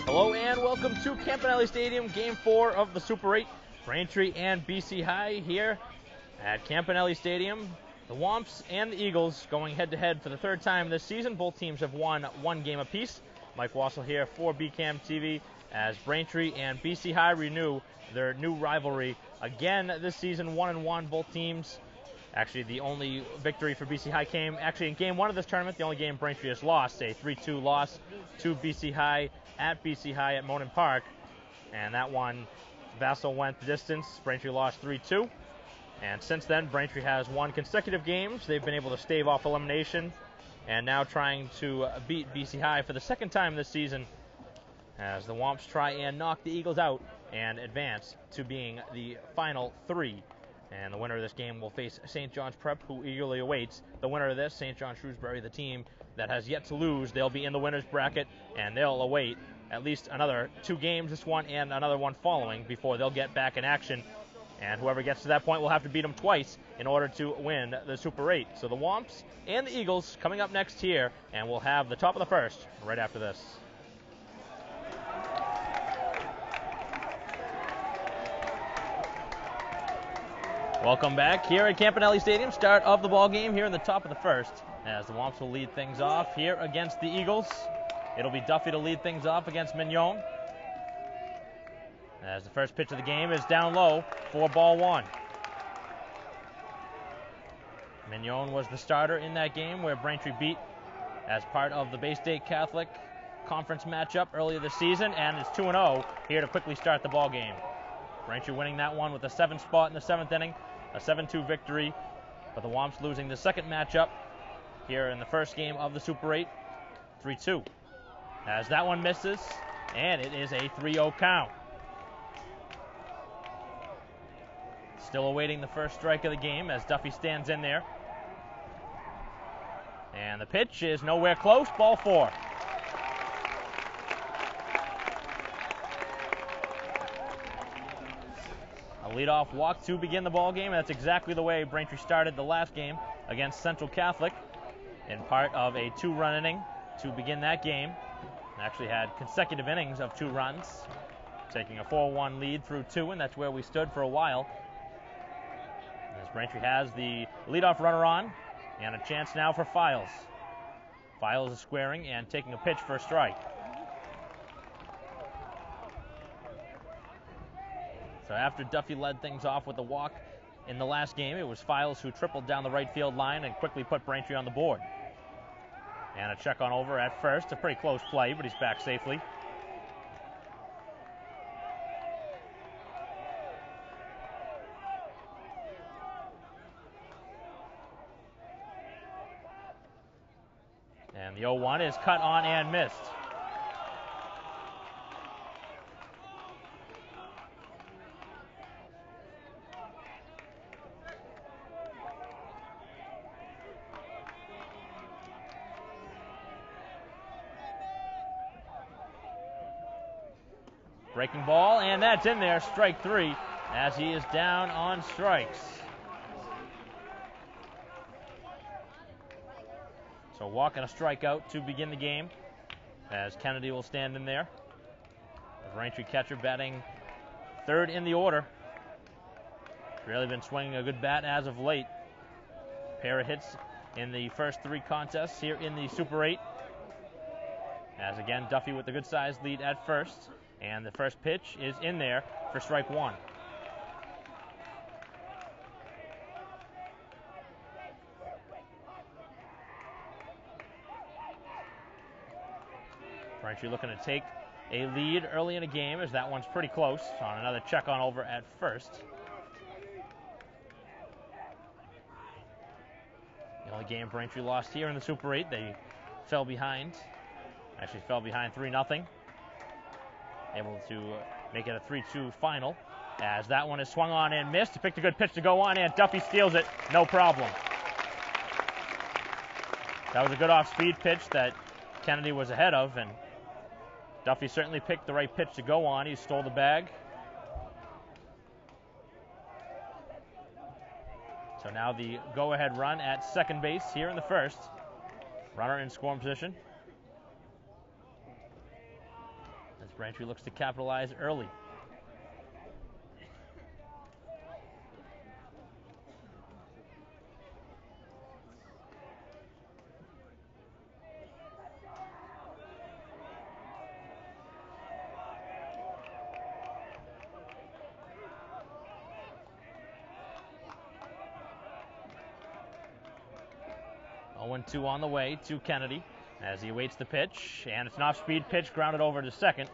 Hello and welcome to Campanelli Stadium, Game 4 of the Super 8. Braintree and BC High here at Campanelli Stadium. The Womps and the Eagles going head-to-head for the third time this season. Both teams have won one game apiece. Mike Wassel here for BCAM TV as Braintree and BC High renew their new rivalry again this season, 1-1. Both teams, actually the only victory for BC High came actually in Game 1 of this tournament. The only game Braintree has lost, a 3-2 loss to BC High at BC High at Monin Park. And that one, Vassal went the distance. Braintree lost 3-2. And since then, Braintree has won consecutive games. They've been able to stave off elimination and now trying to beat BC High for the second time this season as the Womps try and knock the Eagles out and advance to being the final three. And the winner of this game will face St. John's Prep, who eagerly awaits the winner of this. St. John Shrewsbury, the team that has yet to lose. They'll be in the winner's bracket, and they'll await at least another 2 games, this one and another one following, before they'll get back in action. And whoever gets to that point will have to beat them twice in order to win the Super 8. So the Womps and the Eagles coming up next here, and we'll have the top of the first right after this. Welcome back here at Campanelli Stadium. Start of the ball game here in the top of the first as the Womps will lead things off here against the Eagles. It'll be Duffy to lead things off against Mignon. As the first pitch of the game is down low for ball 1. Mignon was the starter in that game where Braintree beat as part of the Bay State Catholic Conference matchup earlier this season, and it's 2-0 here to quickly start the ball game. Braintree winning that one with a 7th spot in the 7th inning, a 7-2 victory, but the Womps losing the second matchup here in the first game of the Super 8, 3-2. As that one misses, and it is a 3-0 count. Still awaiting the first strike of the game as Duffy stands in there. And the pitch is nowhere close, ball 4. A leadoff walk to begin the ball game. That's exactly the way Braintree started the last game against Central Catholic in part of a 2-run inning to begin that game. Actually had consecutive innings of 2 runs, taking a 4-1 lead through 2, and that's where we stood for a while. As Braintree has the leadoff runner on, and a chance now for Files. Files is squaring and taking a pitch for a strike. So after Duffy led things off with a walk in the last game, it was Files who tripled down the right field line and quickly put Braintree on the board. And a check on over at first, a pretty close play, but he's back safely. And the 0-1 is cut on and missed. Breaking ball, and that's in there, strike 3, as he is down on strikes. So walk and a strikeout to begin the game, as Kennedy will stand in there. The Braintree catcher batting 3rd in the order. Really been swinging a good bat as of late. Pair of hits in the first 3 contests here in the Super 8. As again, Duffy with the good-sized lead at first. And the first pitch is in there for strike 1. Braintree looking to take a lead early in a game as that one's pretty close on another check on over at first. The only game Braintree lost here in the Super 8, they fell behind. Actually fell behind 3-0. Able to make it a 3-2 final as that one is swung on and missed. He picked a good pitch to go on, and Duffy steals it, no problem. That was a good off-speed pitch that Kennedy was ahead of, and Duffy certainly picked the right pitch to go on. He stole the bag. So now the go-ahead run at second base here in the first. Runner in scoring position. Braintree looks to capitalize early. Two on the way to Kennedy as he awaits the pitch, and it's an off-speed pitch grounded over to second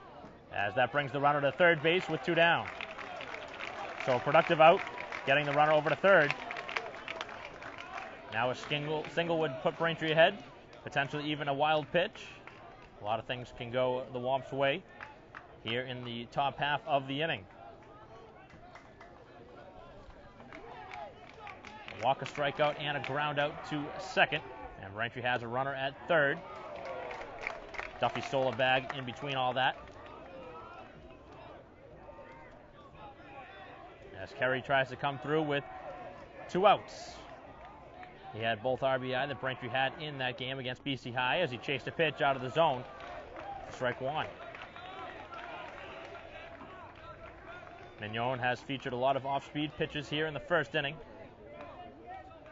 as that brings the runner to third base with 2 down. So a productive out, getting the runner over to third. Now a single would put Braintree ahead, potentially even a wild pitch. A lot of things can go the Womps' way here in the top half of the inning. A walk, a strikeout, and a ground out to second. And Braintree has a runner at third. Duffy stole a bag in between all that. As Kerry tries to come through with 2 outs. He had both RBI that Braintree had in that game against BC High as he chased a pitch out of the zone. Strike 1. Mignon has featured a lot of off-speed pitches here in the first inning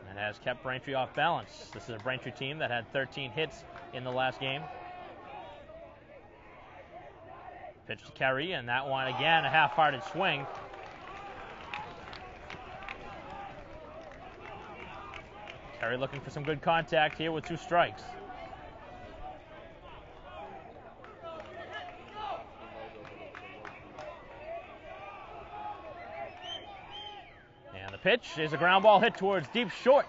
and has kept Braintree off balance. This is a Braintree team that had 13 hits in the last game. Pitch to Kerry, and that one again, a half-hearted swing. Kerry looking for some good contact here with 2 strikes. Pitch is a ground ball hit towards deep short,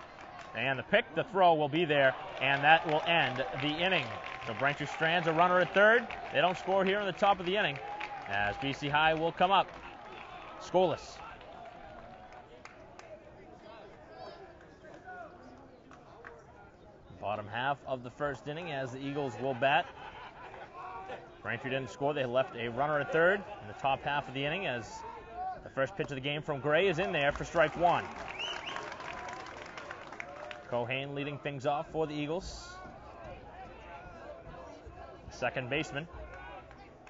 and the throw will be there, and that will end the inning. So Braintree strands a runner at third. They don't score here in the top of the inning as BC High will come up scoreless. Bottom half of the first inning as the Eagles will bat. Braintree didn't score. They left a runner at third in the top half of the inning as the first pitch of the game from Gray is in there for strike 1. Cohane leading things off for the Eagles. Second baseman.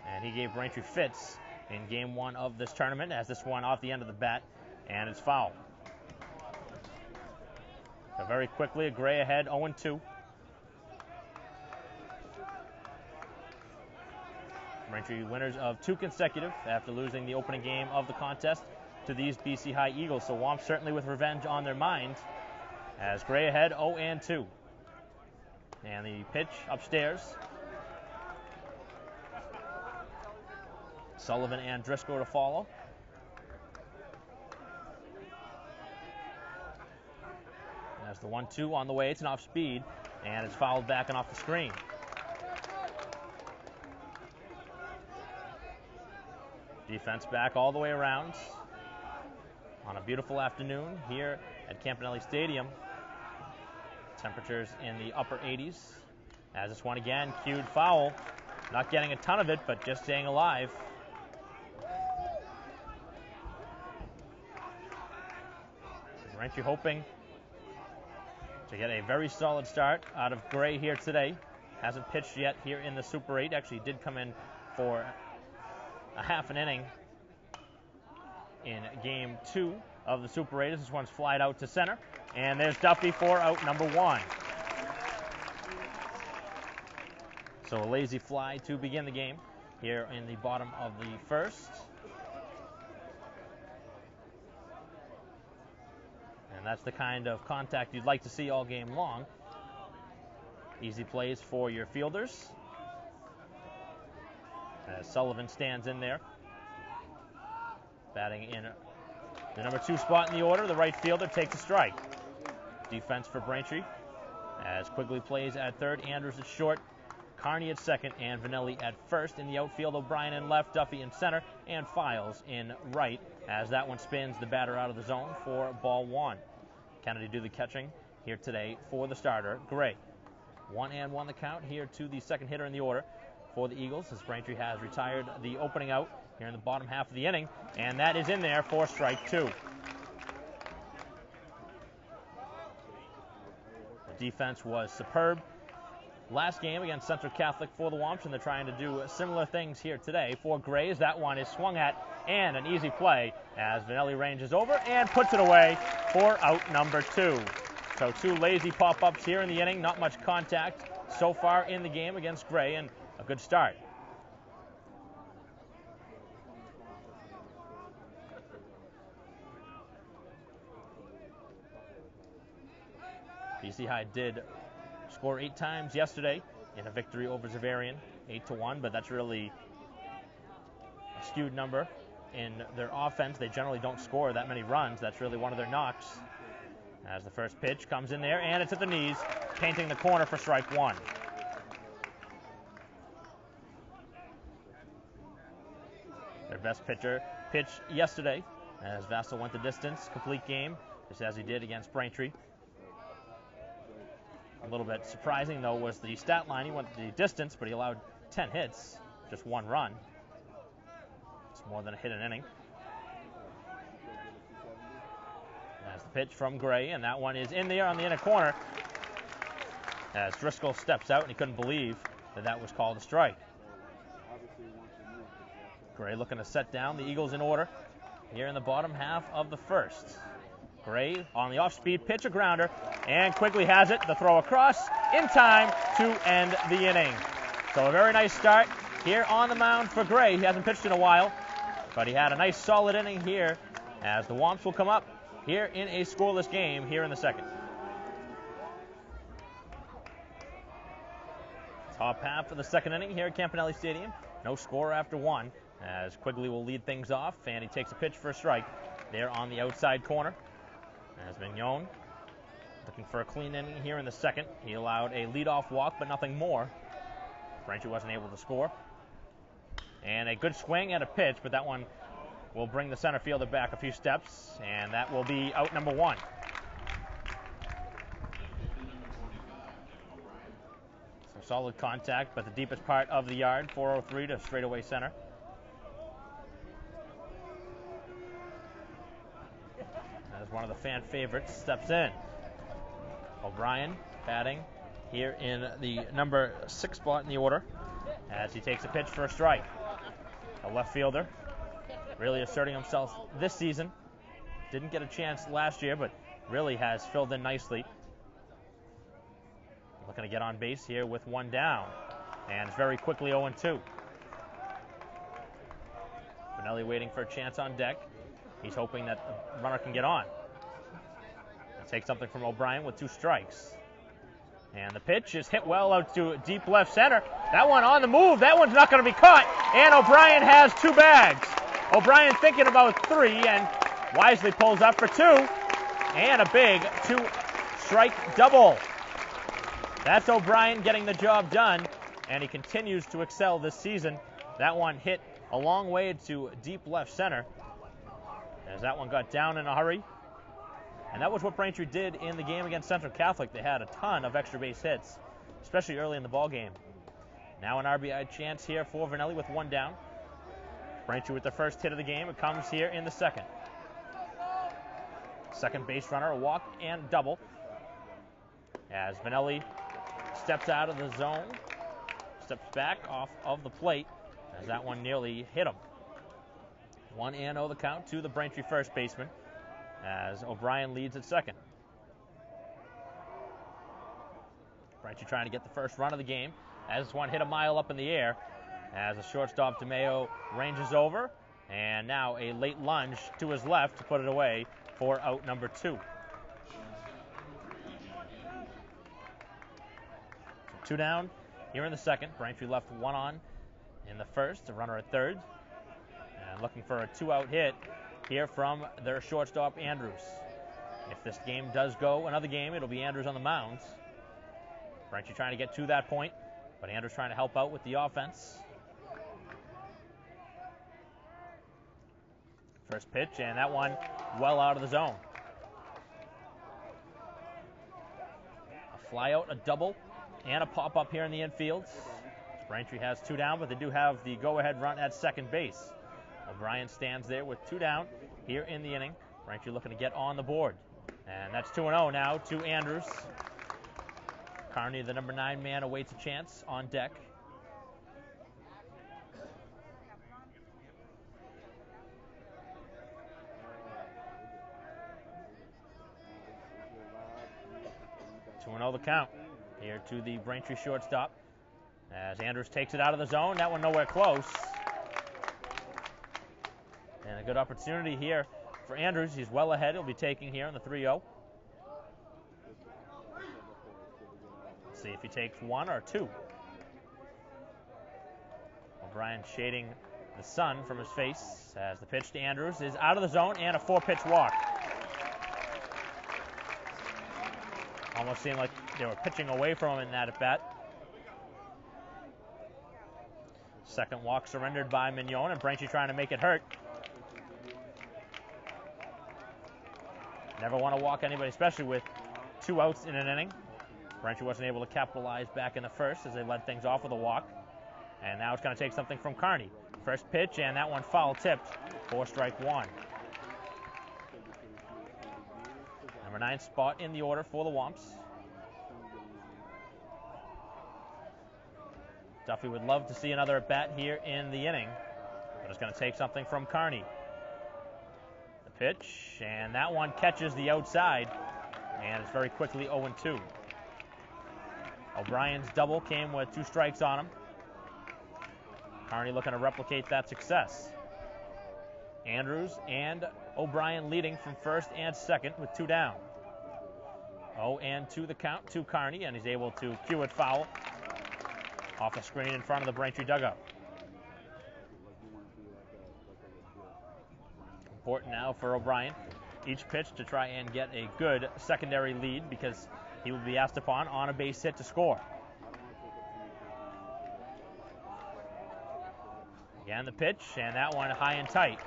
And he gave Braintree fits in game 1 of this tournament as this one off the end of the bat, and it's foul. So very quickly, Gray ahead, 0-2. Braintree winners of 2 consecutive after losing the opening game of the contest to these BC High Eagles. So Womp certainly with revenge on their mind as Gray ahead 0-2. And the pitch upstairs. Sullivan and Driscoll to follow. That's the 1-2 on the way. It's an off speed, and it's fouled back and off the screen. Defense back all the way around on a beautiful afternoon here at Campanelli Stadium. Temperatures in the upper 80s. As this one again, cued foul. Not getting a ton of it, but just staying alive. Braintree hoping to get a very solid start out of Gray here today. Hasn't pitched yet here in the Super 8. Actually did come in for a half an inning in game 2 of the Super 8. This one's flied out to center, and there's Duffy for out number 1. So a lazy fly to begin the game here in the bottom of the first. And that's the kind of contact you'd like to see all game long. Easy plays for your fielders. As Sullivan stands in there, batting in the number 2 spot in the order. The right fielder takes a strike. Defense for Braintree as Quigley plays at third, Andrews at short, Carney at second, and Vanelli at first. In the outfield, O'Brien in left, Duffy in center, and Files in right as that one spins the batter out of the zone for ball 1. Kennedy do the catching here today for the starter, Gray. 1-1 the count here to the second hitter in the order for the Eagles as Braintree has retired the opening out here in the bottom half of the inning, and that is in there for strike 2. The defense was superb. last game against Central Catholic for the Womps, and they're trying to do similar things here today for Grays. That one is swung at, and an easy play as Vanelli ranges over and puts it away for out number 2. So 2 lazy pop-ups here in the inning, not much contact so far in the game against Gray, and a good start. BC High did score 8 times yesterday in a victory over Xaverian, 8-1, but that's really a skewed number in their offense. They generally don't score that many runs. That's really one of their knocks. As the first pitch comes in there, and it's at the knees, painting the corner for strike 1. Their best pitcher pitched yesterday as Vassal went the distance, complete game, just as he did against Braintree. A little bit surprising, though, was the stat line. He went the distance, but he allowed 10 hits, just 1 run. It's more than a hit an inning. That's the pitch from Gray, and that one is in there on the inner corner as Driscoll steps out, and he couldn't believe that that was called a strike. Gray looking to set down the Eagles in order here in the bottom half of the first. Gray on the off-speed pitch, a grounder, and Quigley has it. The throw across in time to end the inning. So a very nice start here on the mound for Gray. He hasn't pitched in a while, but he had a nice solid inning here as the Womps will come up here in a scoreless game here in the second. Top half of the second inning here at Campanelli Stadium. No score after 1 as Quigley will lead things off, and he takes a pitch for a strike there on the outside corner. As Mignon looking for a clean inning here in the second. He allowed a leadoff walk, but nothing more. Braintree wasn't able to score. And a good swing and a pitch, but that one will bring the center fielder back a few steps, and that will be out number 1. So solid contact, but the deepest part of the yard, 403 to straightaway center. As one of the fan favorites steps in. O'Brien batting here in the number 6 spot in the order as he takes a pitch for a strike. A left fielder really asserting himself this season. Didn't get a chance last year, but really has filled in nicely. Looking to get on base here with 1 down, and it's very quickly 0-2. Vanelli waiting for a chance on deck. He's hoping that the runner can get on. He'll take something from O'Brien with 2 strikes. And the pitch is hit well out to deep left center. That one on the move. That one's not going to be caught. And O'Brien has 2 bags. O'Brien thinking about 3 and wisely pulls up for 2. And a big 2-strike double. That's O'Brien getting the job done. And he continues to excel this season. That one hit a long way to deep left center, as that one got down in a hurry. And that was what Braintree did in the game against Central Catholic. They had a ton of extra base hits, especially early in the ball game. Now an RBI chance here for Vanelli with 1 down. Braintree with the first hit of the game. It comes here in the second. Second base runner, a walk and double. As Vanelli steps out of the zone, steps back off of the plate, as that one nearly hit him. 1-0 the count to the Braintree first baseman, as O'Brien leads at second. Braintree trying to get the first run of the game, as this one hit a mile up in the air, as the shortstop DeMeo ranges over, and now a late lunge to his left to put it away for out number 2. 2 down here in the second. Braintree left 1 on in the first, a runner at third. And looking for a 2-out hit here from their shortstop, Andrews. If this game does go another game, it'll be Andrews on the mound. Braintree trying to get to that point, but Andrews trying to help out with the offense. First pitch, and that one well out of the zone. A fly out, a double, and a pop-up here in the infield. Braintree has 2 down, but they do have the go-ahead run at second base. O'Brien stands there with 2 down here in the inning. Braintree looking to get on the board. And that's 2-0 now to Andrews. Carney, the number 9 man, awaits a chance on deck. Two and 0 the count here to the Braintree shortstop. As Andrews takes it out of the zone, that one nowhere close. And a good opportunity here for Andrews. He's well ahead. He'll be taking here in the 3-0. See if he takes 1 or 2. O'Brien shading the sun from his face as the pitch to Andrews is out of the zone and a 4-pitch walk. Almost seemed like they were pitching away from him in that at-bat. Second walk surrendered by Mignon, and Braintree trying to make it hurt. Never want to walk anybody, especially with 2 outs in an inning. Braintree wasn't able to capitalize back in the first as they led things off with a walk. And now it's going to take something from Carney. First pitch, and that one foul tipped for strike 1. Number 9 spot in the order for the Womps. Duffy would love to see another at-bat here in the inning, but it's going to take something from Carney. The pitch, and that one catches the outside, and it's very quickly 0-2. O'Brien's double came with 2 strikes on him. Carney looking to replicate that success. Andrews and O'Brien leading from first and second with 2 down. 0-2 the count to Carney, and he's able to cue it foul off the screen in front of the Braintree dugout. Important now for O'Brien, each pitch to try and get a good secondary lead because he will be asked upon on a base hit to score. Again, the pitch, and that one high and tight.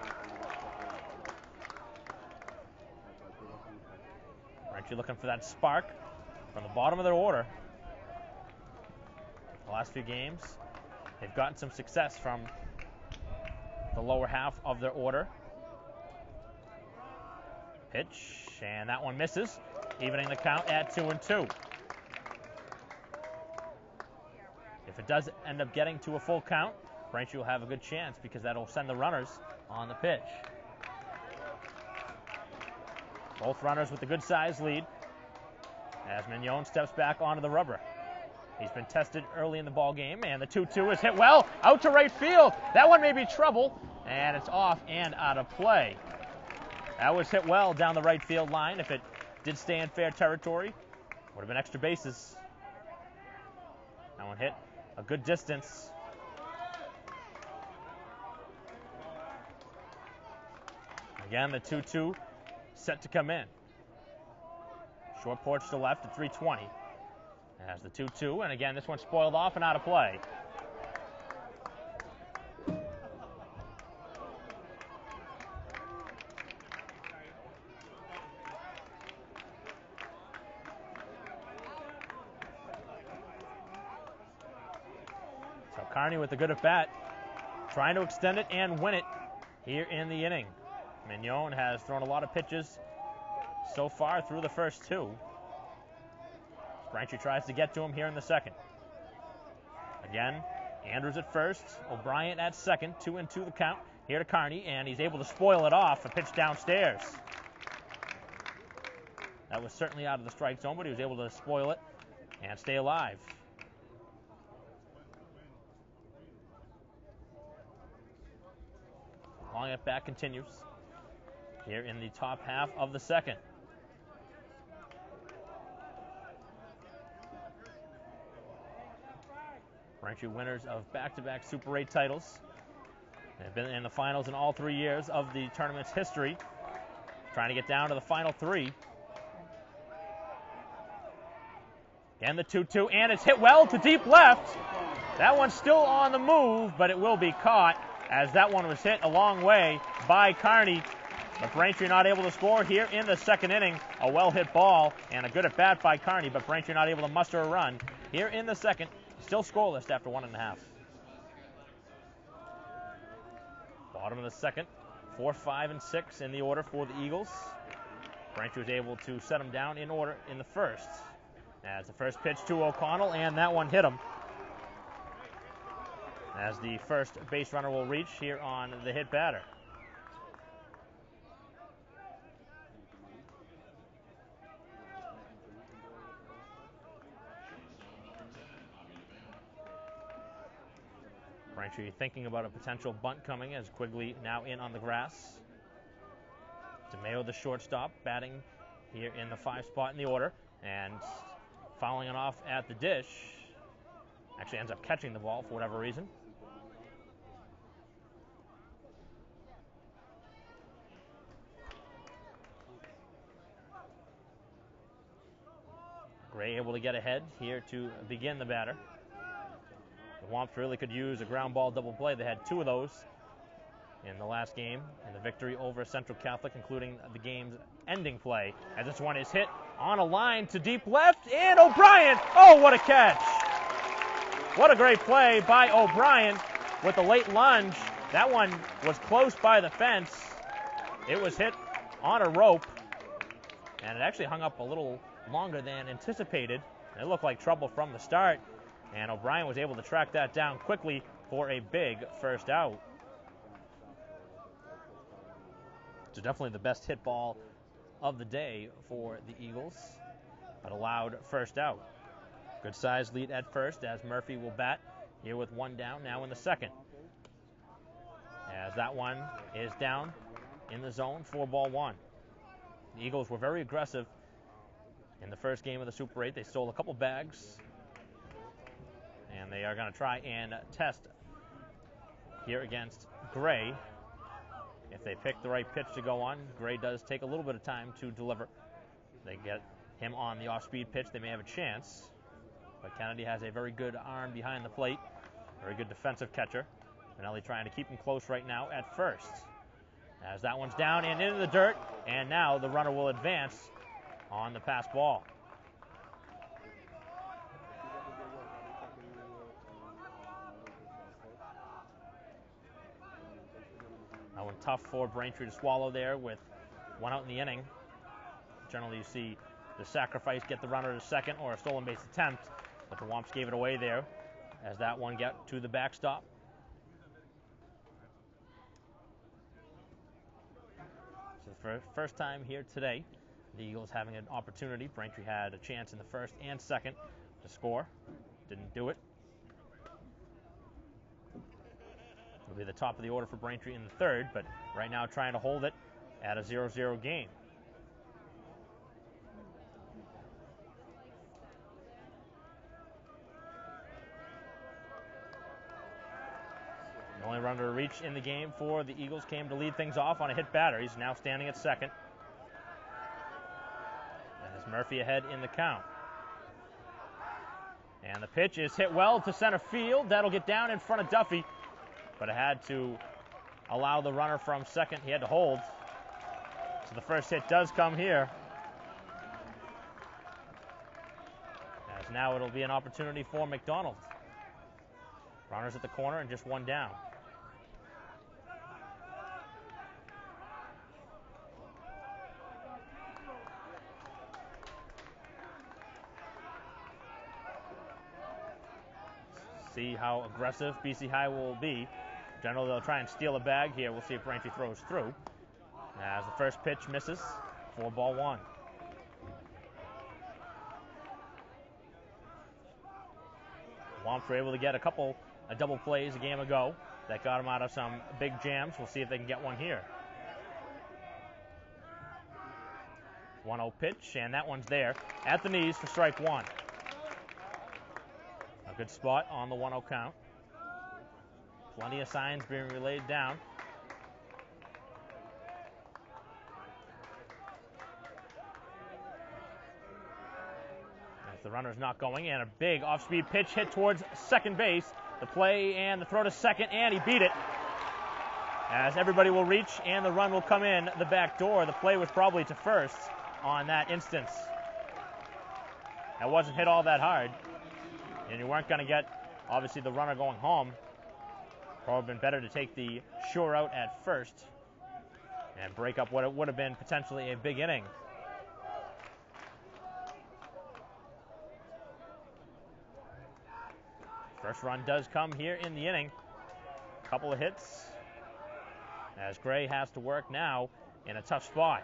Braintree looking for that spark from the bottom of their order. The last few games, they've gotten some success from the lower half of their order. Pitch, and that one misses, evening the count at 2-2. If it does end up getting to a full count, Braintree will have a good chance because that'll send the runners on the pitch. Both runners with a good-sized lead as Mignon steps back onto the rubber. He's been tested early in the ball game, and the 2-2 is hit well out to right field. That one may be trouble, and it's off and out of play. That was hit well down the right field line. If it did stay in fair territory, would have been extra bases. That one hit a good distance. Again, the 2-2 set to come in. Short porch to left at 320. As the 2-2, and again, this one spoiled off and out of play. So Carney with a good at-bat, trying to extend it and win it here in the inning. Mignon has thrown a lot of pitches so far through the first 2. Braintree tries to get to him here in the second. Again, Andrews at first, O'Brien at second, 2-2 the count. Here to Carney, and he's able to spoil it off, a pitch downstairs. That was certainly out of the strike zone, but he was able to spoil it and stay alive. Long at bat continues here in the top half of the second. Braintree winners of back-to-back Super 8 titles. They've been in the finals in all 3 years of the tournament's history. Trying to get down to the final 3. Again, the 2-2, and it's hit well to deep left. That one's still on the move, but it will be caught as that one was hit a long way by Carney. But Braintree not able to score here in the second inning. A well-hit ball and a good at-bat by Carney, but Braintree not able to muster a run here in the second. Still scoreless after 1.5. Bottom of the second, 4, 5, and 6 in the order for the Eagles. Braintree was able to set them down in order in the first. As the first pitch to O'Connell, and that one hit him. As the first base runner will reach here on the hit batter. Braintree thinking about a potential bunt coming as Quigley now in on the grass. DeMeo, the shortstop, batting here in the 5 spot in the order, and fouling it off at the dish. Actually ends up catching the ball for whatever reason. Gray able to get ahead here to begin the batter. The Womps really could use a ground ball double play. They had 2 of those in the last game, and the victory over Central Catholic, including the game's ending play. As this one is hit on a line to deep left, and O'Brien, oh, what a catch! What a great play by O'Brien with the late lunge. That one was close by the fence. It was hit on a rope, and it actually hung up a little longer than anticipated. It looked like trouble from the start, and O'Brien was able to track that down quickly for a big first out. So definitely the best hit ball of the day for the Eagles, but allowed first out. Good size lead at first as Murphy will bat here with 1 down now in the second. As that one is down in the zone, 4-1. The Eagles were very aggressive in the first game of the Super 8. They stole a couple bags, and they are going to try and test here against Gray. If they pick the right pitch to go on, Gray does take a little bit of time to deliver. They get him on the off-speed pitch, they may have a chance. But Kennedy has a very good arm behind the plate, very good defensive catcher. Manelli trying to keep him close right now at first. As that one's down and into the dirt, and now the runner will advance on the pass ball. That one tough for Braintree to swallow there with 1 out in the inning. Generally you see the sacrifice get the runner to second or a stolen base attempt, but the Womps gave it away there as that one got to the backstop. So for the first time here today, the Eagles having an opportunity. Braintree had a chance in the first and second to score. Didn't do it. It'll be the top of the order for Braintree in the third, but right now trying to hold it at a 0-0 game. The only runner to reach in the game for the Eagles came to lead things off on a hit batter. He's now standing at second. As Murphy ahead in the count. And the pitch is hit well to center field. That'll get down in front of Duffy, but it had to allow the runner from second. He had to hold. So the first hit does come here. As now it'll be an opportunity for McDonald. Runners at the corner and just 1 down. See how aggressive BC High will be. Generally, they'll try and steal a bag here. We'll see if Braintree throws through. As the first pitch misses, 4-1. Womps were able to get a couple of double plays a game ago that got them out of some big jams. We'll see if they can get one here. 1-0 pitch, and that one's there at the knees for strike 1. A good spot on the 1-0 count. Plenty of signs being relayed down. As the runner's not going, and a big off-speed pitch hit towards second base. The play and the throw to second, and he beat it. As everybody will reach, and the run will come in the back door. The play was probably to first on that instance. That wasn't hit all that hard, and you weren't going to get, obviously, the runner going home. Probably been better to take the sure out at first and break up what it would have been potentially a big inning. First run does come here in the inning. Couple of hits as Gray has to work now in a tough spot.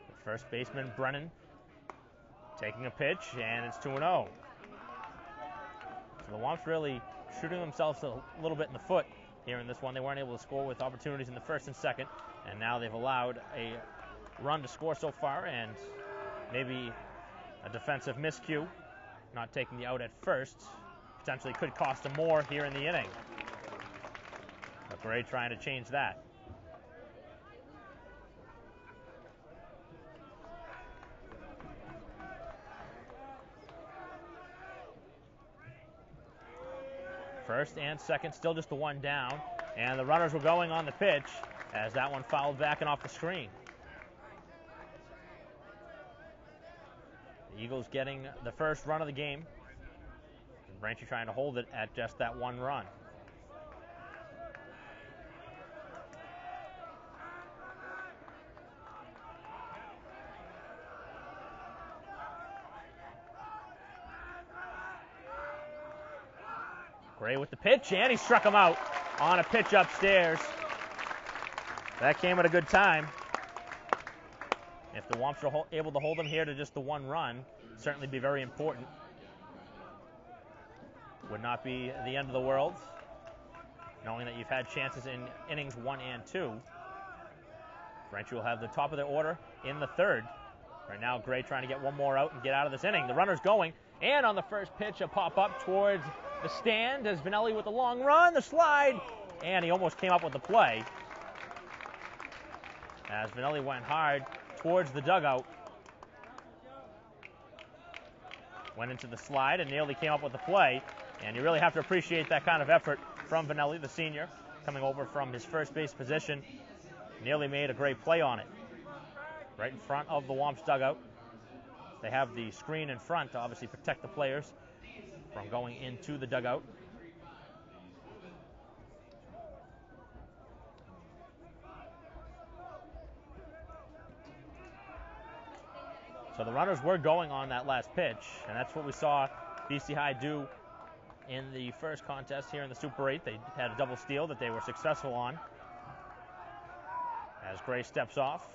The first baseman, Brennan, taking a pitch, and it's 2-0. So the Womps really shooting themselves a little bit in the foot here in this one. They weren't able to score with opportunities in the first and second, and now they've allowed a run to score so far, and maybe a defensive miscue, not taking the out at first, potentially could cost them more here in the inning. But Gray trying to change that. First and second, still just the one down, and the runners were going on the pitch as that one fouled back and off the screen. The Eagles getting the first run of the game. Braintree trying to hold it at just that one run. Gray with the pitch, and he struck him out on a pitch upstairs. That came at a good time. If the Womps are able to hold them here to just the one run, certainly be very important. Would not be the end of the world, knowing that you've had chances in innings 1 and 2. Braintree will have the top of their order in the third. Right now, Gray trying to get one more out and get out of this inning. The runner's going, and on the first pitch, a pop-up towards the stand as Vanelli with a long run, the slide, and he almost came up with the play. As Vanelli went hard towards the dugout. Went into the slide and nearly came up with the play. And you really have to appreciate that kind of effort from Vanelli, the senior, coming over from his first base position. Nearly made a great play on it. Right in front of the Womps dugout. They have the screen in front to obviously protect the players from going into the dugout. So the runners were going on that last pitch, and that's what we saw BC High do in the first contest here in the Super 8. They had a double steal that they were successful on. As Gray steps off.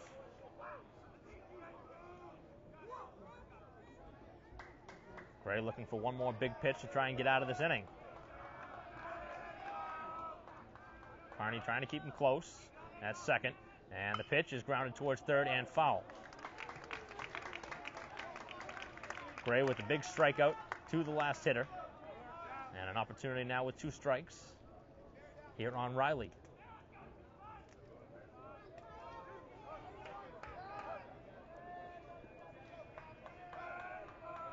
Gray looking for one more big pitch to try and get out of this inning. Carney trying to keep him close. That's second. And the pitch is grounded towards third and foul. Gray with a big strikeout to the last hitter. And an opportunity now with 2 strikes here on Riley.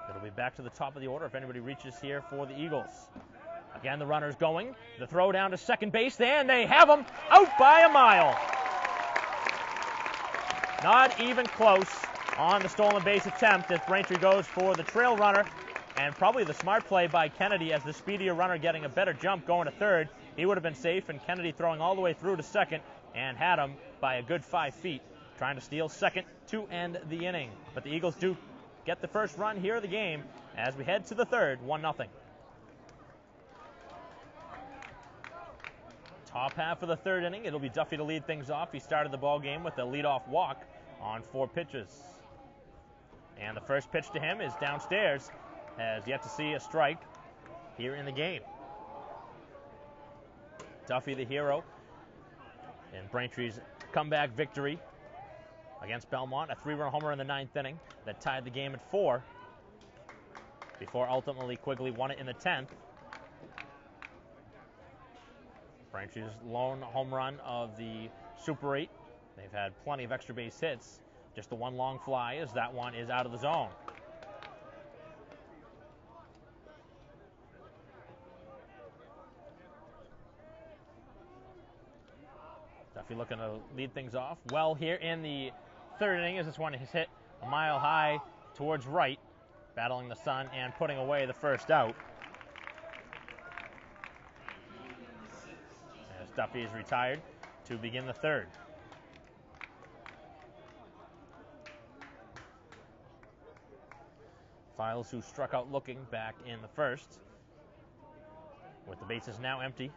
It'll be back to the top of the order if anybody reaches here for the Eagles. Again, the runner's going. The throw down to second base, and they have him out by a mile. Not even close on the stolen base attempt as Braintree goes for the trail runner, and probably the smart play by Kennedy as the speedier runner getting a better jump going to third. He would have been safe, and Kennedy throwing all the way through to second and had him by a good 5 feet, trying to steal second to end the inning. But the Eagles do get the first run here of the game as we head to the third, 1-0. Top half of the third inning, it'll be Duffy to lead things off. He started the ball game with a leadoff walk on 4 pitches. And the first pitch to him is downstairs, has yet to see a strike here in the game. Duffy the hero in Braintree's comeback victory against Belmont, a 3-run homer in the 9th inning that tied the game at 4 before ultimately Quigley won it in the 10th. Braintree's lone home run of the Super 8. They've had plenty of extra base hits. Just the one long fly as that one is out of the zone. Duffy looking to lead things off well here in the third inning as this one is hit a mile high towards right, battling the sun and putting away the first out. As as Duffy is retired to begin the third. Files, who struck out looking back in the first, with the bases now empty.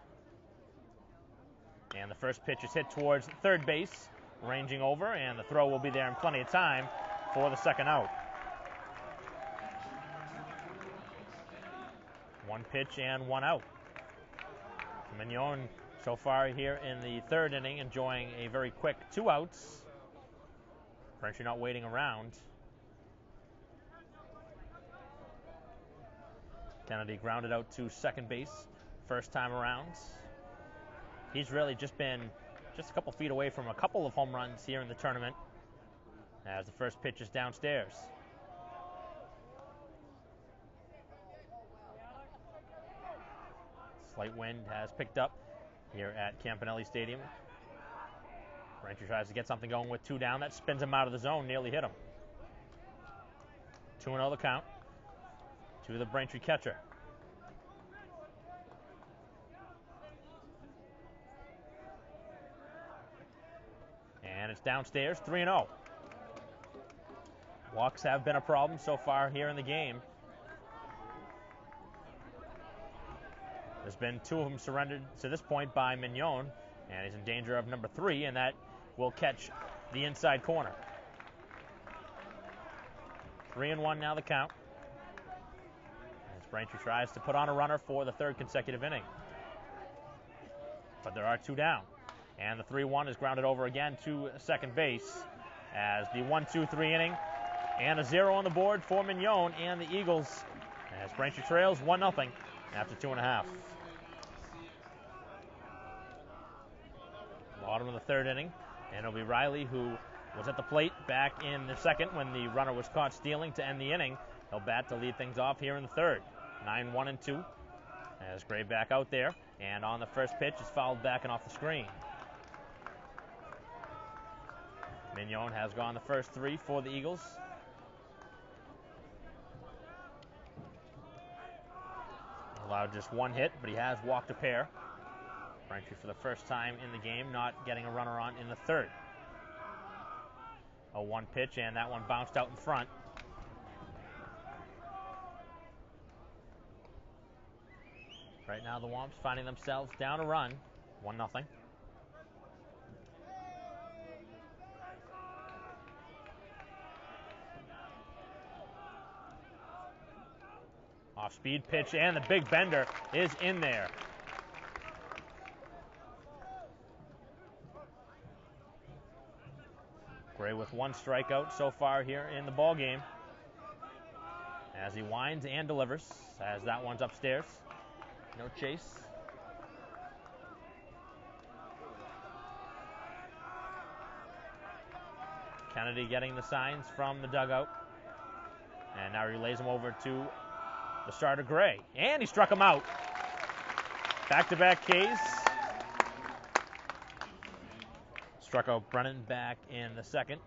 And the first pitch is hit towards third base, ranging over, and the throw will be there in plenty of time for the second out. One pitch and one out. Mignon so far here in the third inning enjoying a very quick 2 outs. Braintree not waiting around. Kennedy grounded out to second base first time around. He's really just been just a couple feet away from a couple of home runs here in the tournament as the first pitch is downstairs. Slight wind has picked up here at Campanelli Stadium. Braintree tries to get something going with 2 down. That spins him out of the zone, nearly hit him. 2-0 the count to the Braintree catcher. And it's downstairs, 3-0. Walks have been a problem so far here in the game. There's been 2 of them surrendered to this point by Mignon, and he's in danger of number 3, and that will catch the inside corner. 3-1 now the count, as Braintree tries to put on a runner for the third consecutive inning. But there are 2 down, and the 3-1 is grounded over again to second base as the 1-2-3 inning, and a 0 on the board for Mignon and the Eagles as Braintree trails 1-0 after 2.5. Bottom of the third inning, and it'll be Riley, who was at the plate back in the second when the runner was caught stealing to end the inning. He'll bat to lead things off here in the third. 9-1-2 as Gray back out there, and on the first pitch is fouled back and off the screen. Mignon has gone the first 3 for the Eagles. Allowed just 1 hit, but he has walked a pair. Braintree for the first time in the game not getting a runner on in the third. A 1 pitch, and that one bounced out in front. Right now the Womps finding themselves down a run, 1-0. Off-speed pitch, and the big bender is in there. Gray with 1 strikeout so far here in the ball game, as he winds and delivers, as that one's upstairs. No chase. Kennedy getting the signs from the dugout, and now relays him over to the starter Gray, and he struck him out. Back-to-back Ks. Struck out Brennan back in the second,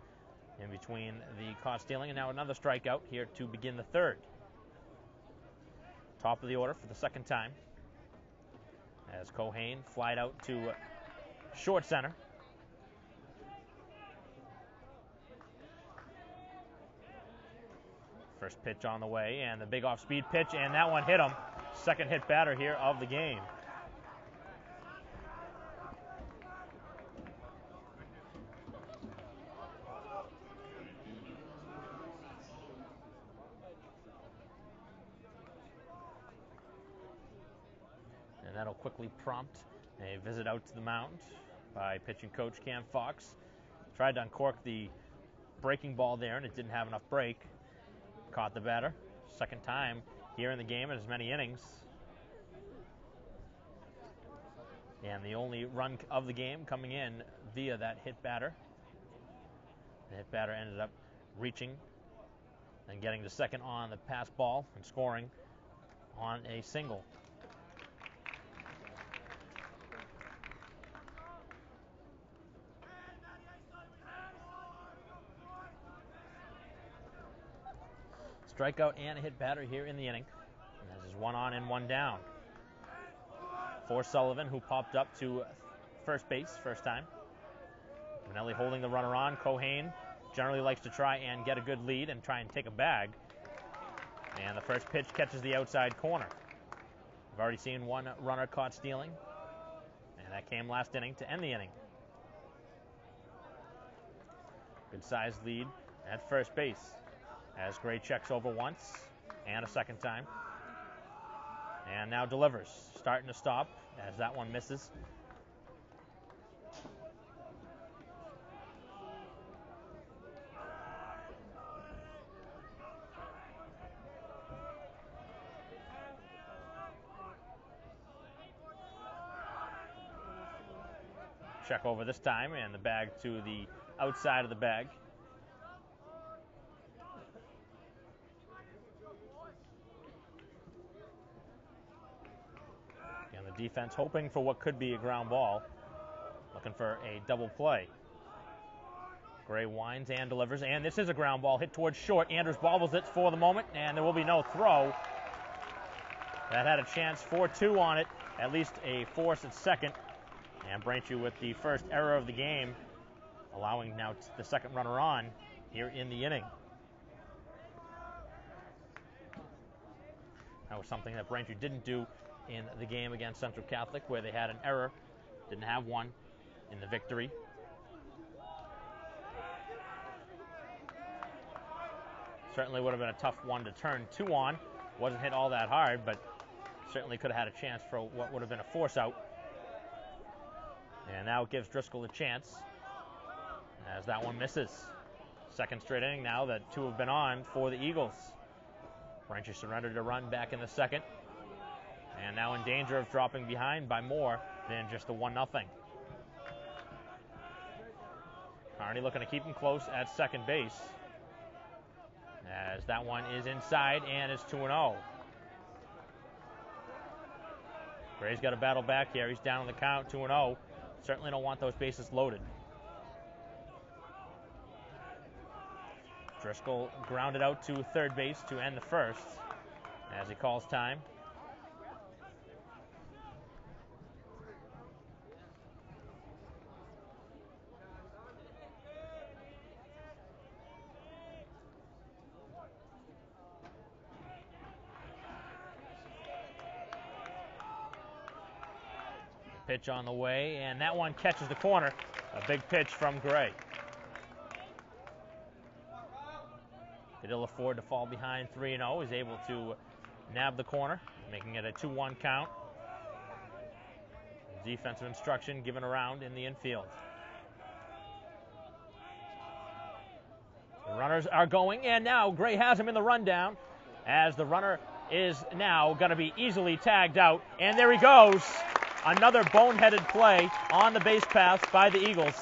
in between the caught stealing, and now another strikeout here to begin the third. Top of the order for the second time, as Cohane flied out to short center. First pitch on the way, and the big off-speed pitch, and that one hit him. Second hit batter here of the game. And that'll quickly prompt a visit out to the mound by pitching coach Cam Fox. Tried to uncork the breaking ball there, and it didn't have enough break. Caught the batter. Second time here in the game in as many innings. And the only run of the game coming in via that hit batter. The hit batter ended up reaching and getting to second on the pass ball and scoring on a single. Strikeout and a hit batter here in the inning. And this is 1 on and 1 down. For Sullivan, who popped up to first base, first time. Manelli holding the runner on. Cohane generally likes to try and get a good lead and try and take a bag. And the first pitch catches the outside corner. We've already seen one runner caught stealing, and that came last inning to end the inning. Good sized lead at first base as Gray checks over once and a second time. And now delivers, starting to stop as that one misses. Check over this time, and the bag to the outside of the bag. And the defense hoping for what could be a ground ball, looking for a double play. Gray winds and delivers, and this is a ground ball hit towards short. Andrews bobbles it for the moment, and there will be no throw. That had a chance for two on it, at least a force at second. And Braintree with the first error of the game, allowing now the second runner on here in the inning. That was something that Braintree didn't do in the game against Central Catholic, where they had an error, didn't have one in the victory. Certainly would have been a tough one to turn two on. Wasn't hit all that hard, but certainly could have had a chance for what would have been a force out. And now it gives Driscoll a chance as that one misses. Second straight inning now that two have been on for the Eagles. Braintree surrendered a run back in the second, and now in danger of dropping behind by more than just the 1-0. Carney looking to keep him close at second base as that one is inside and it's 2-0. Gray's got to battle back here. He's down on the count, 2-0. Certainly don't want those bases loaded. Driscoll grounded out to third base to end the first as he calls time. Pitch on the way, and that one catches the corner. A big pitch from Gray. Could ill afford to fall behind 3-0. He's able to nab the corner, making it a 2-1 count. Defensive instruction given around in the infield. The runners are going, and now Gray has him in the rundown as the runner is now going to be easily tagged out, and there he goes. Another boneheaded play on the base paths by the Eagles.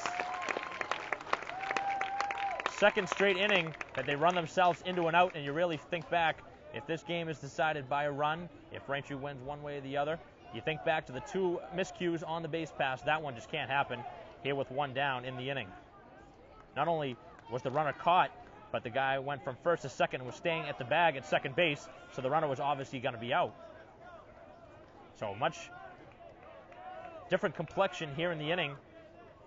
Second straight inning that they run themselves into an out, and you really think back, if this game is decided by a run, if Braintree wins one way or the other, you think back to the two miscues on the base pass. That one just can't happen here with one down in the inning. Not only was the runner caught, but the guy went from first to second and was staying at the bag at second base, so the runner was obviously going to be out. So much different complexion here in the inning.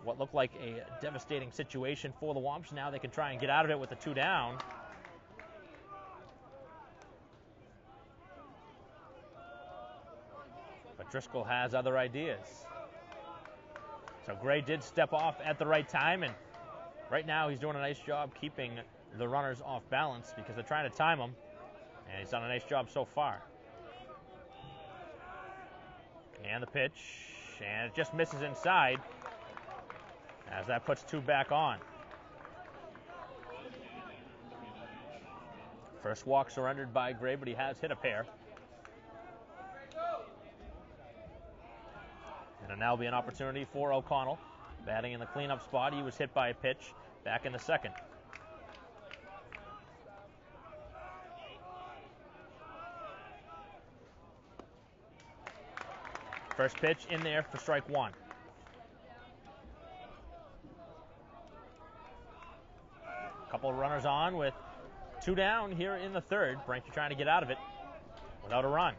What looked like a devastating situation for the Womps. Now they can try and get out of it with the two down. But Driscoll has other ideas. So Gray did step off at the right time, and right now he's doing a nice job keeping the runners off balance because they're trying to time him, and he's done a nice job so far. And the pitch, and it just misses inside as that puts two back on. First walk surrendered by Gray, but he has hit a pair. And it'll now be an opportunity for O'Connell. Batting in the cleanup spot, he was hit by a pitch back in the second. First pitch in there for strike one. Couple of runners on with two down here in the third. Braintree trying to get out of it without a run.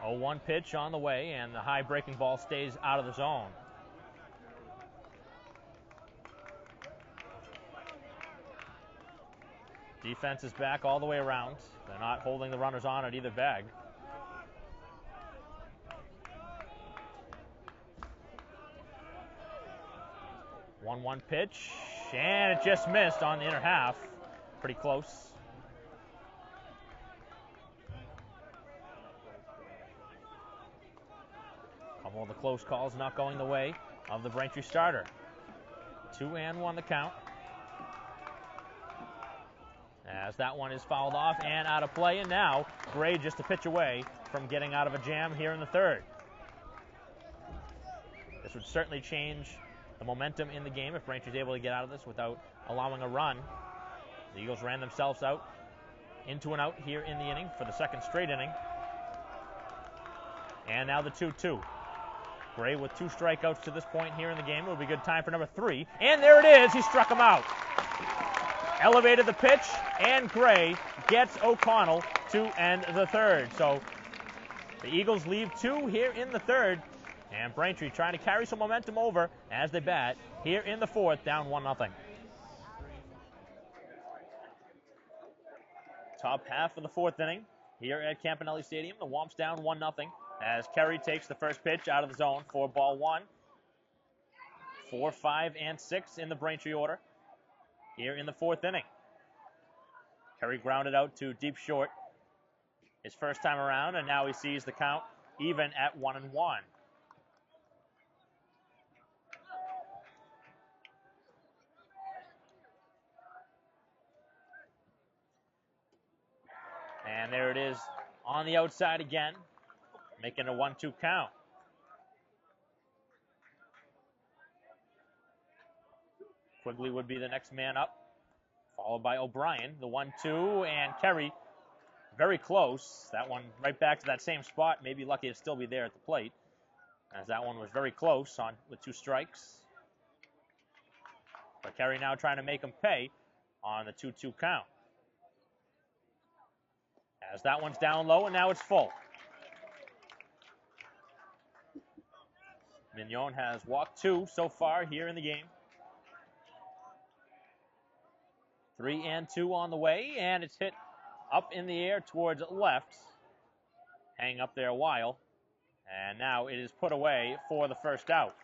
0-1 pitch on the way, and the high breaking ball stays out of the zone. Defense is back all the way around. They're not holding the runners on at either bag. 1-1 pitch, and it just missed on the inner half. Pretty close. Couple of the close calls not going the way of the Braintree starter. 2-1 the count. As that one is fouled off and out of play, and now Gray just a pitch away from getting out of a jam here in the third. This would certainly change the momentum in the game if Braintree's able to get out of this without allowing a run. The Eagles ran themselves out into an out here in the inning for the second straight inning. And now the 2-2. Gray with 2 strikeouts to this point here in the game. It will be good time for number 3. And there it is. He struck him out. Elevated the pitch, and Gray gets O'Connell to end the third. So the Eagles leave 2 here in the third, and Braintree trying to carry some momentum over as they bat here in the fourth, down 1-0. Top half of the fourth inning here at Campanelli Stadium. The Womps down 1-0 as Kerry takes the first pitch out of the zone for ball 1. 4, 5, and 6 in the Braintree order here in the fourth inning. Kerry grounded out to deep short his first time around, and now he sees the count even at 1-1. And there it is on the outside again, making a 1-2 count. Quigley would be the next man up, followed by O'Brien. The 1-2, and Kerry very close. That one right back to that same spot. Maybe lucky to still be there at the plate, as that one was very close on with 2 strikes. But Kerry now trying to make him pay on the 2-2 count. As that one's down low, and now it's full. Mignon has walked 2 so far here in the game. 3-2 on the way, and it's hit up in the air towards left. Hanging up there a while. And now it is put away for the first out.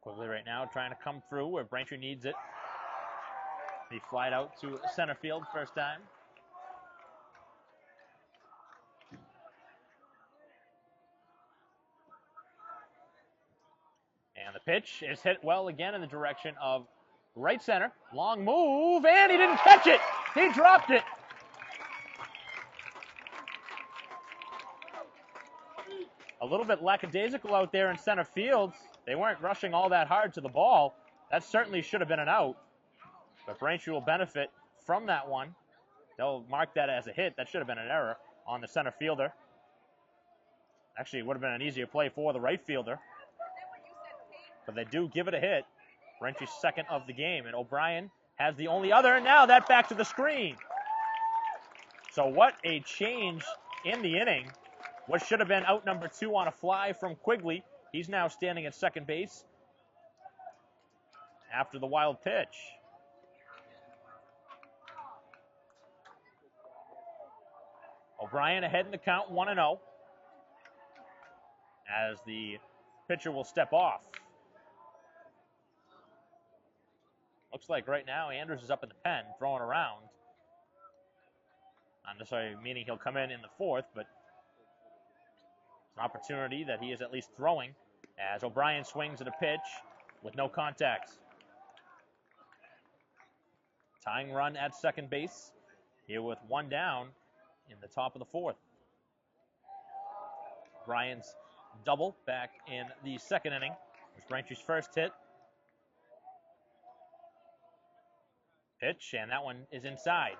Quigley right now trying to come through where Braintree needs it. He flied out to center field first time. And the pitch is hit well again in the direction of right center. Long move, and he didn't catch it. He dropped it. A little bit lackadaisical out there in center field. They weren't rushing all that hard to the ball. That certainly should have been an out. But Braintree will benefit from that one. They'll mark that as a hit. That should have been an error on the center fielder. Actually, it would have been an easier play for the right fielder. But they do give it a hit. Braintree's second of the game. And O'Brien has the only other. And now that back to the screen. So what a change in the inning. What should have been out number 2 on a fly from Quigley. He's now standing at second base after the wild pitch. O'Brien ahead in the count, 1-0. As the pitcher will step off. Looks like right now Andrews is up in the pen, throwing around. Not necessarily meaning he'll come in the fourth, but an opportunity that he is at least throwing as O'Brien swings at a pitch with no contact. Tying run at second base here with 1 down in the top of the fourth. Brian's double back in the second inning. It's Braintree's first hit. Pitch, and that one is inside.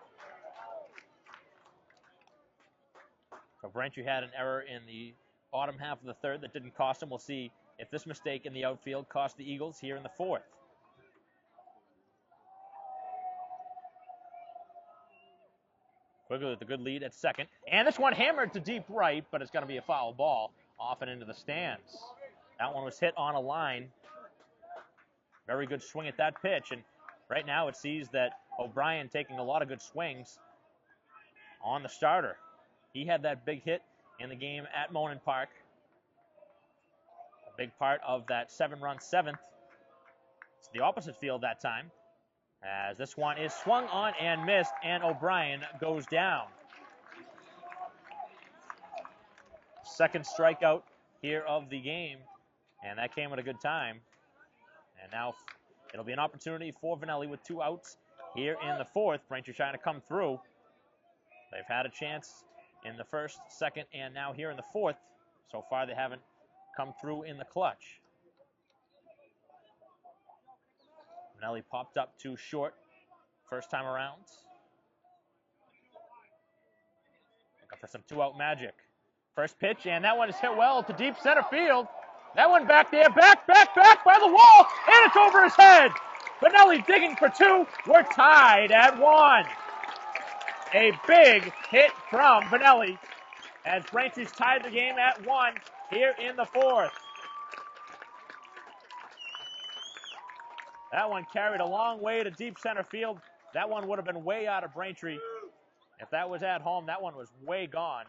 So Braintree had an error in the bottom half of the third that didn't cost him. We'll see if this mistake in the outfield cost the Eagles here in the fourth. Quigley with a good lead at second. And this one hammered to deep right, but it's going to be a foul ball off and into the stands. That one was hit on a line. Very good swing at that pitch. And right now it sees that O'Brien taking a lot of good swings on the starter. He had that big hit in the game at Monin Park. A big part of that 7-run seventh. It's the opposite field that time, as this one is swung on and missed, and O'Brien goes down. Second strikeout here of the game, and that came at a good time. And now it'll be an opportunity for Vanelli with 2 outs here in the fourth. Braintree trying to come through. They've had a chance in the first, second, and now here in the fourth. So far they haven't come through in the clutch. Vanelli popped up too short first time around. Looking for some 2-out magic. First pitch, and that one is hit well to deep center field. That one back there, back by the wall, and it's over his head. Vanelli digging for 2. We're tied at 1. A big hit from Vanelli as Braintree's tied the game at 1 here in the fourth. That one carried a long way to deep center field. That one would have been way out of Braintree. If that was at home, that one was way gone.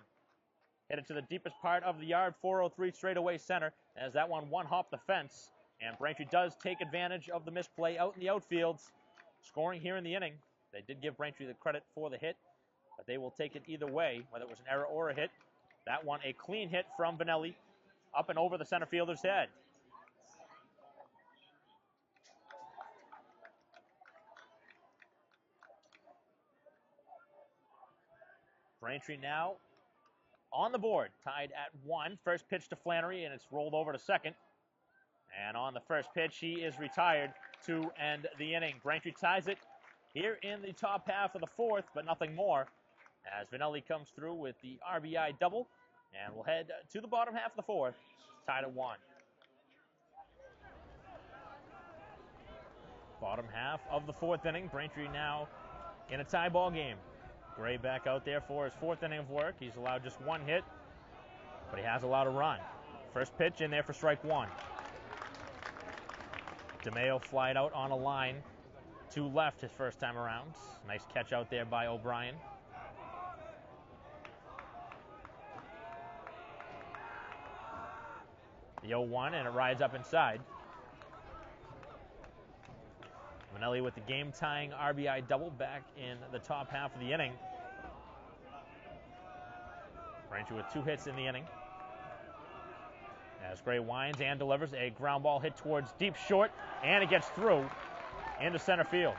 Hit it to the deepest part of the yard, 403 straightaway center, as that one hopped the fence. And Braintree does take advantage of the misplay out in the outfields, scoring here in the inning. They did give Braintree the credit for the hit, but they will take it either way, whether it was an error or a hit. That one, a clean hit from Vanelli, up and over the center fielder's head. Braintree now on the board, tied at 1. First pitch to Flannery, and it's rolled over to second. And on the first pitch, he is retired to end the inning. Braintree ties it here in the top half of the fourth, but nothing more, as Vanelli comes through with the RBI double, and we'll head to the bottom half of the fourth, tied at 1. Bottom half of the fourth inning, Braintree now in a tie ball game. Gray back out there for his fourth inning of work. He's allowed just 1 hit, but he has allowed a run. First pitch in there for strike 1. DeMeo flied out on a line to left his first time around. Nice catch out there by O'Brien. The 0-1, and it rides up inside. Vanelli with the game-tying RBI double back in the top half of the inning. Braintree with 2 hits in the inning. As Gray winds and delivers a ground ball hit towards deep short, and it gets through into center field.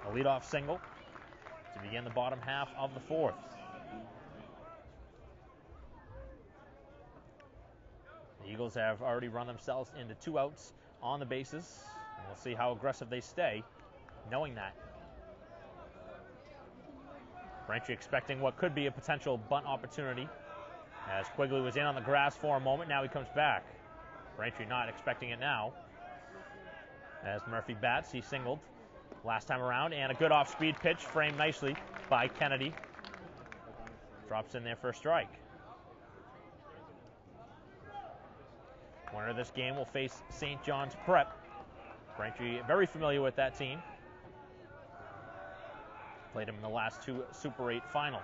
A leadoff single to begin the bottom half of the fourth. The Eagles have already run themselves into 2 outs on the bases, and we'll see how aggressive they stay, knowing that. Braintree expecting what could be a potential bunt opportunity, as Quigley was in on the grass for a moment. Now he comes back. Braintree not expecting it now. As Murphy bats, he singled last time around, and a good off-speed pitch framed nicely by Kennedy. Drops in there for a strike. Winner of this game will face St. John's Prep. Braintree very familiar with that team. Played them in the last 2 Super 8 finals.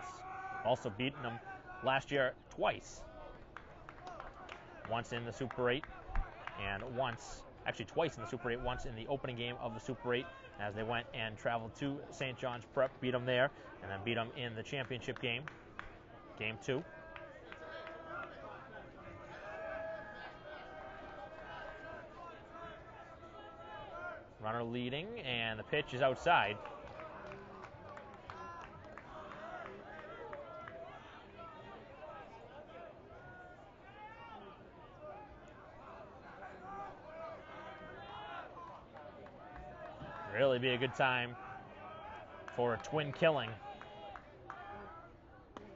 Also beaten them last year twice. Once in the Super 8 and twice in the Super 8, once in the opening game of the Super 8 as they went and traveled to St. John's Prep, beat them there, and then beat them in the championship game, Game 2. Runner leading, and the pitch is outside. Really be a good time for a twin killing.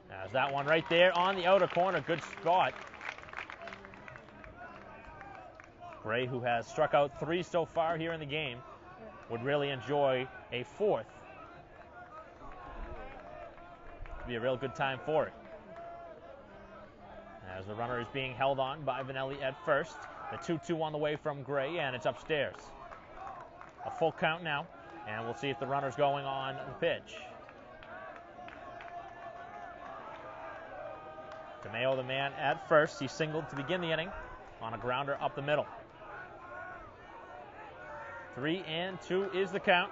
As that one right there on the outer corner, good spot. Gray, who has struck out 3 so far here in the game, would really enjoy a 4th. Be a real good time for it. As the runner is being held on by Vanelli at first. The 2-2 on the way from Gray, and it's upstairs. A full count now, and we'll see if the runner's going on the pitch. DeMeo, the man at first. He singled to begin the inning on a grounder up the middle. 3-2 is the count.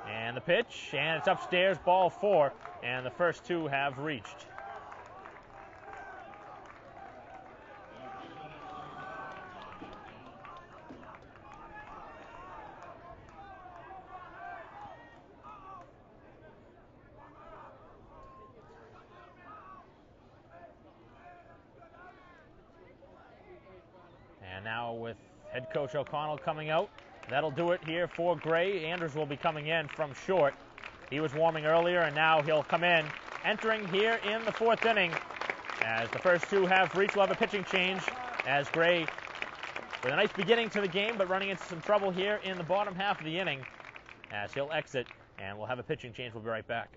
And the pitch, and it's upstairs, ball 4, and the first 2 have reached. And now with head coach O'Connell coming out, that'll do it here for Gray. Andrews will be coming in from short. He was warming earlier, and now he'll come in, entering here in the 4th inning. As the first 2 have reached, we'll have a pitching change as Gray, with a nice beginning to the game, but running into some trouble here in the bottom half of the inning, as he'll exit, and we'll have a pitching change. We'll be right back.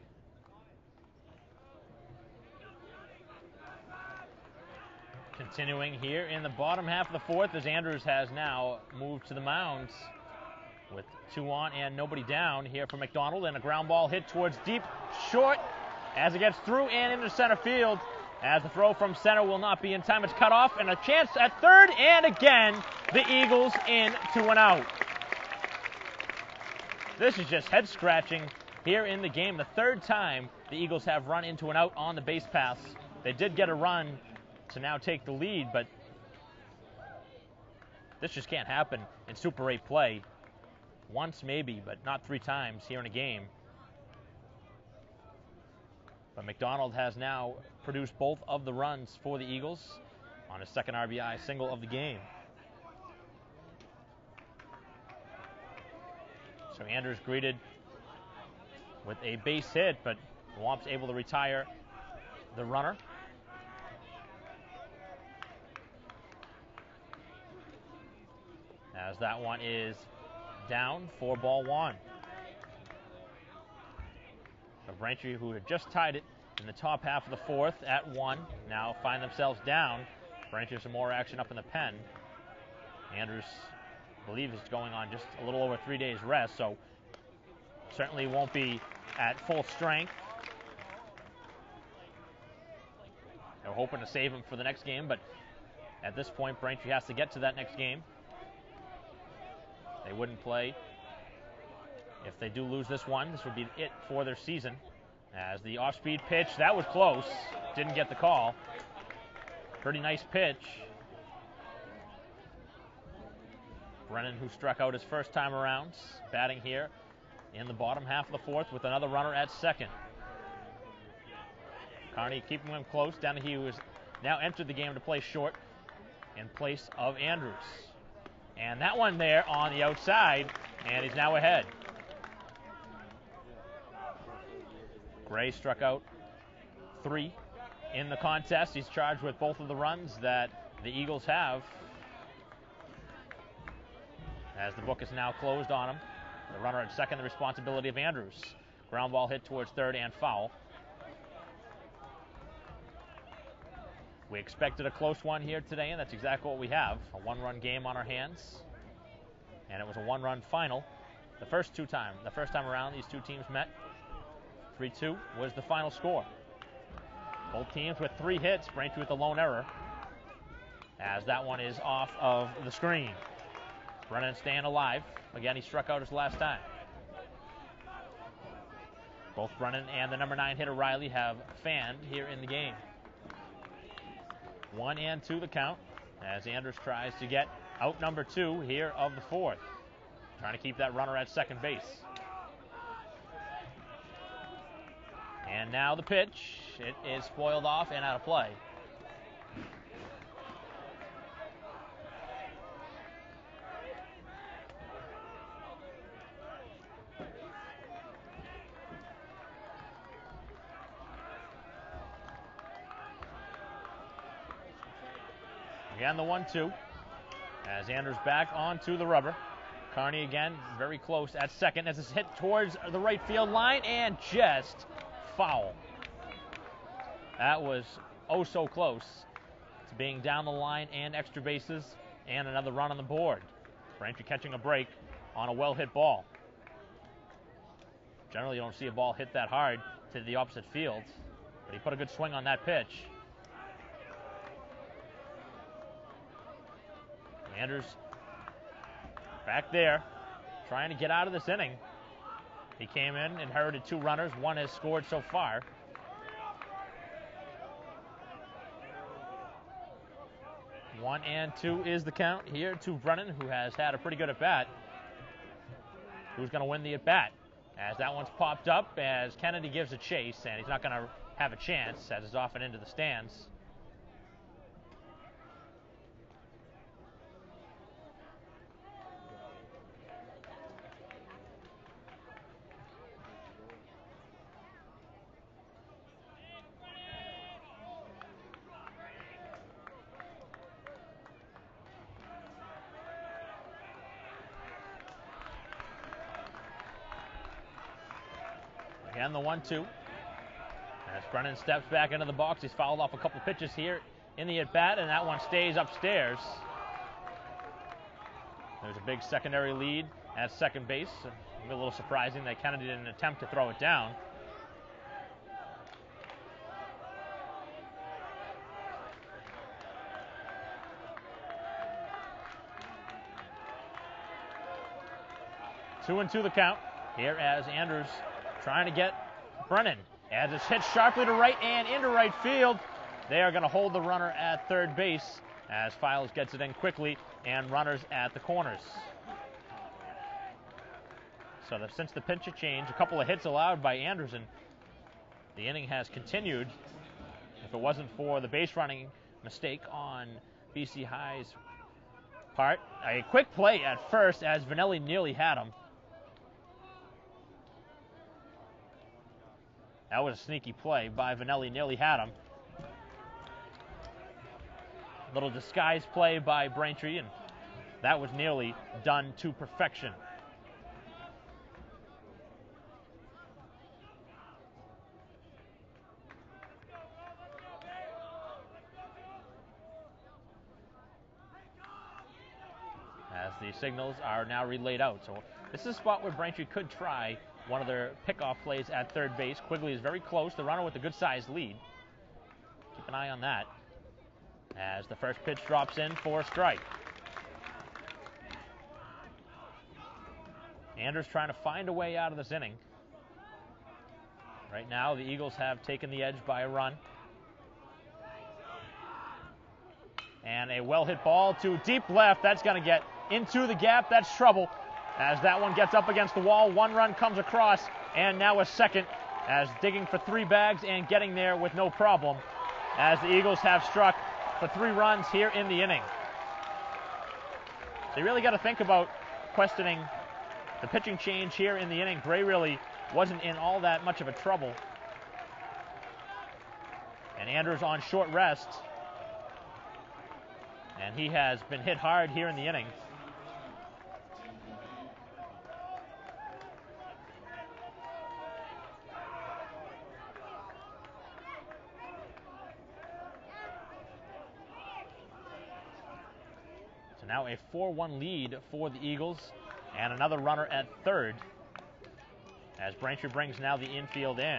Continuing here in the bottom half of the 4th, as Andrews has now moved to the mound with 2 on and nobody down here for McDonald, and a ground ball hit towards deep short as it gets through and into center field, as the throw from center will not be in time. It's cut off, and a chance at third, and again the Eagles in 2 and out. This is just head scratching here in the game. The 3rd time the Eagles have run into an out on the base paths. They did get a run to now take the lead, but this just can't happen in Super 8 play. Once maybe, but not 3 times here in a game. But McDonald has now produced both of the runs for the Eagles on his 2nd RBI single of the game. So Andrews greeted with a base hit, but the Womps able to retire the runner. As that one is down for ball 1. So Braintree, who had just tied it in the top half of the 4th at 1, now find themselves down. Braintree some more action up in the pen. Andrews, I believe, is going on just a little over 3 days rest, so certainly won't be at full strength. They're hoping to save him for the next game, but at this point, Braintree has to get to that next game. They wouldn't play. If they do lose this one, this would be it for their season. As the off-speed pitch, that was close. Didn't get the call. Pretty nice pitch. Brennan, who struck out his first time around, batting here in the bottom half of the 4th with another runner at 2nd. Carney keeping him close. Dennehy, who has now entered the game to play short in place of Andrews. And that one there on the outside, and he's now ahead. Gray struck out 3 in the contest. He's charged with both of the runs that the Eagles have, as the book is now closed on him. The runner at 2nd, the responsibility of Andrews. Ground ball hit towards 3rd and foul. We expected a close one here today, and that's exactly what we have. A 1-run game on our hands, and it was a 1-run final. The first time around, these 2 teams met. 3-2 was the final score. Both teams with 3 hits. Braintree with the lone error, as that one is off of the screen. Brennan staying alive. Again, he struck out his last time. Both Brennan and the number 9 hitter Riley have fanned here in the game. 1-2 the count, as Andrews tries to get out number 2 here of the 4th. Trying to keep that runner at 2nd base. And now the pitch. It is spoiled off and out of play. Again, the 1-2. As Anders back onto the rubber. Carney again, very close at second as it's hit towards the right field line and just foul. That was oh so close to being down the line and extra bases and another run on the board. Braintree catching a break on a well-hit ball. Generally, you don't see a ball hit that hard to the opposite field, but he put a good swing on that pitch. Anders back there, trying to get out of this inning. He came in, inherited 2 runners. One has scored so far. One and 2 is the count here to Brennan, who has had a pretty good at-bat. Who's going to win the at-bat? As that one's popped up, as Kennedy gives a chase, and he's not going to have a chance, as it's off and into the stands. Again, the 1-2. As Brennan steps back into the box, he's fouled off a couple pitches here in the at-bat, and that one stays upstairs. There's a big secondary lead at second base. A little surprising that Kennedy didn't attempt to throw it down. Two and 2 the count here as Anders trying to get Brennan. As it's hit sharply to right and into right field. They are going to hold the runner at third base as Files gets it in quickly and runners at the corners. So since the pinch change, a couple of hits allowed by Anderson, the inning has continued. If it wasn't for the base running mistake on BC High's part, a quick play at first as Vanelli nearly had him. That was a sneaky play by Vanelli, nearly had him. Little disguise play by Braintree, and that was nearly done to perfection. As the signals are now relayed out. So this is a spot where Braintree could try one of their pickoff plays at third base. Quigley is very close, the runner with a good-sized lead. Keep an eye on that as the first pitch drops in for a strike. Anders trying to find a way out of this inning. Right now, the Eagles have taken the edge by a run. And a well-hit ball to deep left. That's going to get into the gap. That's trouble. As that one gets up against the wall, one run comes across, and now a second as digging for 3 bags and getting there with no problem as the Eagles have struck for 3 runs here in the inning. So you really got to think about questioning the pitching change here in the inning. Gray really wasn't in all that much of a trouble. And Anders on short rest. And he has been hit hard here in the inning. So now a 4-1 lead for the Eagles and another runner at third as Braintree brings now the infield in.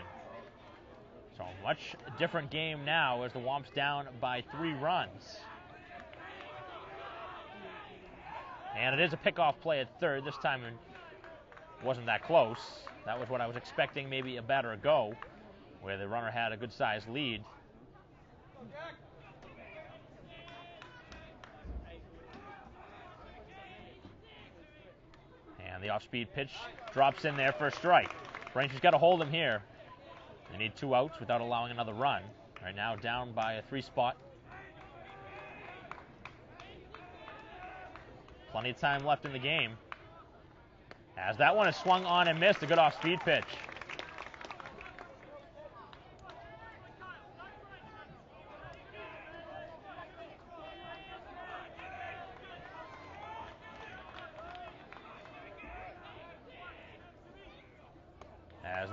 So much different game now as the Womps down by 3 runs. And it is a pickoff play at third. This time it wasn't that close. That was what I was expecting maybe a batter ago, where the runner had a good-sized lead. And the off-speed pitch drops in there for a strike. Braintree's got to hold him here. They need 2 outs without allowing another run. Right now down by a 3 spot. Plenty of time left in the game. As that one is swung on and missed, a good off-speed pitch.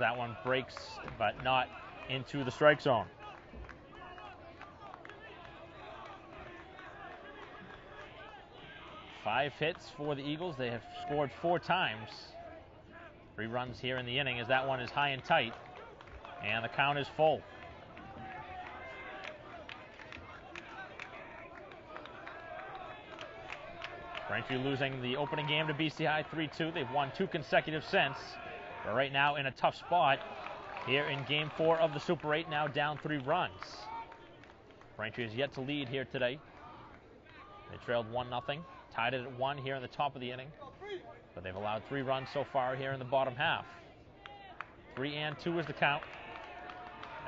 that one breaks, but not into the strike zone. Five hits for the Eagles. They have scored 4 times. 3 runs here in the inning as that one is high and tight. And the count is full. Braintree losing the opening game to BC High 3-2. They've won 2 consecutive since. But right now in a tough spot here in Game 4 of the Super 8, now down 3 runs. Braintree has yet to lead here today. They trailed 1-0, tied it at 1 here in the top of the inning. But they've allowed 3 runs so far here in the bottom half. 3-2 is the count.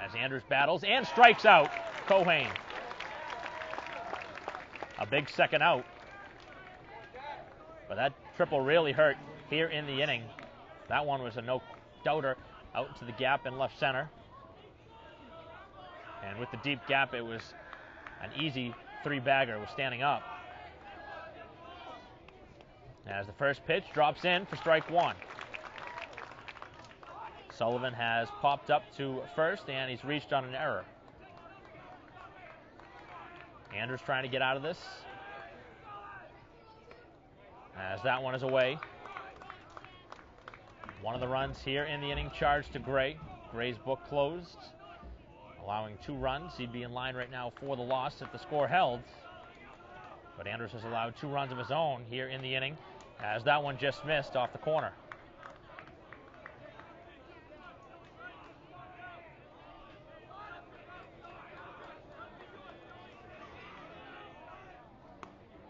As Andrews battles and strikes out Cohane. A big second out. But that triple really hurt here in the inning. That one was a no-doubter out into the gap in left center. And with the deep gap, it was an easy 3-bagger with standing up. As the first pitch drops in for strike 1. Sullivan has popped up to first, and he's reached on an error. Andrews trying to get out of this. As that one is away. One of the runs here in the inning charged to Gray. Gray's book closed, allowing 2 runs. He'd be in line right now for the loss if the score held. But Andrews has allowed 2 runs of his own here in the inning, as that one just missed off the corner.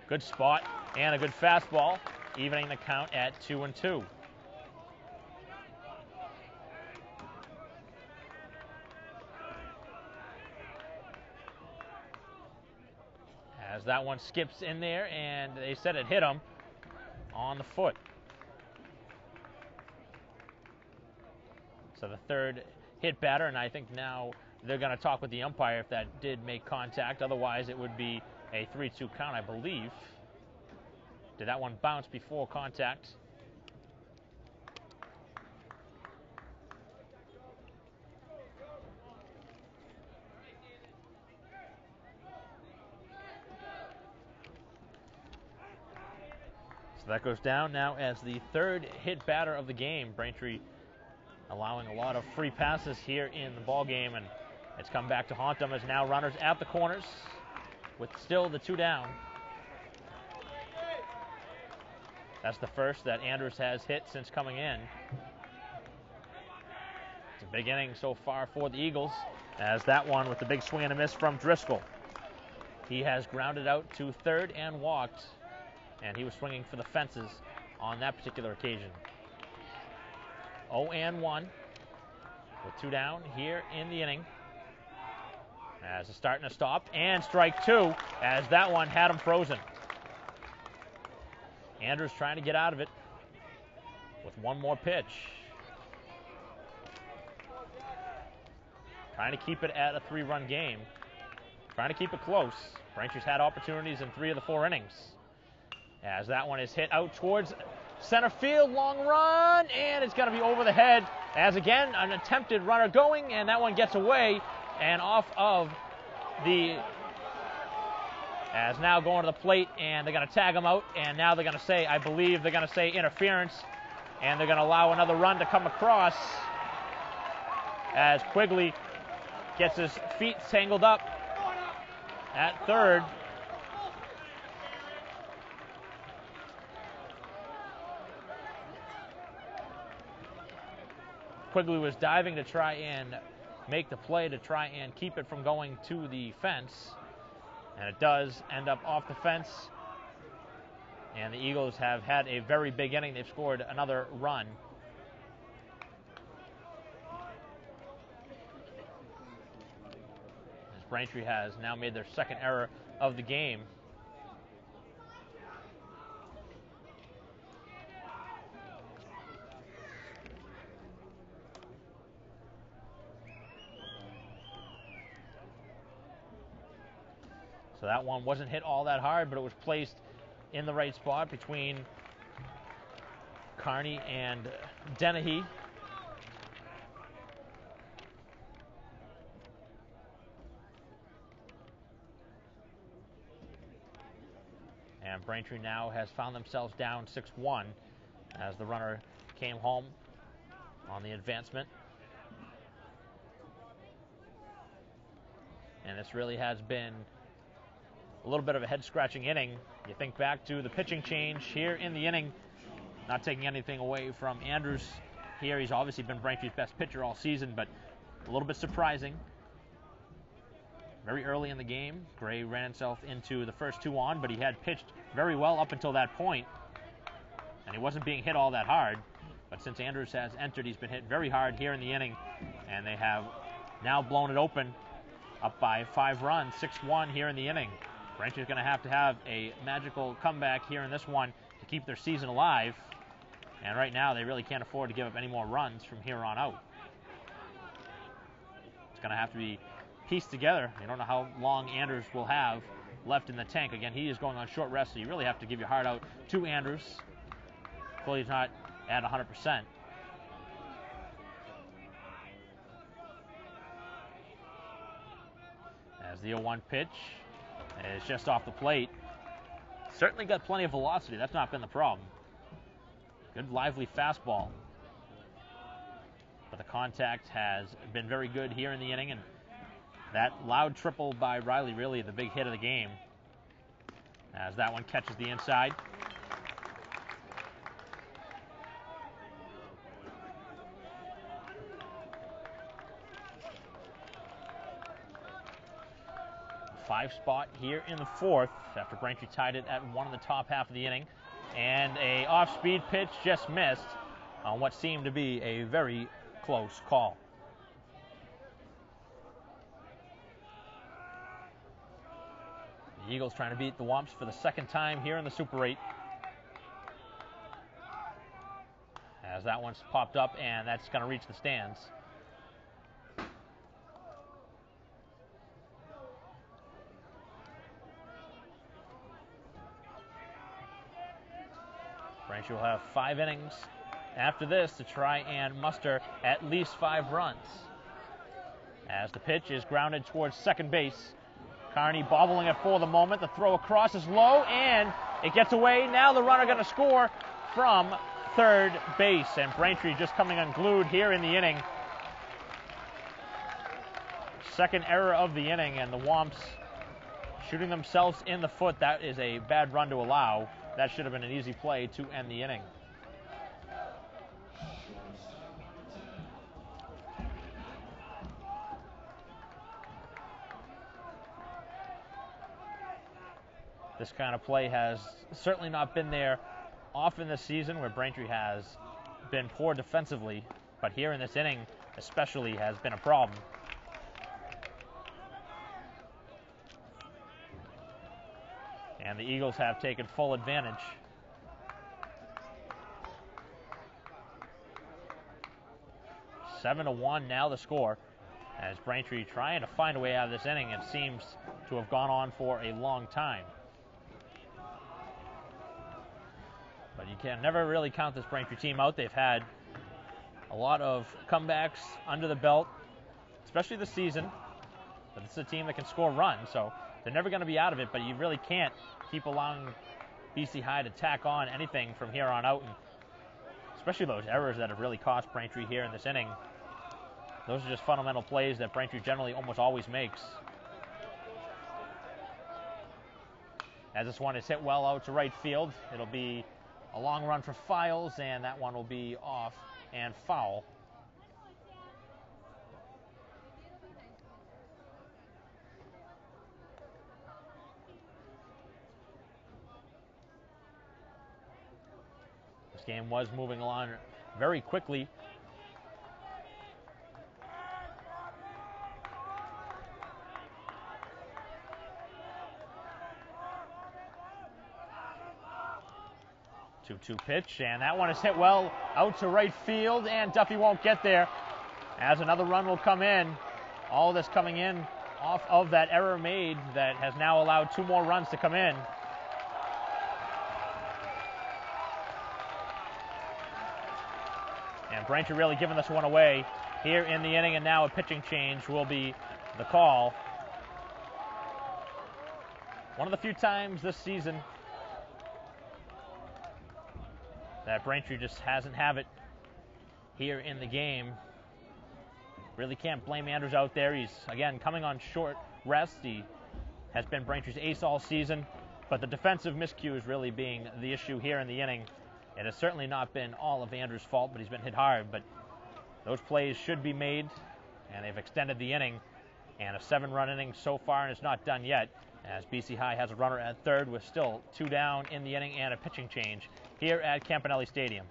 Good spot and a good fastball, evening the count at 2-2. As that one skips in there, and they said it hit him on the foot. So the third hit batter, and I think now they're going to talk with the umpire if that did make contact. Otherwise, it would be a 3-2 count, I believe. Did that one bounce before contact? So that goes down now as the third hit batter of the game. Braintree allowing a lot of free passes here in the ball game, and it's come back to haunt them as now runners at the corners with still the 2 down. That's the first that Andrews has hit since coming in. It's a big inning so far for the Eagles, as that one with the big swing and a miss from Driscoll. He has grounded out to third and walked, and he was swinging for the fences on that particular occasion. 0-1 with 2 down here in the inning. As it's starting to stop, and strike 2 as that one had him frozen. Andrews trying to get out of it with 1 more pitch. Trying to keep it at a 3-run game. Trying to keep it close. Braintree's had opportunities in 3 of the 4 innings. As that one is hit out towards center field, long run, and it's going to be over the head. As again, an attempted runner going, and that one gets away and off of the, as now going to the plate, and they're going to tag him out, and now they're going to say, I believe they're going to say interference, and they're going to allow another run to come across as Quigley gets his feet tangled up at third. Quigley was diving to try and make the play to try and keep it from going to the fence, and it does end up off the fence, and the Eagles have had a very big inning. They've scored another run. As Braintree has now made their second error of the game. So that one wasn't hit all that hard, but it was placed in the right spot between Carney and Dennehy. And Braintree now has found themselves down 6-1 as the runner came home on the advancement. And this really has been a little bit of a head-scratching inning. You think back to the pitching change here in the inning, not taking anything away from Andrews here. He's obviously been Braintree's best pitcher all season, but a little bit surprising. Very early in the game, Gray ran himself into the first 2 on, but he had pitched very well up until that point, and he wasn't being hit all that hard. But since Andrews has entered, he's been hit very hard here in the inning, and they have now blown it open, up by 5 runs, 6-1 here in the inning. Braintree's going to have a magical comeback here in this one to keep their season alive, and right now they really can't afford to give up any more runs from here on out. It's going to have to be pieced together. You don't know how long Andrews will have left in the tank. Again, he is going on short rest, so you really have to give your heart out to Andrews. Hopefully he's not at 100%. As the 0-1 pitch is just off the plate. Certainly got plenty of velocity. That's not been the problem. Good lively fastball. But the contact has been very good here in the inning, and that loud triple by Riley, really the big hit of the game, as that one catches the inside. Five spot here in the 4th after Braintree tied it at 1 in the top half of the inning. And a off-speed pitch just missed on what seemed to be a very close call. The Eagles trying to beat the Womps for the 2nd time here in the Super 8. As that one's popped up, and that's going to reach the stands. Braintree will have 5 innings after this to try and muster at least 5 runs. As the pitch is grounded towards second base. Carney bobbling it for the moment. The throw across is low, and it gets away. Now the runner going to score from third base, and Braintree just coming unglued here in the inning. Second error of the inning, and the Womps shooting themselves in the foot. That is a bad run to allow. That should have been an easy play to end the inning. This kind of play has certainly not been there often this season, where Braintree has been poor defensively, but here in this inning especially has been a problem. And the Eagles have taken full advantage. Seven to 1 now the score, as Braintree trying to find a way out of this inning. It seems to have gone on for a long time. But you can never really count this Braintree team out. They've had a lot of comebacks under the belt, especially this season. But this is a team that can score runs, so they're never going to be out of it, but you really can't keep allowing BC High to tack on anything from here on out, and especially those errors that have really cost Braintree here in this inning. Those are just fundamental plays that Braintree generally almost always makes. As this one is hit well out to right field, it'll be a long run for Files, and that one will be off and foul. This game was moving along very quickly. Two-two pitch, and that one is hit well out to right field, and Duffy won't get there, as another run will come in. All this coming in off of that error made that has now allowed 2 more runs to come in. And Braintree really giving this one away here in the inning, and now a pitching change will be the call. One of the few times this season that Braintree just hasn't have it here in the game. Really can't blame Andrews out there. He's, again, coming on short rest. He has been Braintree's ace all season, but the defensive miscues really being the issue here in the inning. It has certainly not been all of Andrews' fault, but he's been hit hard. But those plays should be made, and they've extended the inning. And a 7-run inning so far, and it's not done yet, as BC High has a runner at third with still 2 down in the inning and a pitching change here at Campanelli Stadium.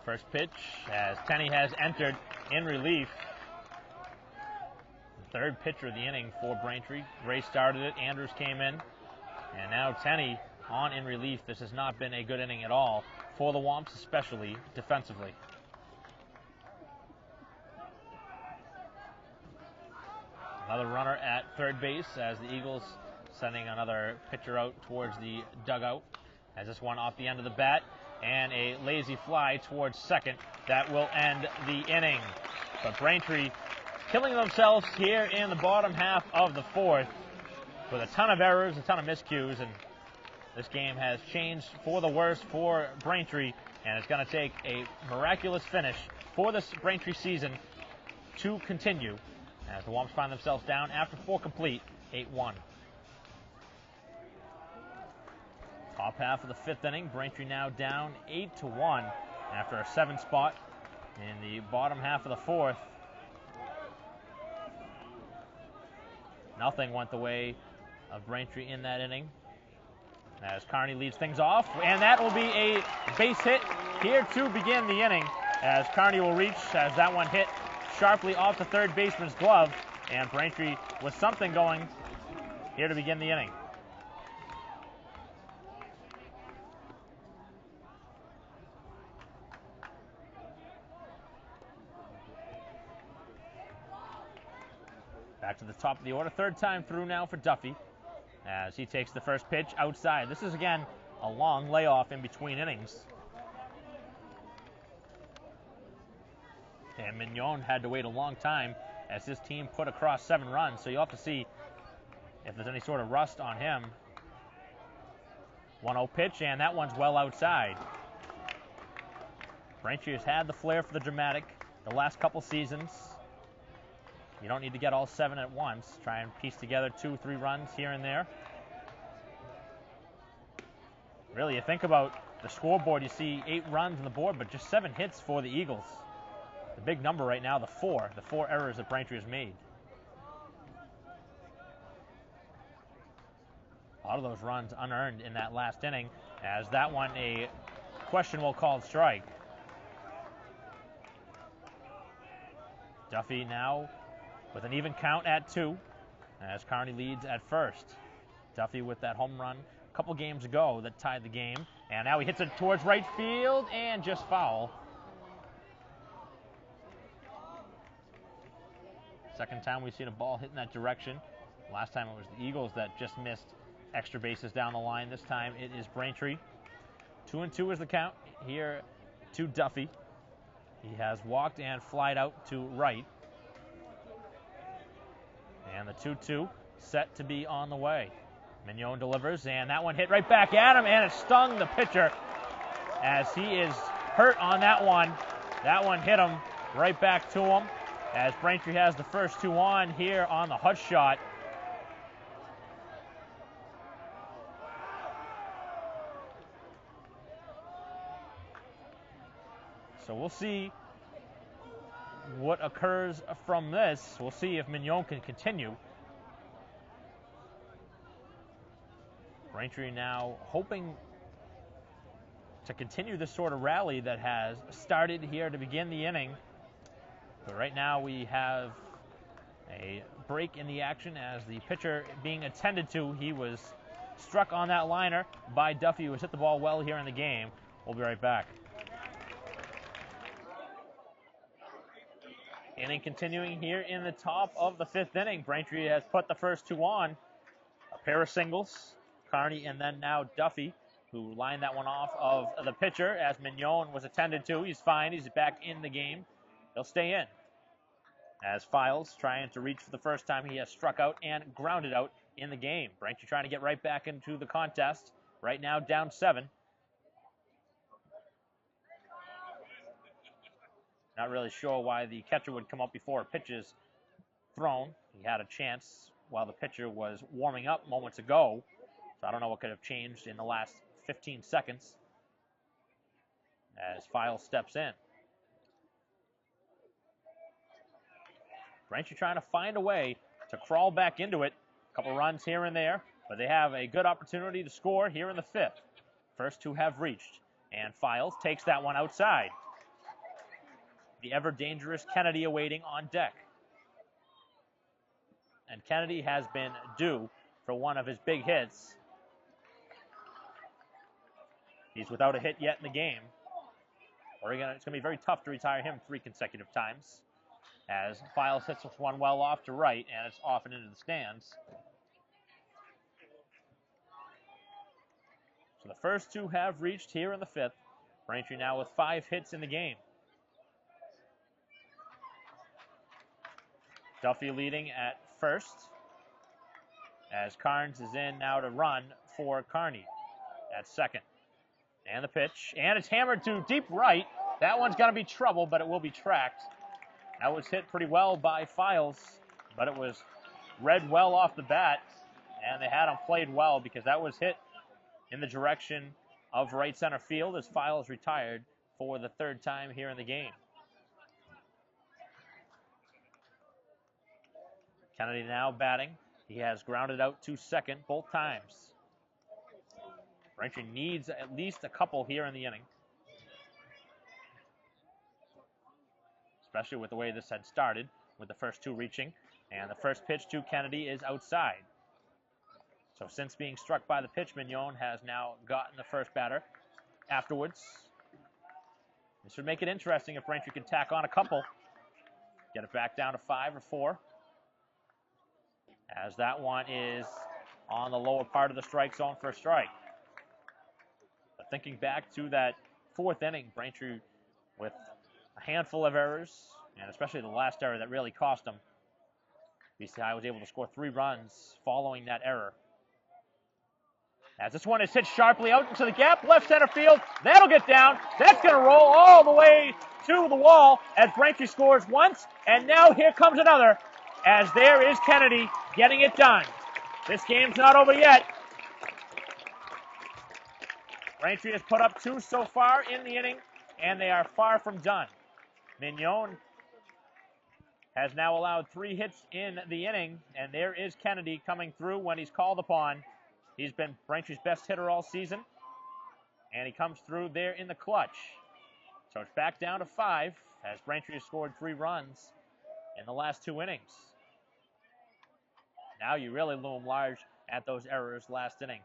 First pitch as Tenney has entered in relief. The third pitcher of the inning for Braintree. Gray started it, Andrews came in, and now Tenney on in relief. This has not been a good inning at all for the Womps, especially defensively. Another runner at third base as the Eagles sending another pitcher out towards the dugout. As this one off the end of the bat, and a lazy fly towards second. That will end the inning. But Braintree killing themselves here in the bottom half of the fourth with a ton of errors, a ton of miscues, and this game has changed for the worse for Braintree, and it's going to take a miraculous finish for this Braintree season to continue as the Womps find themselves down after 4 complete, 8-1. Top half of the 5th inning, Braintree now down 8-1 after a 7 spot in the bottom half of the 4th. Nothing went the way of Braintree in that inning as Kearney leads things off, and that will be a base hit here to begin the inning as Kearney will reach as that one hit sharply off the third baseman's glove, and Braintree with something going here to begin the inning. Back to the top of the order, 3rd time through now for Duffy as he takes the first pitch outside. This is, again, a long layoff in between innings. And Mignon had to wait a long time as his team put across 7 runs, so you'll have to see if there's any sort of rust on him. 1-0 pitch, and that one's well outside. Braintree has had the flair for the dramatic the last couple seasons. You don't need to get all 7 at once. Try and piece together 2-3 runs here and there. Really, you think about the scoreboard, you see 8 runs on the board, but just 7 hits for the Eagles. The big number right now, the 4 errors that Braintree has made. A lot of those runs unearned in that last inning, as that one a questionable called strike. Duffy now with an even count at 2, as Kearney leads at first. Duffy with that home run a couple games ago that tied the game, and now he hits it towards right field and just foul. Second time we've seen a ball hit in that direction. Last time it was the Eagles that just missed extra bases down the line. This time it is Braintree. 2-2 is the count here to Duffy. He has walked and flied out to right. And the 2-2 set to be on the way. Mignon delivers, and that one hit right back at him, and it stung the pitcher as he is hurt on that one. That one hit him right back to him as Braintree has the first 2 on here on the hut shot. So we'll see what occurs from this. We'll see if Mignon can continue. Braintree now hoping to continue this sort of rally that has started here to begin the inning. But right now we have a break in the action as the pitcher being attended to. He was struck on that liner by Duffy, who has hit the ball well here in the game. We'll be right back. Inning continuing here in the top of the 5th inning. Braintree has put the first 2 on. A pair of singles, Kearney and then now Duffy, who lined that one off of the pitcher as Mignon was attended to. He's fine. He's back in the game. He'll stay in. As Files trying to reach for the first time, he has struck out and grounded out in the game. Braintree trying to get right back into the contest. Right now down 7. Not really sure why the catcher would come up before a pitch is thrown. He had a chance while the pitcher was warming up moments ago. So I don't know what could have changed in the last 15 seconds as Files steps in. Braintree trying to find a way to crawl back into it. A couple runs here and there, but they have a good opportunity to score here in the 5th. First 2 have reached, and Files takes that one outside. The ever-dangerous Kennedy awaiting on deck. And Kennedy has been due for one of his big hits. He's without a hit yet in the game. It's going to be very tough to retire him 3 consecutive times, as Files hits this one well off to right, and it's off and into the stands. So the first 2 have reached here in the 5th. Braintree now with 5 hits in the game. Duffy leading at first, as Carnes is in now to run for Carney at second. And the pitch, and it's hammered to deep right. That one's going to be trouble, but it will be tracked. That was hit pretty well by Files, but it was read well off the bat, and they had him played well because that was hit in the direction of right center field as Files retired for the 3rd time here in the game. Kennedy now batting. He has grounded out to second both times. Braintree needs at least a couple here in the inning, especially with the way this had started, with the first 2 reaching. And the first pitch to Kennedy is outside. So since being struck by the pitch, Mignon has now gotten the first batter afterwards. This would make it interesting if Braintree can tack on a couple. Get it back down to 5 or 4. As that one is on the lower part of the strike zone for a strike. But thinking back to that 4th inning, Braintree with a handful of errors, and especially the last error that really cost them. BCI was able to score 3 runs following that error. As this one is hit sharply out into the gap, left center field, that'll get down. That's going to roll all the way to the wall as Braintree scores once, and now here comes another, as there is Kennedy getting it done. This game's not over yet. Braintree has put up 2 so far in the inning, and they are far from done. Mignon has now allowed 3 hits in the inning, and there is Kennedy coming through when he's called upon. He's been Braintree's best hitter all season, and he comes through there in the clutch. So it's back down to 5, as Braintree has scored 3 runs in the last 2 innings. Now you really loom large at those errors last inning.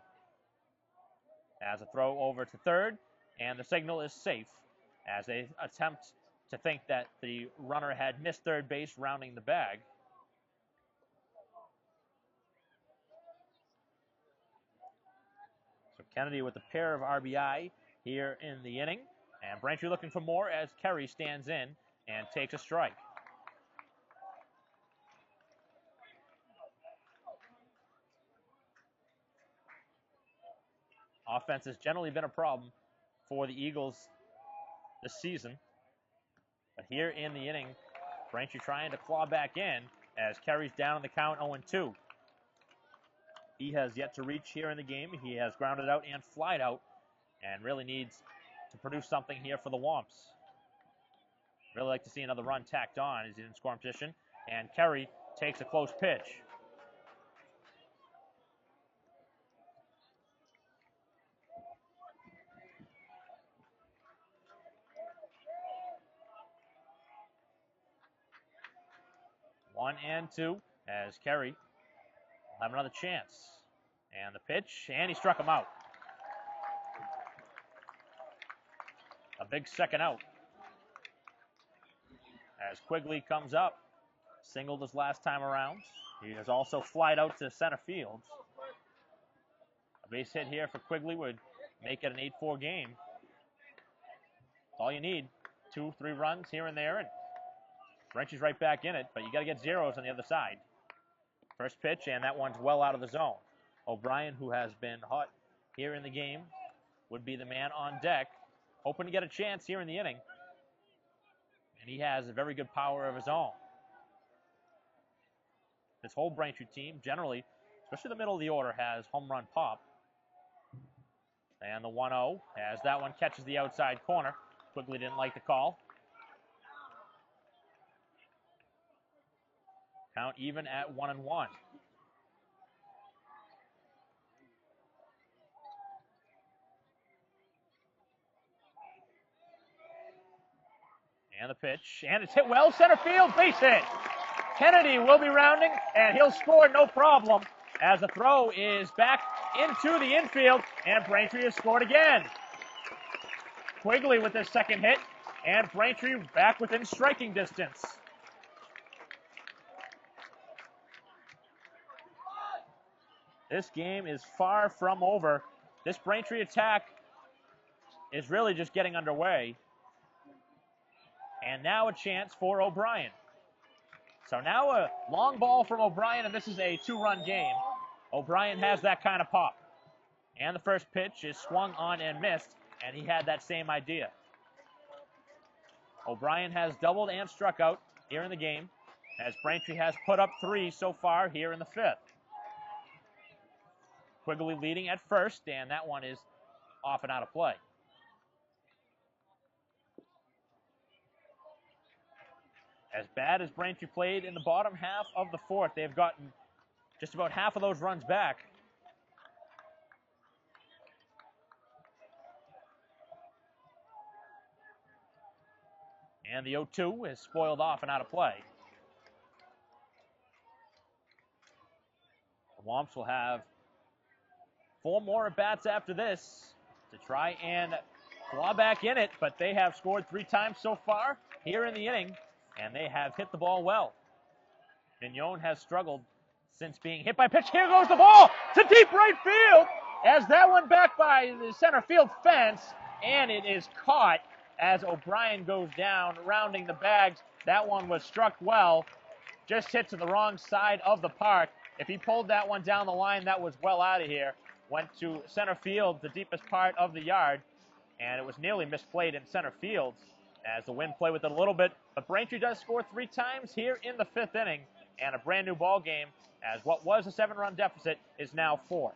As a throw over to third, and the signal is safe as they attempt to think that the runner had missed third base rounding the bag. So Kennedy with a pair of RBI here in the inning, and Braintree looking for more as Kerry stands in and takes a strike. Offense has generally been a problem for the Eagles this season. But here in the inning, Braintree trying to claw back in as Kerry's down on the count 0-2. He has yet to reach here in the game. He has grounded out and flied out and really needs to produce something here for the Womps. Really like to see another run tacked on as he's in scoring position. And Kerry takes a close pitch. One and 2 as Kerry will have another chance. And the pitch, and he struck him out. A big second out. As Quigley comes up, singled his last time around. He has also flied out to center field. A base hit here for Quigley would make it an 8-4 game. That's all you need. 2-3 runs here and there, and Braintree's right back in it, but you got to get zeros on the other side. First pitch, and that one's well out of the zone. O'Brien, who has been hot here in the game, would be the man on deck, hoping to get a chance here in the inning. And he has a very good power of his own. This whole Braintree team, generally, especially the middle of the order, has home run pop. And the 1-0, as that one catches the outside corner. Quigley didn't like the call. Count even at 1-1. And the pitch, and it's hit well, center field, base hit. Kennedy will be rounding, and he'll score no problem as the throw is back into the infield, and Braintree has scored again. Quigley with his second hit, and Braintree back within striking distance. This game is far from over. This Braintree attack is really just getting underway. And now a chance for O'Brien. So now a long ball from O'Brien, and this is a 2-run game. O'Brien has that kind of pop. And the first pitch is swung on and missed, and he had that same idea. O'Brien has doubled and struck out here in the game, as Braintree has put up 3 so far here in the 5th. Quigley leading at first, and that one is off and out of play. As bad as Braintree played in the bottom half of the 4th, they've gotten just about half of those runs back. And the 0-2 is spoiled off and out of play. The Womps will have 4 more at-bats after this to try and claw back in it, but they have scored 3 times so far here in the inning, and they have hit the ball well. Mignon has struggled since being hit by pitch. Here goes the ball to deep right field as that one back by the center field fence, and it is caught as O'Brien goes down, rounding the bags. That one was struck well, just hit to the wrong side of the park. If he pulled that one down the line, that was well out of here. Went to center field, the deepest part of the yard, and it was nearly misplayed in center field as the wind played with it a little bit. But Braintree does score 3 times here in the 5th inning, and a brand new ball game as what was a 7-run deficit is now 4.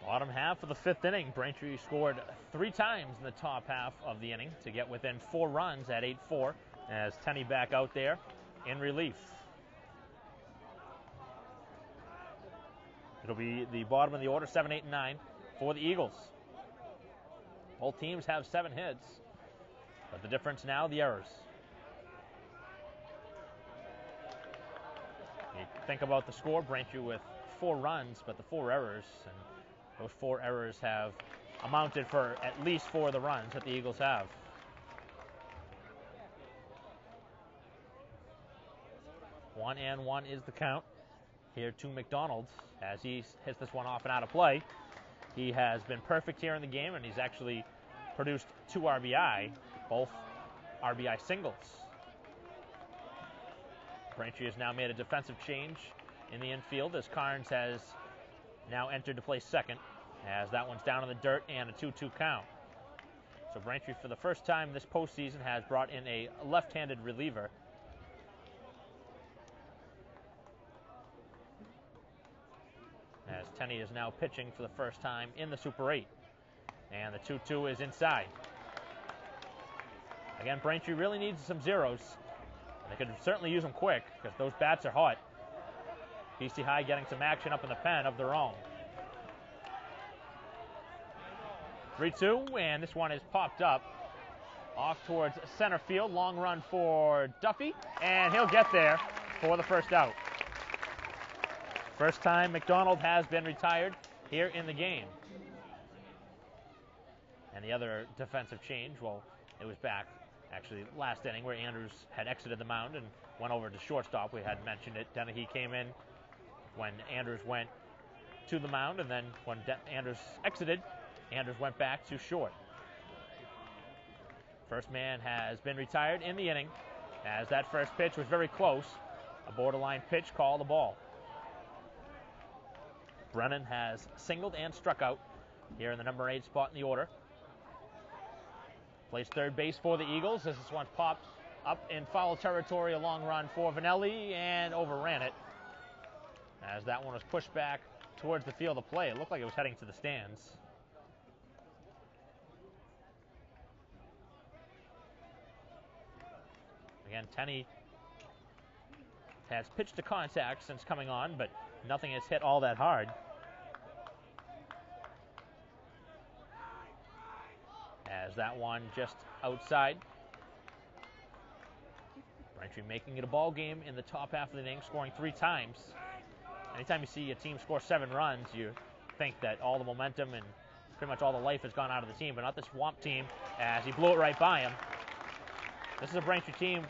Bottom half of the 5th inning, Braintree scored 3 times in the top half of the inning to get within 4 runs at 8-4 as Tenney back out there in relief. It'll be the bottom of the order, 7, 8, and 9 for the Eagles. Both teams have 7 hits, but the difference now, the errors. You think about the score, Braintree with 4 runs, but the 4 errors, and those 4 errors have amounted for at least 4 of the runs that the Eagles have. One and 1 is the count here to McDonald as he hits this one off and out of play. He has been perfect here in the game, and he's actually produced 2 RBI, both RBI singles. Braintree has now made a defensive change in the infield as Carnes has now entered to play second as that one's down in the dirt and a 2-2 count. So Braintree, for the first time this postseason, has brought in a left-handed reliever. As Tenney is now pitching for the first time in the Super 8. And the 2-2 is inside. Again, Braintree really needs some zeros. They could certainly use them quick because those bats are hot. BC High getting some action up in the pen of their own. 3-2, and this one is popped up off towards center field. Long run for Duffy, and he'll get there for the first out. First time McDonald has been retired here in the game. And the other defensive change, well, it was back actually last inning where Andrews had exited the mound and went over to shortstop. We had mentioned it. Dennehy came in when Andrews went to the mound, and then when Andrews exited, Andrews went back to short. First man has been retired in the inning, as that first pitch was very close. A borderline pitch, call the ball. Brennan has singled and struck out here in the number 8 spot in the order. Plays third base for the Eagles as this one popped up in foul territory. A long run for Vanelli and overran it as that one was pushed back towards the field of play. It looked like it was heading to the stands. Again, Tenney has pitched to contact since coming on, but nothing has hit all that hard. As that one just outside. Braintree making it a ball game in the top half of the inning, scoring 3 times. Anytime you see a team score 7 runs, you think that all the momentum and pretty much all the life has gone out of the team, but not this Swamp team, as he blew it right by him. This is a Braintree team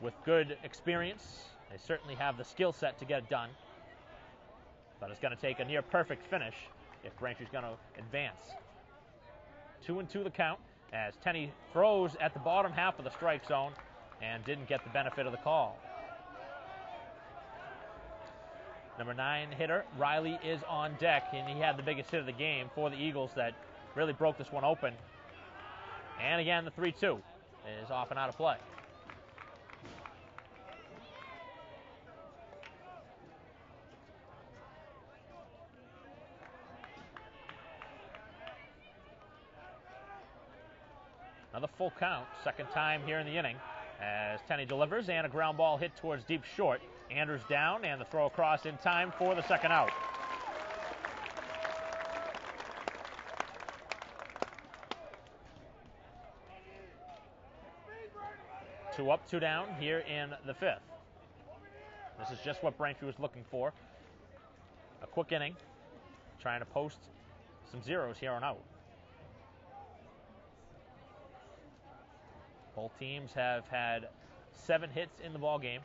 with good experience. They certainly have the skill set to get it done, but it's going to take a near perfect finish if Braintree's going to advance. 2-2 the count as Tenney throws at the bottom half of the strike zone and didn't get the benefit of the call. Number 9 hitter, Riley, is on deck, and he had the biggest hit of the game for the Eagles that really broke this one open. And again, the 3-2 is off and out of play. Another full count, second time here in the inning, as Tenney delivers and a ground ball hit towards deep short. Andrews down and the throw across in time for the second out. Two up, 2 down here in the 5th. This is just what Braintree was looking for. A quick inning, trying to post some zeros here on out. Both teams have had 7 hits in the ball game,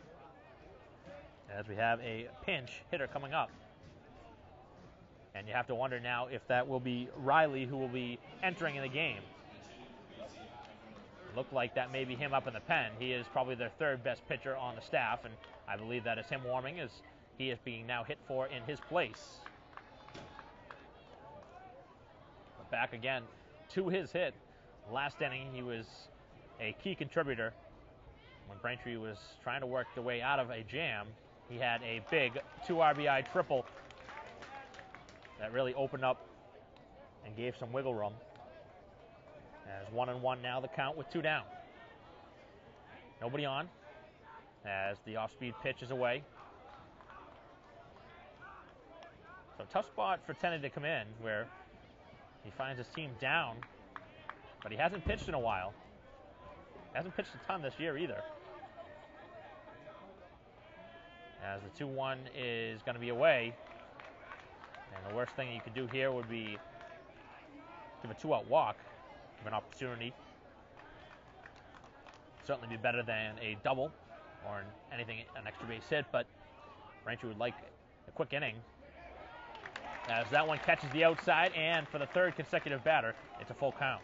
as we have a pinch hitter coming up. And you have to wonder now if that will be Riley who will be entering in the game. It looked like that may be him up in the pen. He is probably their 3rd best pitcher on the staff, and I believe that is him warming as he is being now hit for in his place. But back again to his hit. Last inning he was a key contributor when Braintree was trying to work their way out of a jam. He had a big 2 RBI triple that really opened up and gave some wiggle room. As 1-1 now the count with 2 down. Nobody on as the off-speed pitch is away. So tough spot for Tenney to come in where he finds his team down, but he hasn't pitched in a while. Hasn't pitched a ton this year either. As the 2-1 is going to be away. And the worst thing you could do here would be give a 2-out walk. Give an opportunity. Certainly be better than a double or an extra base hit, but Braintree would like a quick inning. As that one catches the outside, and for the 3rd consecutive batter, it's a full count.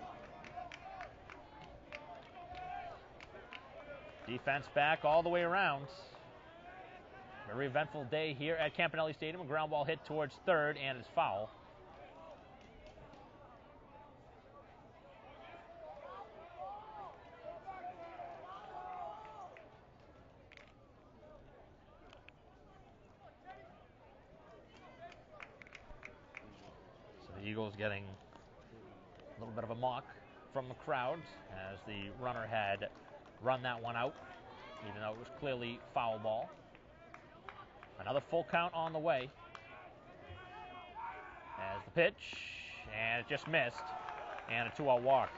Defense back all the way around. Very eventful day here at Campanelli Stadium. A ground ball hit towards 3rd and it's foul. So the Eagles getting a little bit of a mock from the crowd as the runner had run that one out, even though it was clearly foul ball. Another full count on the way. As the pitch, and it just missed, and a 2-out walk.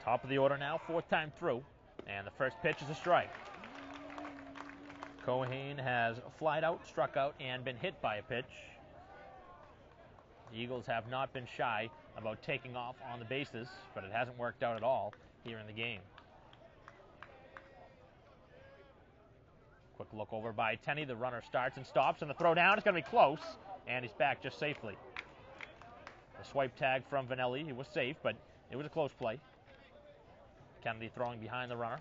Top of the order now, 4th time through, and the first pitch is a strike. Cohen has flied out, struck out, and been hit by a pitch. The Eagles have not been shy about taking off on the bases, but it hasn't worked out at all here in the game. Quick look over by Tenney. The runner starts and stops, and the throw down is going to be close, and he's back just safely. A swipe tag from Vanelli. He was safe, but it was a close play. Kennedy throwing behind the runner.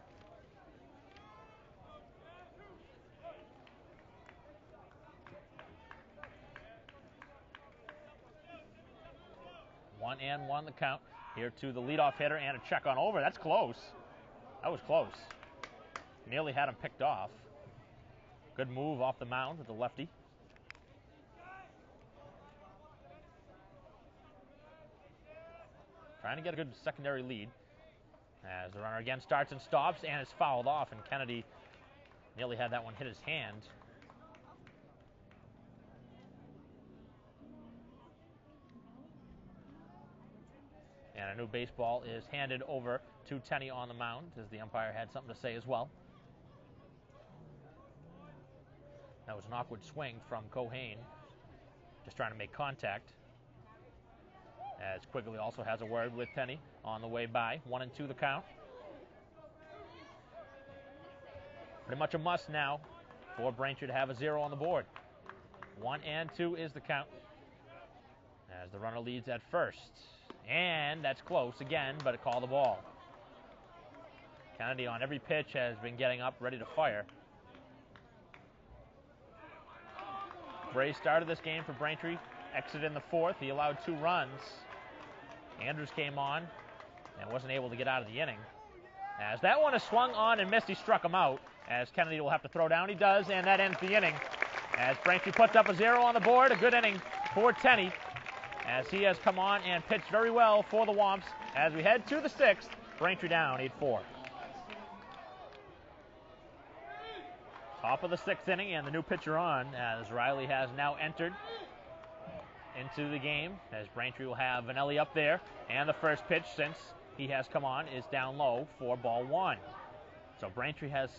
One and one the count. Here to the leadoff hitter and a check on over. That's close. That was close. Nearly had him picked off. Good move off the mound with the lefty. Trying to get a good secondary lead. As the runner again starts and stops and is fouled off, and Kennedy nearly had that one hit his hand. And a new baseball is handed over to Tenney on the mound, as the umpire had something to say as well. That was an awkward swing from Cohane, just trying to make contact. As Quigley also has a word with Tenney on the way by. 1-2 the count. Pretty much a must now for Braintree to have a 0 on the board. 1-2 is the count, as the runner leads at first. And that's close again, but it called the ball. Kennedy on every pitch has been getting up, ready to fire. Bray started this game for Braintree, exited in the fourth. He allowed 2 runs. Andrews came on and wasn't able to get out of the inning. As that one is swung on and missed, he struck him out. As Kennedy will have to throw down, he does, and that ends the inning. As Braintree puts up a 0 on the board, a good inning for Tenney, as he has come on and pitched very well for the Womps. As we head to the 6th, Braintree down 8-4. Top of the 6th inning, and the new pitcher on, as Riley has now entered into the game, as Braintree will have Vanelli up there, and the first pitch since he has come on is down low for ball 1. So Braintree has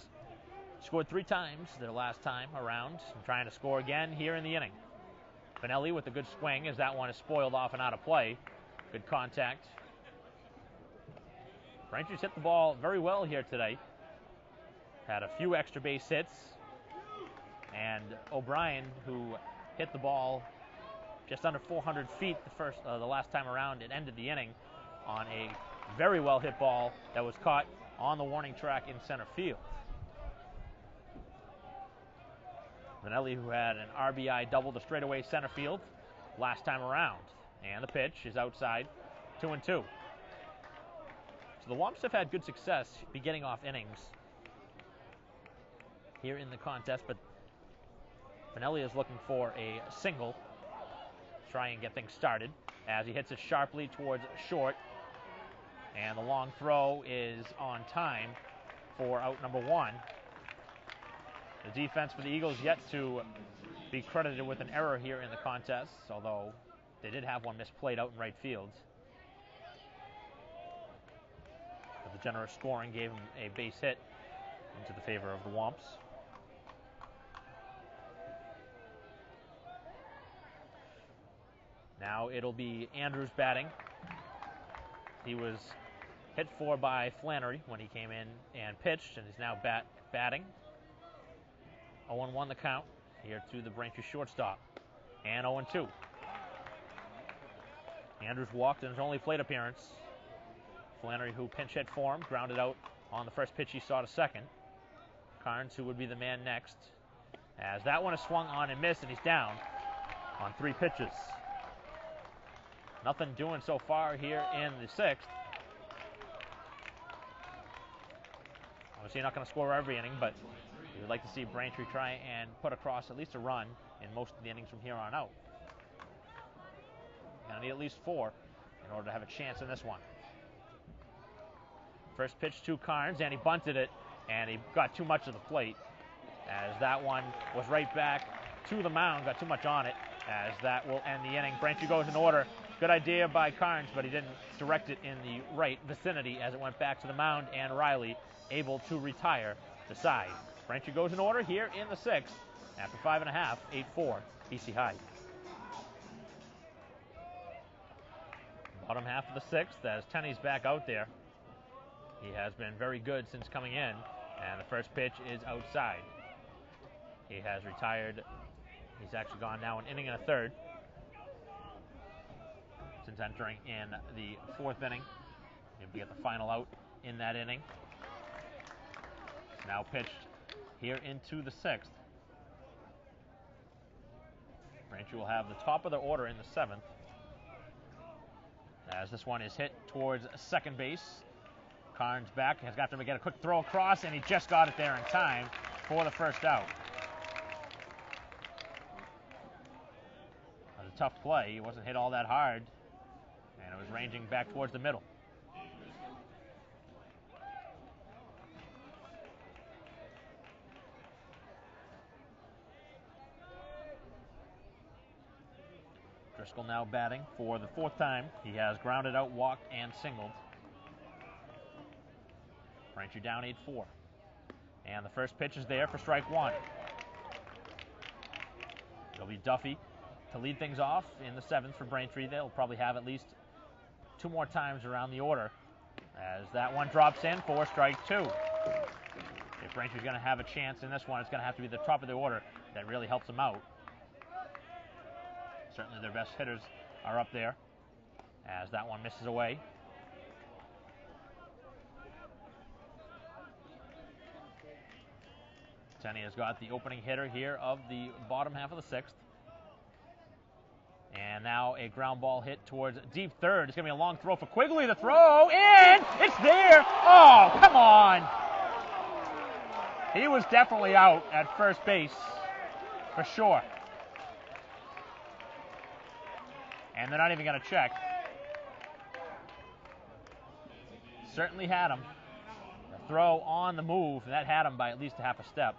scored 3 times their last time around, and trying to score again here in the inning. Vanelli with a good swing, as that one is spoiled off and out of play. Good contact. Braintree's hit the ball very well here today. Had a few extra base hits, and O'Brien, who hit the ball just under 400 feet the last time around, it ended the inning on a very well hit ball that was caught on the warning track in center field. Vanelli, who had an RBI double to straightaway center field last time around, and the pitch is outside. 2-2. So the Womps have had good success beginning off innings here in the contest, but Vanelli is looking for a single, try and get things started, as he hits it sharply towards short, and the long throw is on time for out number 1. The defense for the Eagles yet to be credited with an error here in the contest, although they did have one misplayed out in right field. But the generous scoring gave him a base hit into the favor of the Womps. Now it'll be Andrews batting. He was hit for by Flannery when he came in and pitched, and is now batting. 0-1 the count here to the Braintree shortstop. And 0-2. Andrews walked in his only plate appearance. Flannery, who pinch hit for him, grounded out on the first pitch he saw to second. Carnes, who would be the man next, as that one is swung on and missed, and he's down on 3 pitches. Nothing doing so far here in the 6th. Obviously, you're not going to score every inning, but we would like to see Braintree try and put across at least a run in most of the innings from here on out. Going to need at least 4 in order to have a chance in this one. First pitch to Carnes, and he bunted it, and he got too much of the plate, as that one was right back to the mound, got too much on it, as that will end the inning. Braintree goes in order. Good idea by Carnes, but he didn't direct it in the right vicinity as it went back to the mound, and Riley able to retire the side. Braintree goes in order here in the 6th after 5.5, 8-4, BC High. Bottom half of the sixth as Tenney's back out there. He has been very good since coming in, and the first pitch is outside. He has retired. He's actually gone now an inning and a third since entering in the fourth inning. He'll be at the final out in that inning. It's now pitched here into the sixth. Braintree will have the top of the order in the seventh, as this one is hit towards second base. Carnes back, has got to get a quick throw across, and he just got it there in time for the first out. That was a tough play. He wasn't hit all that hard, and it was ranging back towards the middle. Driscoll now batting for the fourth time. He has grounded out, walked, and singled. Braintree down 8-4. And the first pitch is there for strike one. It'll be Duffy to lead things off in the seventh for Braintree. They'll probably have at least two more times around the order, as that one drops in for strike two. If Braintree's going to have a chance in this one, it's going to have to be the top of the order that really helps them out. Certainly their best hitters are up there, as that one misses away. Tenney has got the opening hitter here of the bottom half of the sixth. And now a ground ball hit towards deep third. It's going to be a long throw for Quigley. The throw, and it's there. Oh, come on. He was definitely out at first base, for sure. And they're not even going to check. Certainly had him. The throw on the move, that had him by at least a half a step.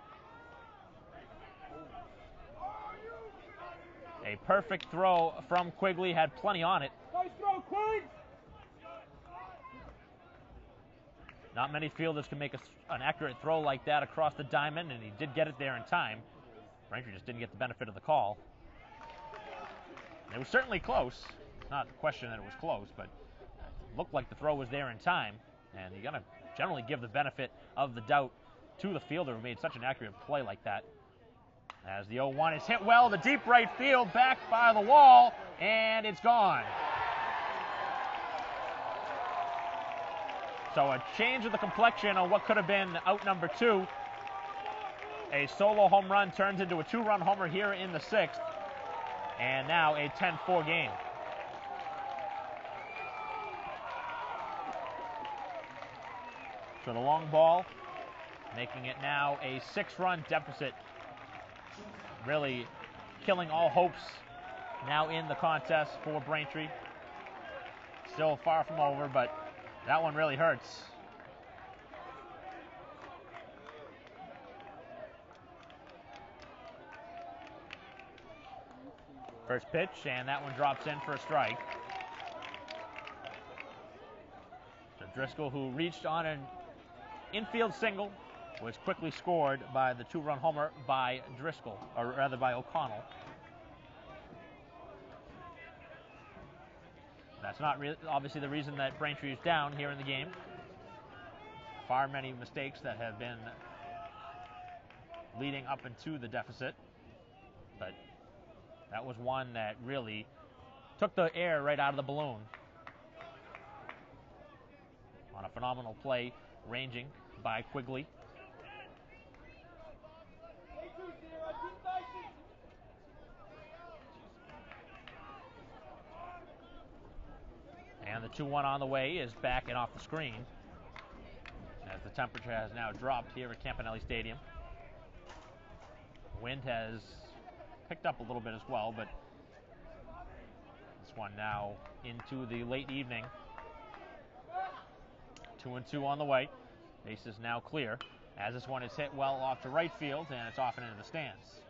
A perfect throw from Quigley, had plenty on it. Nice throw, Quig! Not many fielders can make an accurate throw like that across the diamond, and he did get it there in time. Braintree just didn't get the benefit of the call. It was certainly close. Not a question that it was close, but it looked like the throw was there in time, and you're going to generally give the benefit of the doubt to the fielder who made such an accurate play like that. As the 0-1 is hit well, the deep right field, back by the wall, and it's gone. So a change of the complexion on what could have been out number two. A solo home run turns into a two-run homer here in the sixth, and now a 10-4 game. So the long ball, making it now a 6-run deficit. Really killing all hopes now in the contest for Braintree. Still far from over, but that one really hurts. First pitch, and that one drops in for a strike. So Driscoll, who reached on an infield single, was quickly scored by the two-run homer by Driscoll, or rather by O'Connell. That's not obviously the reason that Braintree is down here in the game. Far many mistakes that have been leading up into the deficit, but that was one that really took the air right out of the balloon. On a phenomenal play, ranging by Quigley. And the 2-1 on the way is back and off the screen, as the temperature has now dropped here at Campanelli Stadium. The wind has picked up a little bit as well, but this one now into the late evening. 2-2 on the way. Base is now clear, as this one is hit well off to right field, and it's off and into the stands.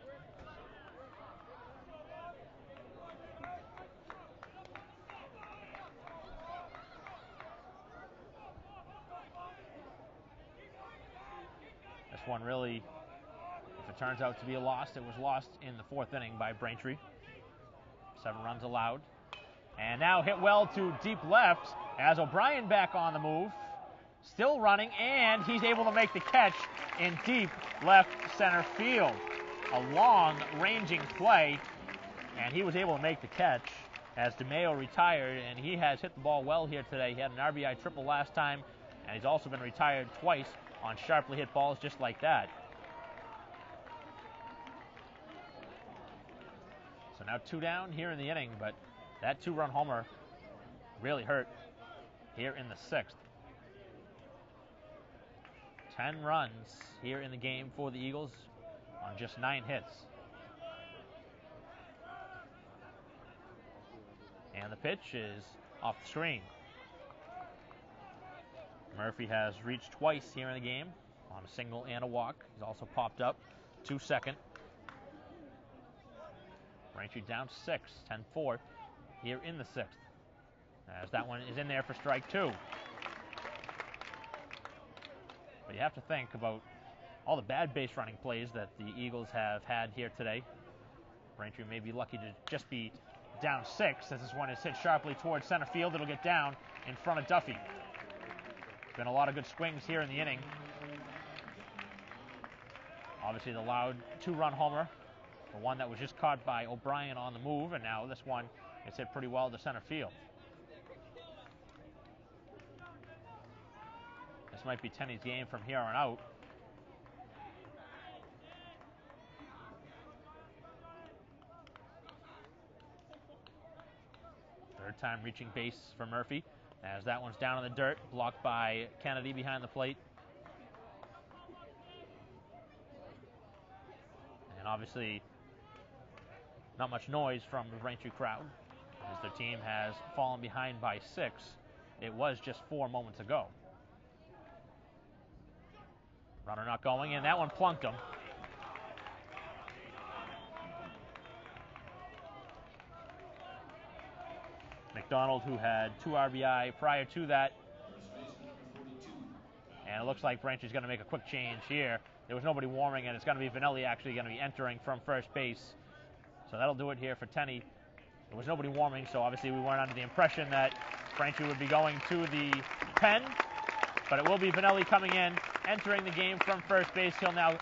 This one really, if it turns out to be a loss, it was lost in the fourth inning by Braintree. 7 runs allowed. And now hit well to deep left as O'Brien back on the move. Still running, and he's able to make the catch in deep left center field. A long ranging play, and he was able to make the catch as DeMeo retired, and he has hit the ball well here today. He had an RBI triple last time, and he's also been retired twice on sharply hit balls just like that. So now 2 down here in the inning, but that 2-run homer really hurt here in the 6th. 10 runs here in the game for the Eagles on just 9 hits. And the pitch is off the screen. Murphy has reached twice here in the game on a single and a walk. He's also popped up to second. Braintree down 6, 10-4 here in the 6th. As that one is in there for strike 2. But you have to think about all the bad base running plays that the Eagles have had here today. Braintree may be lucky to just be down 6 as this one is hit sharply towards center field. It'll get down in front of Duffy. Been a lot of good swings here in the inning. Obviously the loud 2-run homer, the one that was just caught by O'Brien on the move, and now this one is hit pretty well to center field. This might be Tenney's game from here on out. Third time reaching base for Murphy, as that one's down in the dirt, blocked by Kennedy behind the plate. And obviously not much noise from the Braintree crowd, as their team has fallen behind by 6. It was just 4 moments ago. Runner not going, and that one plunked him. McDonald, who had 2 RBI prior to that. And it looks like Braintree's going to make a quick change here. There was nobody warming, and it's going to be Vanelli actually going to be entering from first base. So that'll do it here for Tenney. There was nobody warming, so obviously we weren't under the impression that Braintree would be going to the pen. But it will be Vanelli coming in, entering the game from first base. He'll now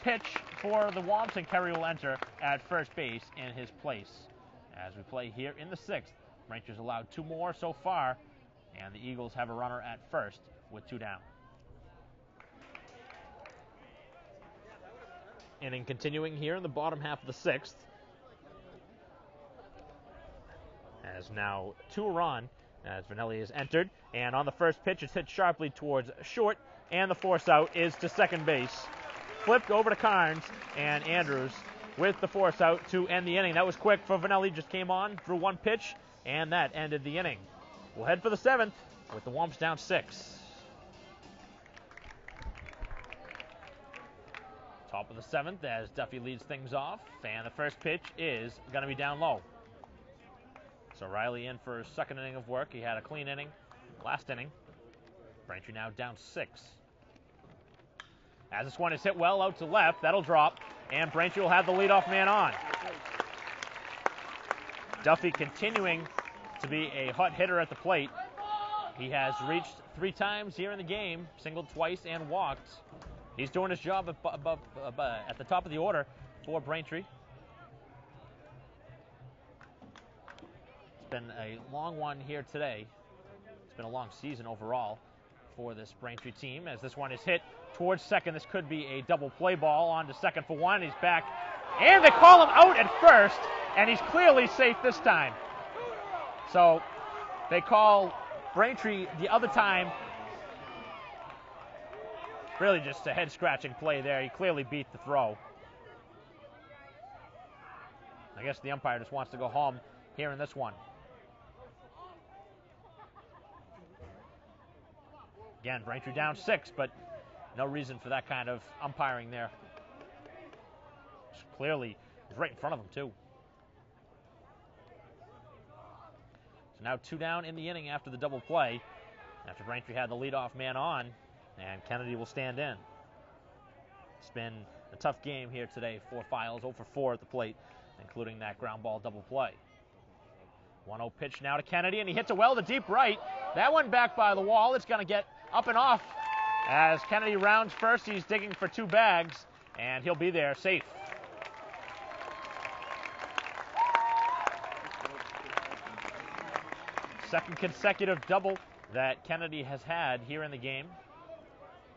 pitch for the Womps, and Kerry will enter at first base in his place. As we play here in the 6th, Braintree's allowed 2 more so far, and the Eagles have a runner at first with 2 down. Inning continuing here in the bottom half of the 6th. As now 2 run as Vanelli is entered, and on the first pitch it's hit sharply towards short, and the force out is to second base. Flipped over to Carnes, and Andrews with the force out to end the inning. That was quick for Vanelli, just came on, threw 1 pitch, and that ended the inning. We'll head for the 7th with the Womps down 6. Top of the 7th as Duffy leads things off, and the first pitch is going to be down low. So Riley in for his 2nd inning of work. He had a clean inning last inning. Braintree now down 6. As this one is hit well out to left, that'll drop, and Braintree will have the leadoff man on. Duffy continuing to be a hot hitter at the plate. He has reached 3 times here in the game, singled twice and walked. He's doing his job at the top of the order for Braintree. It's been a long one here today. It's been a long season overall for this Braintree team, as this one is hit towards second. This could be a double play ball on to second for 1. He's back, and they call him out at first, and he's clearly safe this time. So they call Braintree the other time. Really just a head-scratching play there. He clearly beat the throw. I guess the umpire just wants to go home here in this one. Again, Braintree down 6, but no reason for that kind of umpiring there. Just clearly, he's right in front of him, too. So now 2 down in the inning after the double play, after Braintree had the leadoff man on, and Kennedy will stand in. It's been a tough game here today for Files, 0 for 4 at the plate, including that ground ball double play. 1-0 pitch now to Kennedy, and he hits it well to deep right. That one back by the wall. It's going to get up and off as Kennedy rounds first. He's digging for 2 bags, and he'll be there safe. Second consecutive double that Kennedy has had here in the game.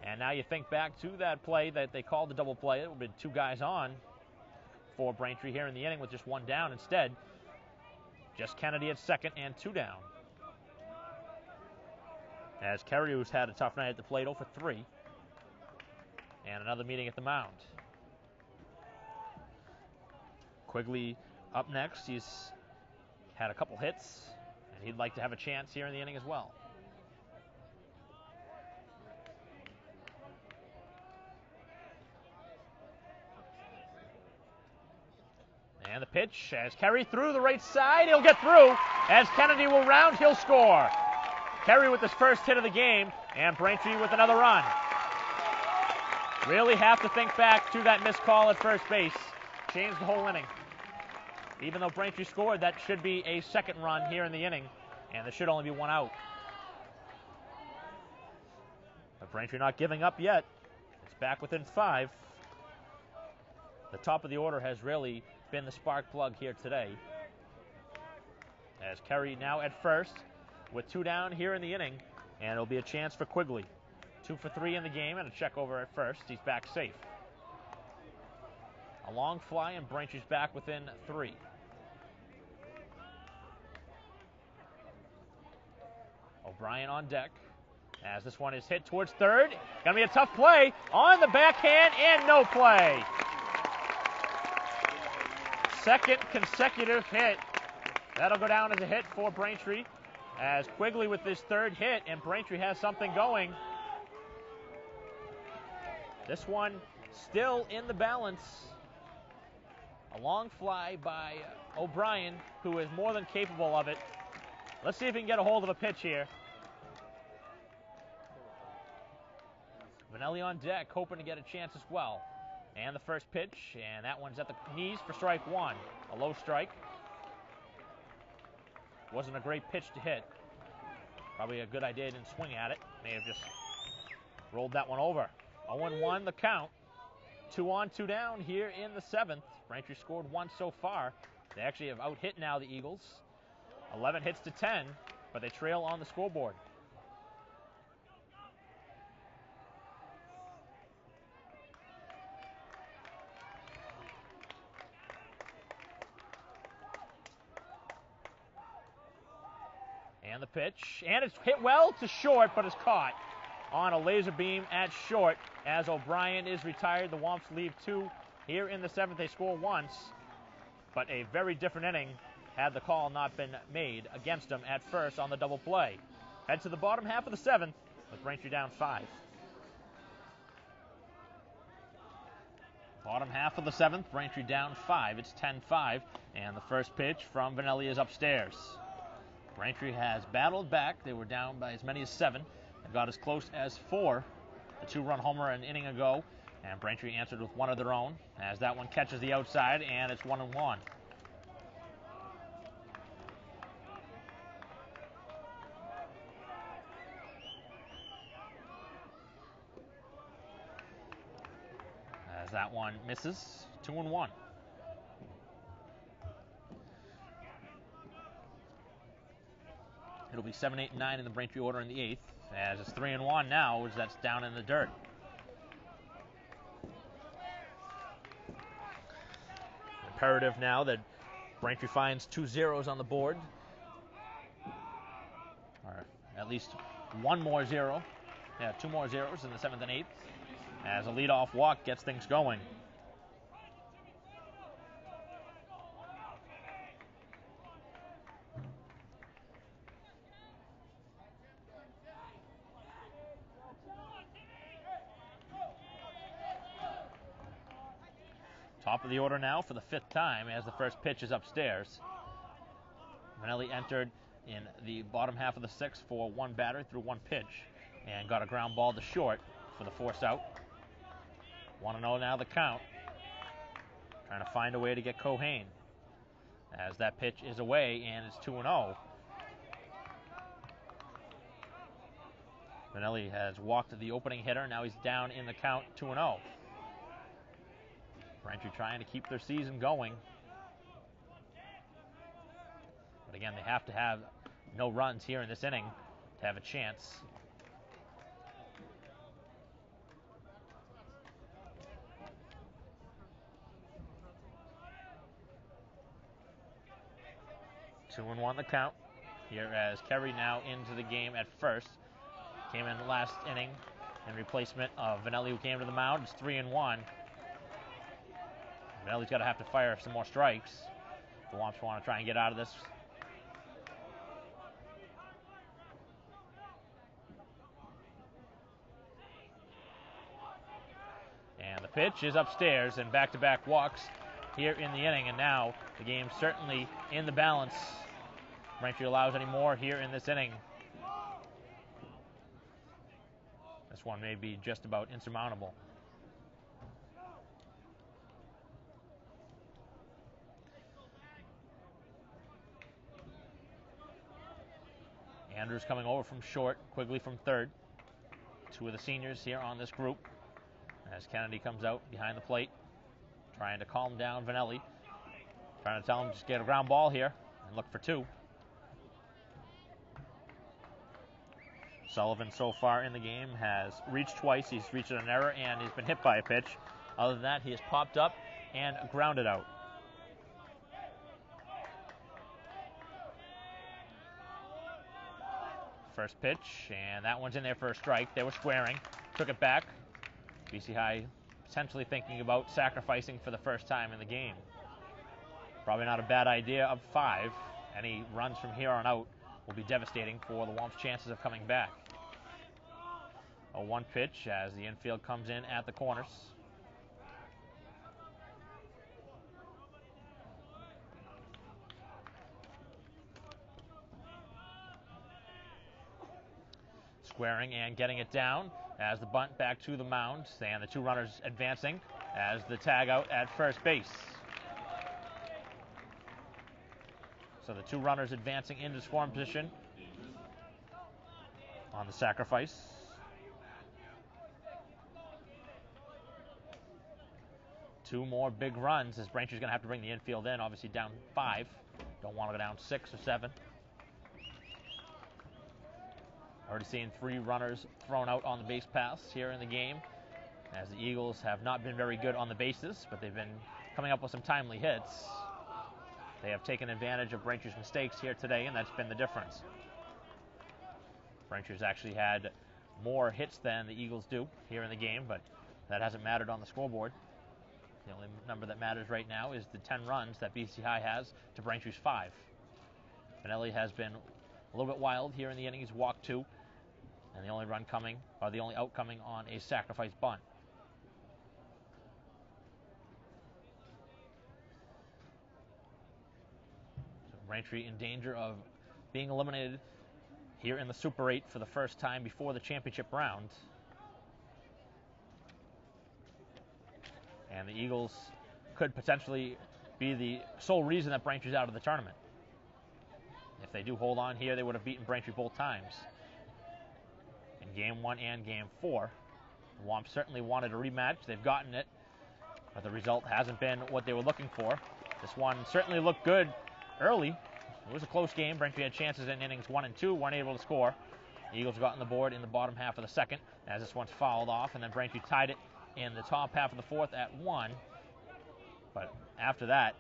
And now you think back to that play that they called the double play. It would have been 2 guys on for Braintree here in the inning with just 1 down. Instead, just Kennedy at second and 2 down. As Kerry, who's had a tough night at the plate, 0 for 3. And another meeting at the mound. Quigley up next. He's had a couple hits, and he'd like to have a chance here in the inning as well. And the pitch as Kerry through the right side. He'll get through as Kennedy will round. He'll score. Kerry with his first hit of the game, and Braintree with another run. Really have to think back to that missed call at first base. Changed the whole inning. Even though Braintree scored, that should be a second run here in the inning, and there should only be 1 out. But Braintree not giving up yet. It's back within 5. The top of the order has really been the spark plug here today. As Kerry now at first with 2 down here in the inning, and it'll be a chance for Quigley. 2 for 3 in the game and a check over at first. He's back safe. A long fly, and Braintree's back within 3. O'Brien on deck as this one is hit towards third. Gonna be a tough play on the backhand and no play. Second consecutive hit. That'll go down as a hit for Braintree as Quigley with his 3rd hit, and Braintree has something going. This one still in the balance. A long fly by O'Brien, who is more than capable of it. Let's see if he can get a hold of a pitch here. Vanelli on deck, hoping to get a chance as well. And the first pitch, and that one's at the knees for strike 1. A low strike. Wasn't a great pitch to hit. Probably a good idea he didn't swing at it. May have just rolled that one over. 0-1 the count. 2 on, 2 down here in the 7th. Braintree scored 1 so far. They actually have out-hit now the Eagles. 11 hits to 10, but they trail on the scoreboard. And the pitch, and it's hit well to short, but it's caught on a laser beam at short as O'Brien is retired. The Womps leave 2 here in the 7th. They score once, but a very different inning had the call not been made against them at first on the double play. Head to the bottom half of the 7th with Braintree down 5. Bottom half of the 7th, Braintree down 5. It's 10-5, and the first pitch from Vanelli is upstairs. Braintree has battled back. They were down by as many as 7 and got as close as 4. The 2-run homer an inning ago, and Braintree answered with 1 of their own as that one catches the outside, and it's 1-1. As that one misses, 2-1. It'll be 7, 8, and 9 in the Braintree order in the 8th, as it's 3-1 now, as that's down in the dirt. Imperative now that Braintree finds 2 zeros on the board, or at least 1 more zero. Yeah, 2 more zeros in the 7th and 8th, as a leadoff walk gets things going. Top of the order now for the 5th time as the first pitch is upstairs. Vanelli entered in the bottom half of the 6th for 1 batter through 1 pitch and got a ground ball to short for the force out. 1-0 now the count. Trying to find a way to get Cohane. as that pitch is away and it's 2-0. Vanelli has walked the opening hitter. Now he's down in the count, 2-0. Braintree trying to keep their season going. But again, they have to have no runs here in this inning to have a chance. Two and one the count. Here as Kerry now into the game at first. Came in the last inning in replacement of Vanelli, who came to the mound. It's 3-1. Vanelli's got to have to fire some more strikes. The Womps want to try and get out of this. And the pitch is upstairs, and back-to-back walks here in the inning. And now the game's certainly in the balance. Braintree allows any more here in this inning. This one may be just about insurmountable. Andrews coming over from short, Quigley from third. Two of the seniors here on this group. As Kennedy comes out behind the plate, trying to calm down Vanelli. Trying to tell him just get a ground ball here and look for two. Sullivan so far in the game has reached twice. He's reached an error and he's been hit by a pitch. Other than that, he has popped up and grounded out. First pitch, and that one's in there for a strike. They were squaring, took it back. BC High potentially thinking about sacrificing for the first time in the game. Probably not a bad idea of 5. Any runs from here on out will be devastating for the Womps' chances of coming back. A 1 pitch as the infield comes in at the corners. Squaring and getting it down as the bunt back to the mound, and the two runners advancing as the tag out at first base. So the two runners advancing into scoring position on the sacrifice. Two more big runs as Braintree's going to have to bring the infield in, obviously down 5. Don't want to go down 6 or 7. Already seeing 3 runners thrown out on the base paths here in the game, as the Eagles have not been very good on the bases, but they've been coming up with some timely hits. They have taken advantage of Braintree's mistakes here today, and that's been the difference. Braintree's actually had more hits than the Eagles do here in the game, but that hasn't mattered on the scoreboard. The only number that matters right now is the 10 runs that BC High has to Braintree's 5. Vanelli has been a little bit wild here in the inning. He's walked 2, and the only out coming on a sacrifice bunt. So Braintree in danger of being eliminated here in the Super 8 for the first time before the championship round. And the Eagles could potentially be the sole reason that Braintree's out of the tournament. If they do hold on here, they would have beaten Braintree both times. In Game 1 and Game 4. The Womps certainly wanted a rematch. They've gotten it, but the result hasn't been what they were looking for. This one certainly looked good early. It was a close game. Braintree had chances in innings 1 and 2, weren't able to score. The Eagles got on the board in the bottom half of the second, as this one's fouled off, and then Braintree tied it in the top half of the fourth at 1. But after that,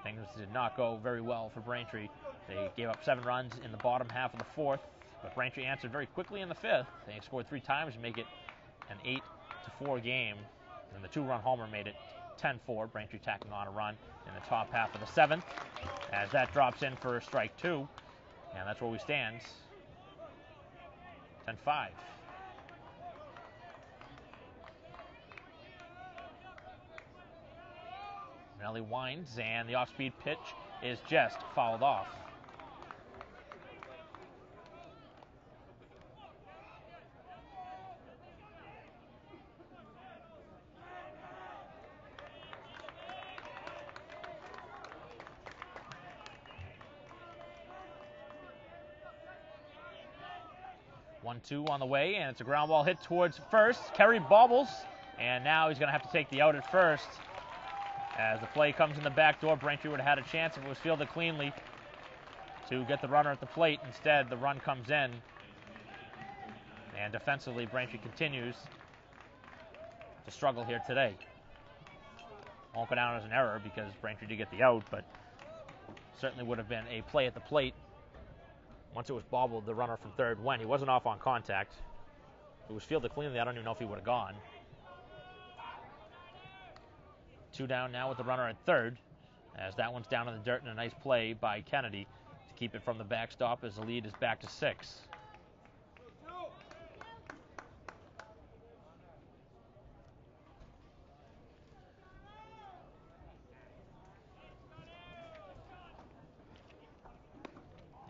things did not go very well for Braintree. They gave up 7 runs in the bottom half of the fourth, but Braintree answered very quickly in the fifth. They scored 3 times to make it an 8-4 game, and the 2-run homer made it 10-4. Braintree tacking on a run in the top half of the seventh, as that drops in for strike 2, and that's where we stand. 10-5. Vanelli winds, and the off-speed pitch is just fouled off. 1-2 on the way, and it's a ground ball hit towards first. Kerry bobbles, and now he's going to have to take the out at first. As the play comes in the back door, Braintree would have had a chance if it was fielded cleanly to get the runner at the plate. Instead, the run comes in, and defensively, Braintree continues to struggle here today. Won't go down as an error because Braintree did get the out, but certainly would have been a play at the plate. Once it was bobbled, the runner from third went. He wasn't off on contact. If it was fielded cleanly, I don't even know if he would have gone. 2 down now with the runner at third, as that one's down in the dirt, and a nice play by Kennedy to keep it from the backstop as the lead is back to 6.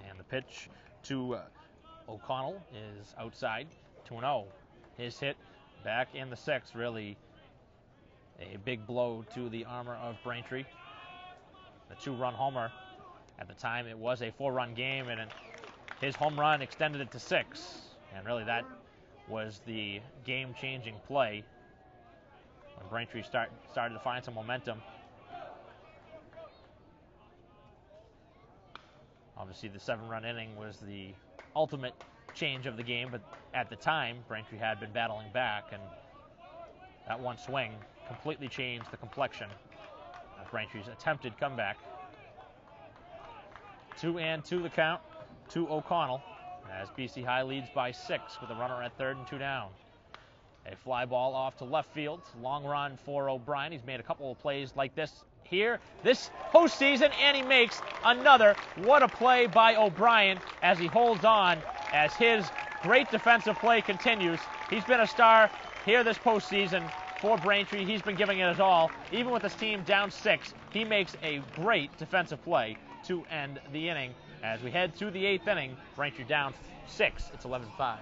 And the pitch to O'Connell is outside, 2-0. His hit back in the 6th, really a big blow to the armor of Braintree. The 2-run homer. At the time, it was a 4-run game, and his home run extended it to 6. And really, that was the game-changing play when Braintree started to find some momentum. Obviously, the 7-run inning was the ultimate change of the game, but at the time, Braintree had been battling back, and that one swing completely changed the complexion of Braintree's attempted comeback. 2-2 the count to O'Connell as BC High leads by 6 with a runner at third and 2 down. A fly ball off to left field. Long run for O'Brien. He's made a couple of plays like this here this postseason, and he makes another. What a play by O'Brien as he holds on as his great defensive play continues. He's been a star here this postseason for Braintree. He's been giving it his all. Even with his team down 6, he makes a great defensive play to end the inning. As we head to the 8th inning, Braintree down 6. It's 11-5.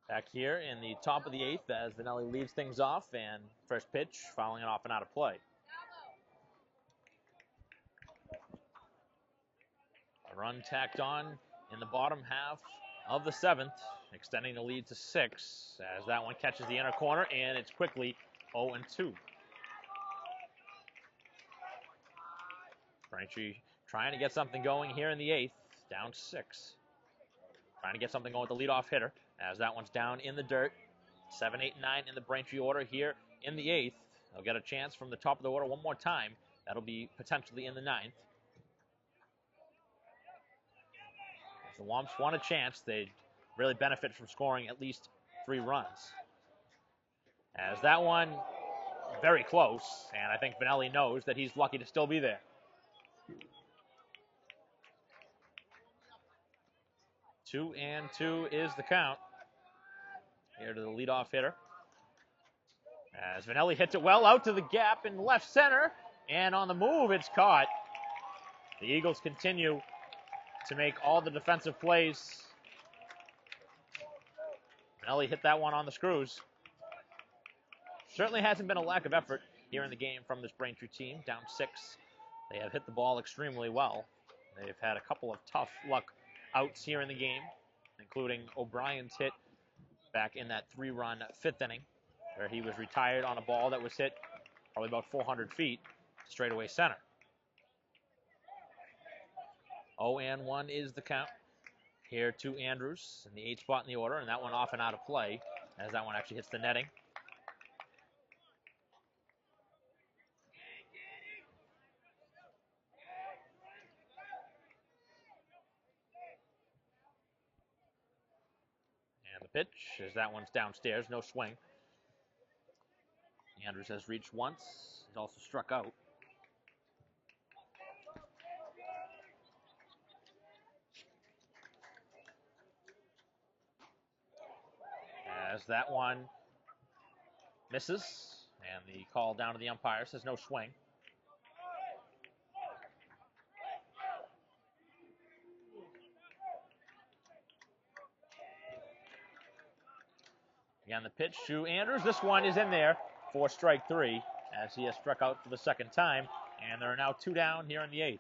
Back here in the top of the 8th as Vanelli leads things off, and first pitch fouling it off and out of play. A run tacked on in the bottom half of the 7th, extending the lead to 6 as that one catches the inner corner, and it's quickly 0-2. Braintree trying to get something going here in the 8th, down 6. Trying to get something going with the leadoff hitter as that one's down in the dirt. 7, 8, 9 in the Braintree order here in the 8th. They'll get a chance from the top of the order one more time. That'll be potentially in the 9th. If the Womps want a chance, they'd really benefit from scoring at least 3 runs. As that one, very close, and I think Vanelli knows that he's lucky to still be there. 2-2 is the count. Here to the leadoff hitter. As Vanelli hits it well out to the gap in left center, and on the move, it's caught. The Eagles continue to make all the defensive plays. Vanelli hit that one on the screws. Certainly hasn't been a lack of effort here in the game from this Braintree team. Down 6. They have hit the ball extremely well. They've had a couple of tough luck outs here in the game, including O'Brien's hit back in that 3-run 5th inning, where he was retired on a ball that was hit probably about 400 feet straightaway center. 0-1 is the count here to Andrews in the 8th spot in the order, and that one off and out of play as that one actually hits the netting. Pitch as that one's downstairs, no swing. Andrews has reached once. He's also struck out. As that one misses, and the call down to the umpire says no swing. Again, the pitch to Andrews. This one is in there for strike 3 as he has struck out for the 2nd time. And there are now 2 down here in the 8th.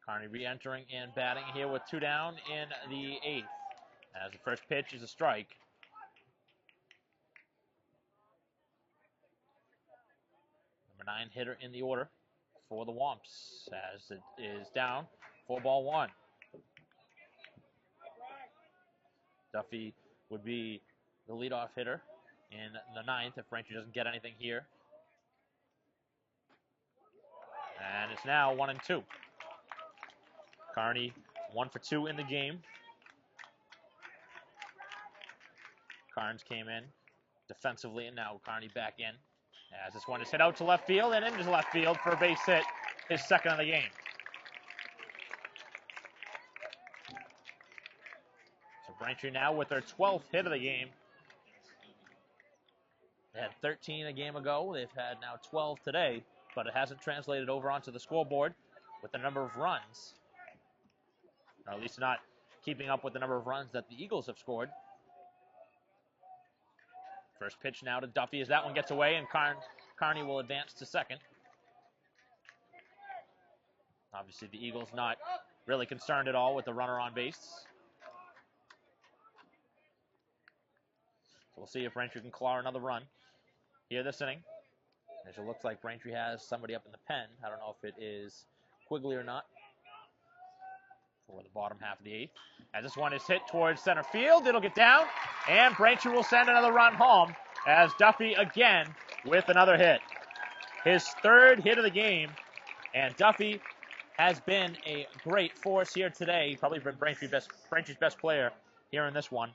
Kearney re-entering and batting here with 2 down in the 8th. As the first pitch is a strike. Number 9 hitter in the order for the Womps as it is down. 4-1. Duffy would be the leadoff hitter in the 9th if Braintree doesn't get anything here. And it's now 1-2. Kearney 1 for 2 in the game. Carnes came in defensively, and now Kearney back in. As this one is hit out to left field and into left field for a base hit, his second of the game. So Braintree now with their 12th hit of the game. They had 13 a game ago. They've had now 12 today, but it hasn't translated over onto the scoreboard with the number of runs. Or at least not keeping up with the number of runs that the Eagles have scored. First pitch now to Duffy as that one gets away, and Kearney will advance to second. Obviously, the Eagles not really concerned at all with the runner on base. So we'll see if Braintree can claw another run here this inning. As it looks like Braintree has somebody up in the pen. I don't know if it is Quigley or not. For the bottom half of the 8th. As this one is hit towards center field, it'll get down, and Braintree will send another run home as Duffy again with another hit. His 3rd hit of the game, and Duffy has been a great force here today. Probably been Braintree's best player here in this one.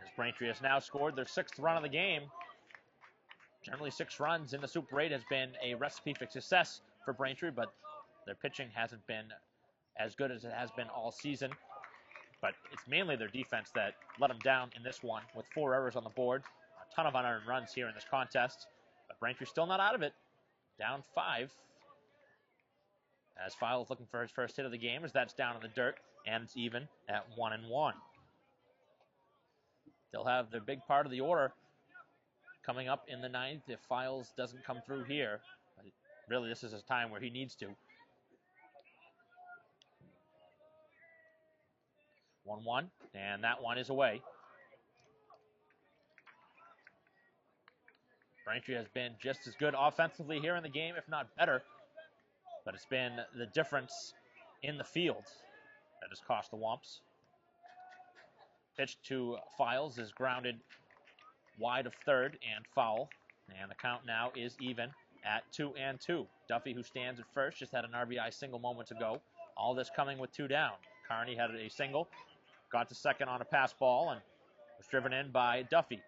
As Braintree has now scored their 6th run of the game. Generally, 6 runs in the Super 8 has been a recipe for success for Braintree, but their pitching hasn't been as good as it has been all season. But it's mainly their defense that let them down in this one with 4 errors on the board. A ton of unearned runs here in this contest. But Braintree still not out of it. Down 5. As File is looking for his first hit of the game as that's down in the dirt, and it's even at 1-1. They'll have their big part of the order coming up in the 9th if Files doesn't come through here. But really, this is a time where he needs to. 1-1, and that one is away. Braintree has been just as good offensively here in the game, if not better. But it's been the difference in the field that has cost the Womps. Pitch to Files is grounded wide of third and foul. And the count now is even at 2-2. Duffy, who stands at first, just had an RBI single moments ago. All this coming with 2 down. Kearney had a single, got to second on a pass ball, and was driven in by Duffy.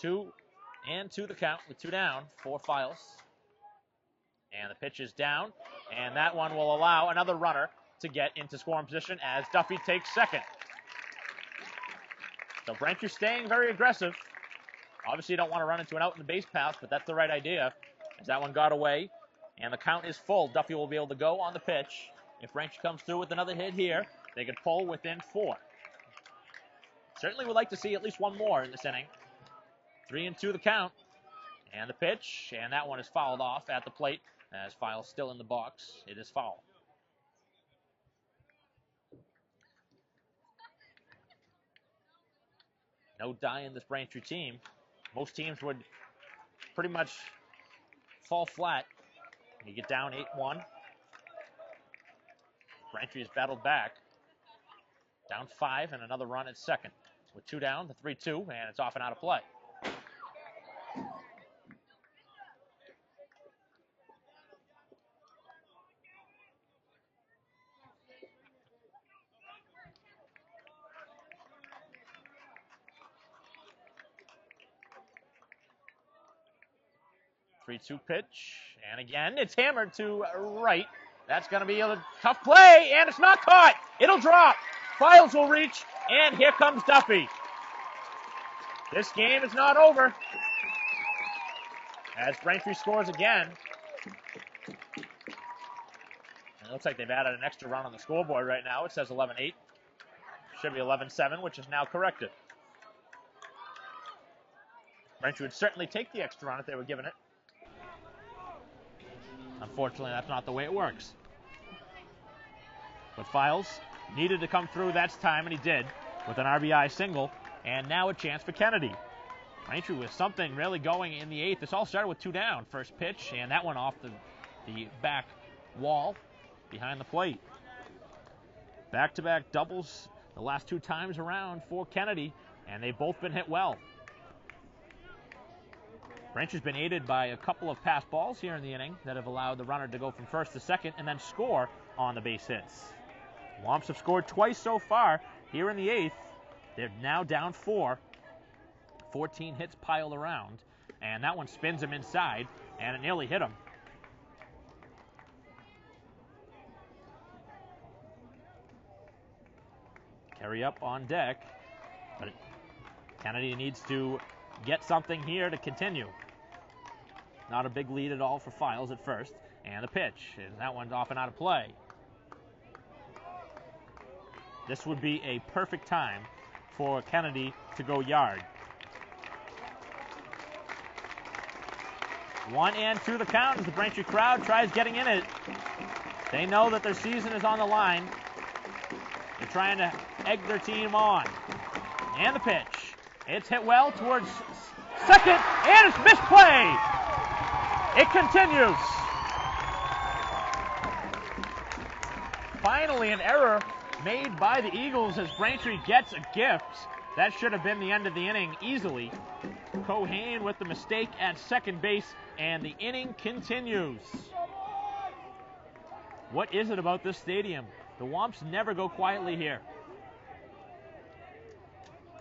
2-2 the count with 2 down for Files. And the pitch is down, and that one will allow another runner to get into scoring position as Duffy takes second. So Braintree staying very aggressive. Obviously, you don't want to run into an out in the base path, but that's the right idea. As that one got away, and the count is full. Duffy will be able to go on the pitch. If Braintree comes through with another hit here, they could pull within 4. Certainly would like to see at least one more in this inning. 3-2 the count. And the pitch, and that one is fouled off at the plate. As File's still in the box, it is foul. No die in this Braintree team. Most teams would pretty much fall flat. You get down 8-1. Braintree has battled back. Down 5 and another run at second. With 2 down, the 3-2, and it's off and out of play. Three-two pitch, and again, it's hammered to right. That's going to be a tough play, and it's not caught. It'll drop. Files will reach, and here comes Duffy. This game is not over. As Braintree scores again. It looks like they've added an extra run on the scoreboard right now. It says 11-8. Should be 11-7, which is now corrected. Braintree would certainly take the extra run if they were given it. Unfortunately, that's not the way it works. But Files needed to come through that time, and he did, with an RBI single, and now a chance for Kennedy. Braintree with something really going in the 8th. This all started with 2 down. First pitch, and that went off the back wall behind the plate. Back-to-back doubles the last 2 times around for Kennedy, and they've both been hit well. Braintree's been aided by a couple of pass balls here in the inning that have allowed the runner to go from first to second and then score on the base hits. Womps have scored twice so far here in the 8th. They're now down 4. 14 hits piled around, and that one spins him inside, and it nearly hit him. Carry up on deck, but Kennedy needs to get something here to continue. Not a big lead at all for Files at first, and the pitch, and that one's off and out of play. This would be a perfect time for Kennedy to go yard. 1-2 the count as the Braintree crowd tries getting in it. They know that their season is on the line. They're trying to egg their team on. And the pitch. It's hit well towards second, and it's misplay. It continues. Finally, an error made by the Eagles as Braintree gets a gift. That should have been the end of the inning easily. Cohane with the mistake at second base, and the inning continues. What is it about this stadium? The Womps never go quietly here.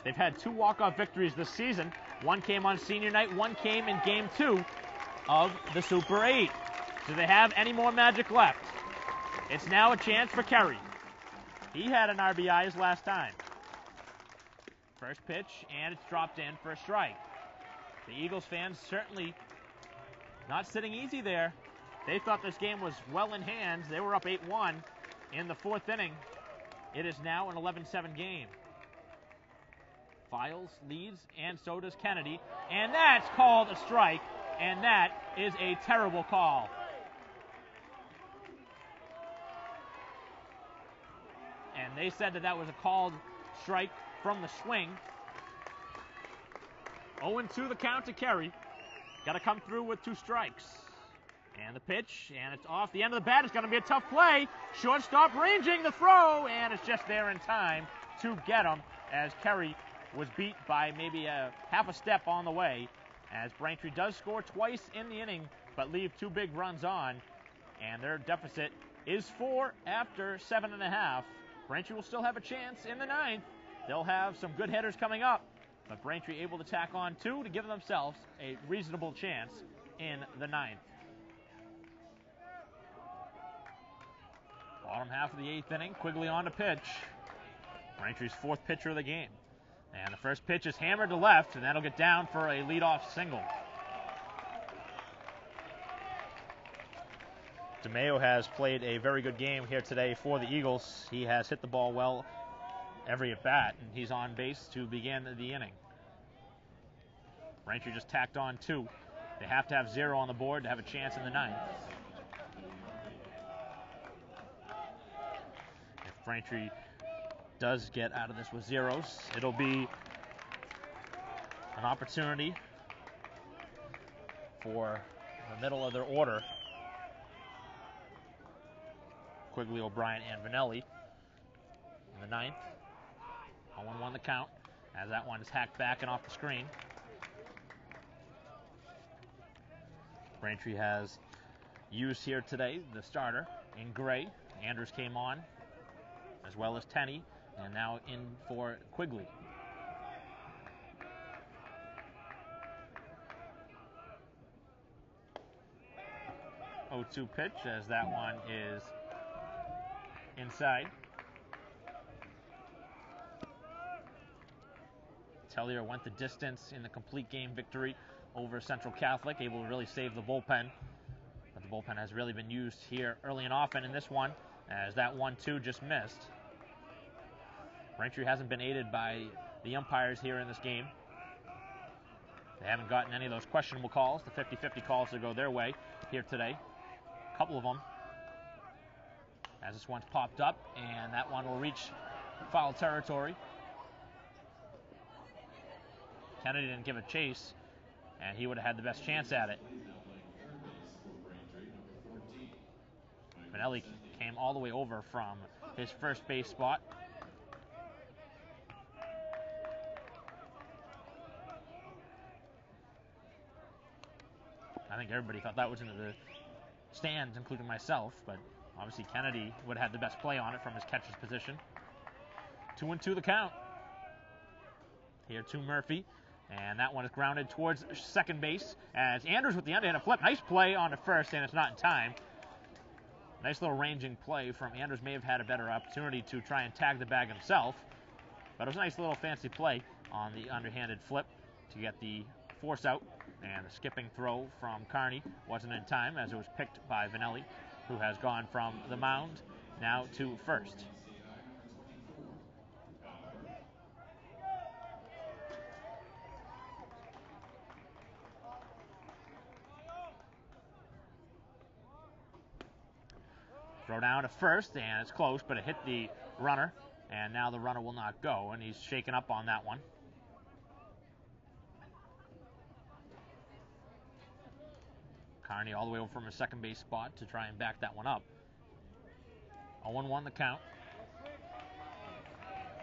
They've had 2 walk-off victories this season. One came on senior night, one came in game 2 of the Super 8. Do they have any more magic left? It's now a chance for Kerry. He had an RBI his last time. First pitch, and it's dropped in for a strike. The Eagles fans certainly not sitting easy there. They thought this game was well in hand. They were up 8-1 in the 4th inning. It is now an 11-7 game. Files leads, and so does Kennedy. And that's called a strike, and that is a terrible call. And they said that was a called strike from the swing. 0-2 the count to Kerry. Got to come through with 2 strikes. And the pitch, and it's off the end of the bat. It's going to be a tough play. Shortstop ranging the throw, and it's just there in time to get him as Kerry was beat by maybe a half a step on the way, as Braintree does score twice in the inning but leave 2 big runs on, and their deficit is 4 after 7.5. Braintree will still have a chance in the 9th. They'll have some good hitters coming up, but Braintree able to tack on 2 to give themselves a reasonable chance in the 9th. Bottom half of the 8th inning, Quigley on to pitch. Braintree's 4th pitcher of the game. And the first pitch is hammered to left, and that'll get down for a leadoff single. DeMeo has played a very good game here today for the Eagles. He has hit the ball well every at bat, and he's on base to begin the inning. Braintree just tacked on 2. They have to have 0 on the board to have a chance in the 9th. If Braintree does get out of this with 0s, it'll be an opportunity for the middle of their order. Quigley, O'Brien, and Vanelli in the 9th. 0-1 the count as that one is hacked back and off the screen. Braintree has used here today the starter in Gray. Andrews came on, as well as Tenney, and now in for Quigley. Oh, 0-2 pitch as that one is inside. Tellier went the distance in the complete game victory over Central Catholic, able to really save the bullpen. But the bullpen has really been used here early and often in this one, as that 1-2 just missed. Braintree hasn't been aided by the umpires here in this game. They haven't gotten any of those questionable calls, the 50-50 calls that go their way here today. A couple of them. As this one's popped up, and that one will reach foul territory. Kennedy didn't give a chase, and he would have had the best chance at it. Vanelli came all the way over from his first base spot. I think everybody thought that was into the stands, including myself, but obviously Kennedy would have had the best play on it from his catcher's position. 2-2 the count. Here to Murphy, and that one is grounded towards second base as Andrews with the underhand flip. Nice play on to first, and it's not in time. Nice little ranging play from Andrews. May have had a better opportunity to try and tag the bag himself, but it was a nice little fancy play on the underhanded flip to get the force out, and the skipping throw from Carney wasn't in time as it was picked by Vanelli, who has gone from the mound now to first. Throw down to first, and it's close, but it hit the runner, and now the runner will not go, and he's shaken up on that one. Carney all the way over from his second base spot to try and back that one up. 0-1 the count.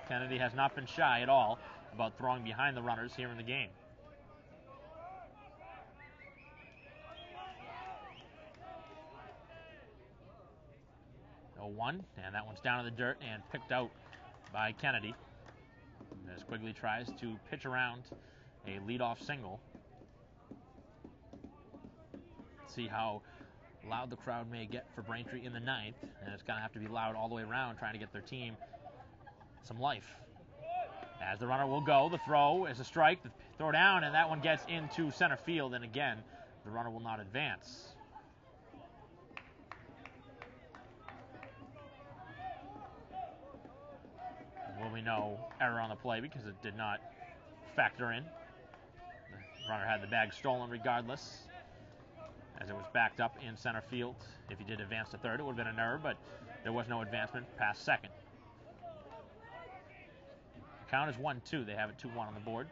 Kennedy has not been shy at all about throwing behind the runners here in the game. One, and that one's down in the dirt and picked out by Kennedy as Quigley tries to pitch around a leadoff single. See how loud the crowd may get for Braintree in the ninth, and it's going to have to be loud all the way around trying to get their team some life. As the runner will go, the throw is a strike, the throw down, and that one gets into center field, and again, the runner will not advance. Will we know error on the play because it did not factor in. The runner had the bag stolen regardless, as it was backed up in center field. If he did advance to third, it would have been an error, but there was no advancement past second. The count is 1-2. They have it 2-1 on the board.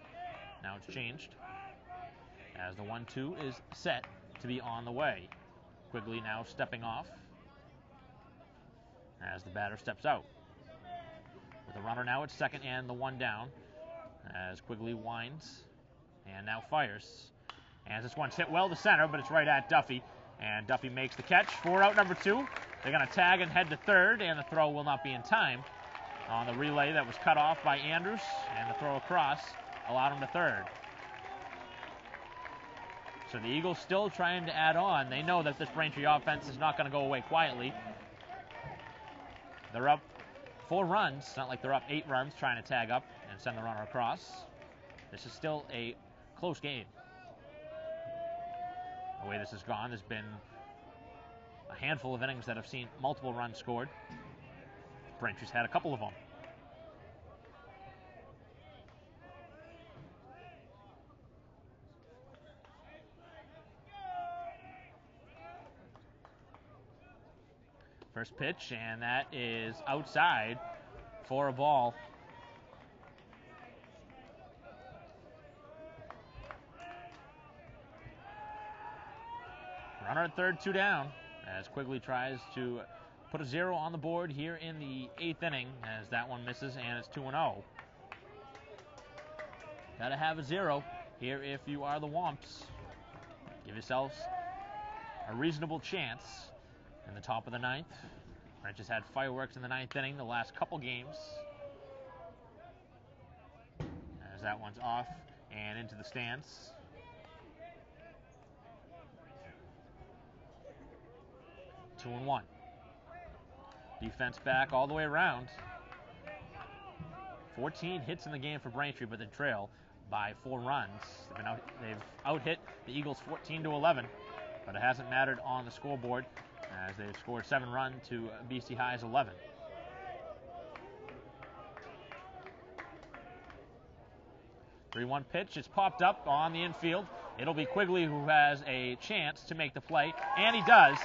Now it's changed, as the 1-2 is set to be on the way. Quigley now stepping off as the batter steps out. With the runner now at second and the one down, as Quigley winds and now fires. And this one's hit well to center, but it's right at Duffy, and Duffy makes the catch for out number 2. They're going to tag and head to third, and the throw will not be in time on the relay that was cut off by Andrews, and the throw across allowed him to third. So the Eagles still trying to add on. They know that this Braintree offense is not going to go away quietly. They're up 4 runs. It's not like they're up 8 runs trying to tag up and send the runner across. This is still a close game. The way this has gone, there's been a handful of innings that have seen multiple runs scored. Braintree's had a couple of them. First pitch, and that is outside for a ball. Runner at third, 2 down, as Quigley tries to put a 0 on the board here in the 8th inning, as that one misses, and it's 2-0. Gotta have a 0 here if you are the Womps. Give yourselves a reasonable chance in the top of the 9th. French has had fireworks in the 9th inning the last couple games, as that one's off and into the stands. Two and 1. Defense back all the way around. 14 hits in the game for Braintree, but they trail by 4 runs. They've out-hit the Eagles 14-11, but it hasn't mattered on the scoreboard, as they've scored 7 runs to BC High's 11. 3-1 pitch is popped up on the infield. It'll be Quigley who has a chance to make the play, and he does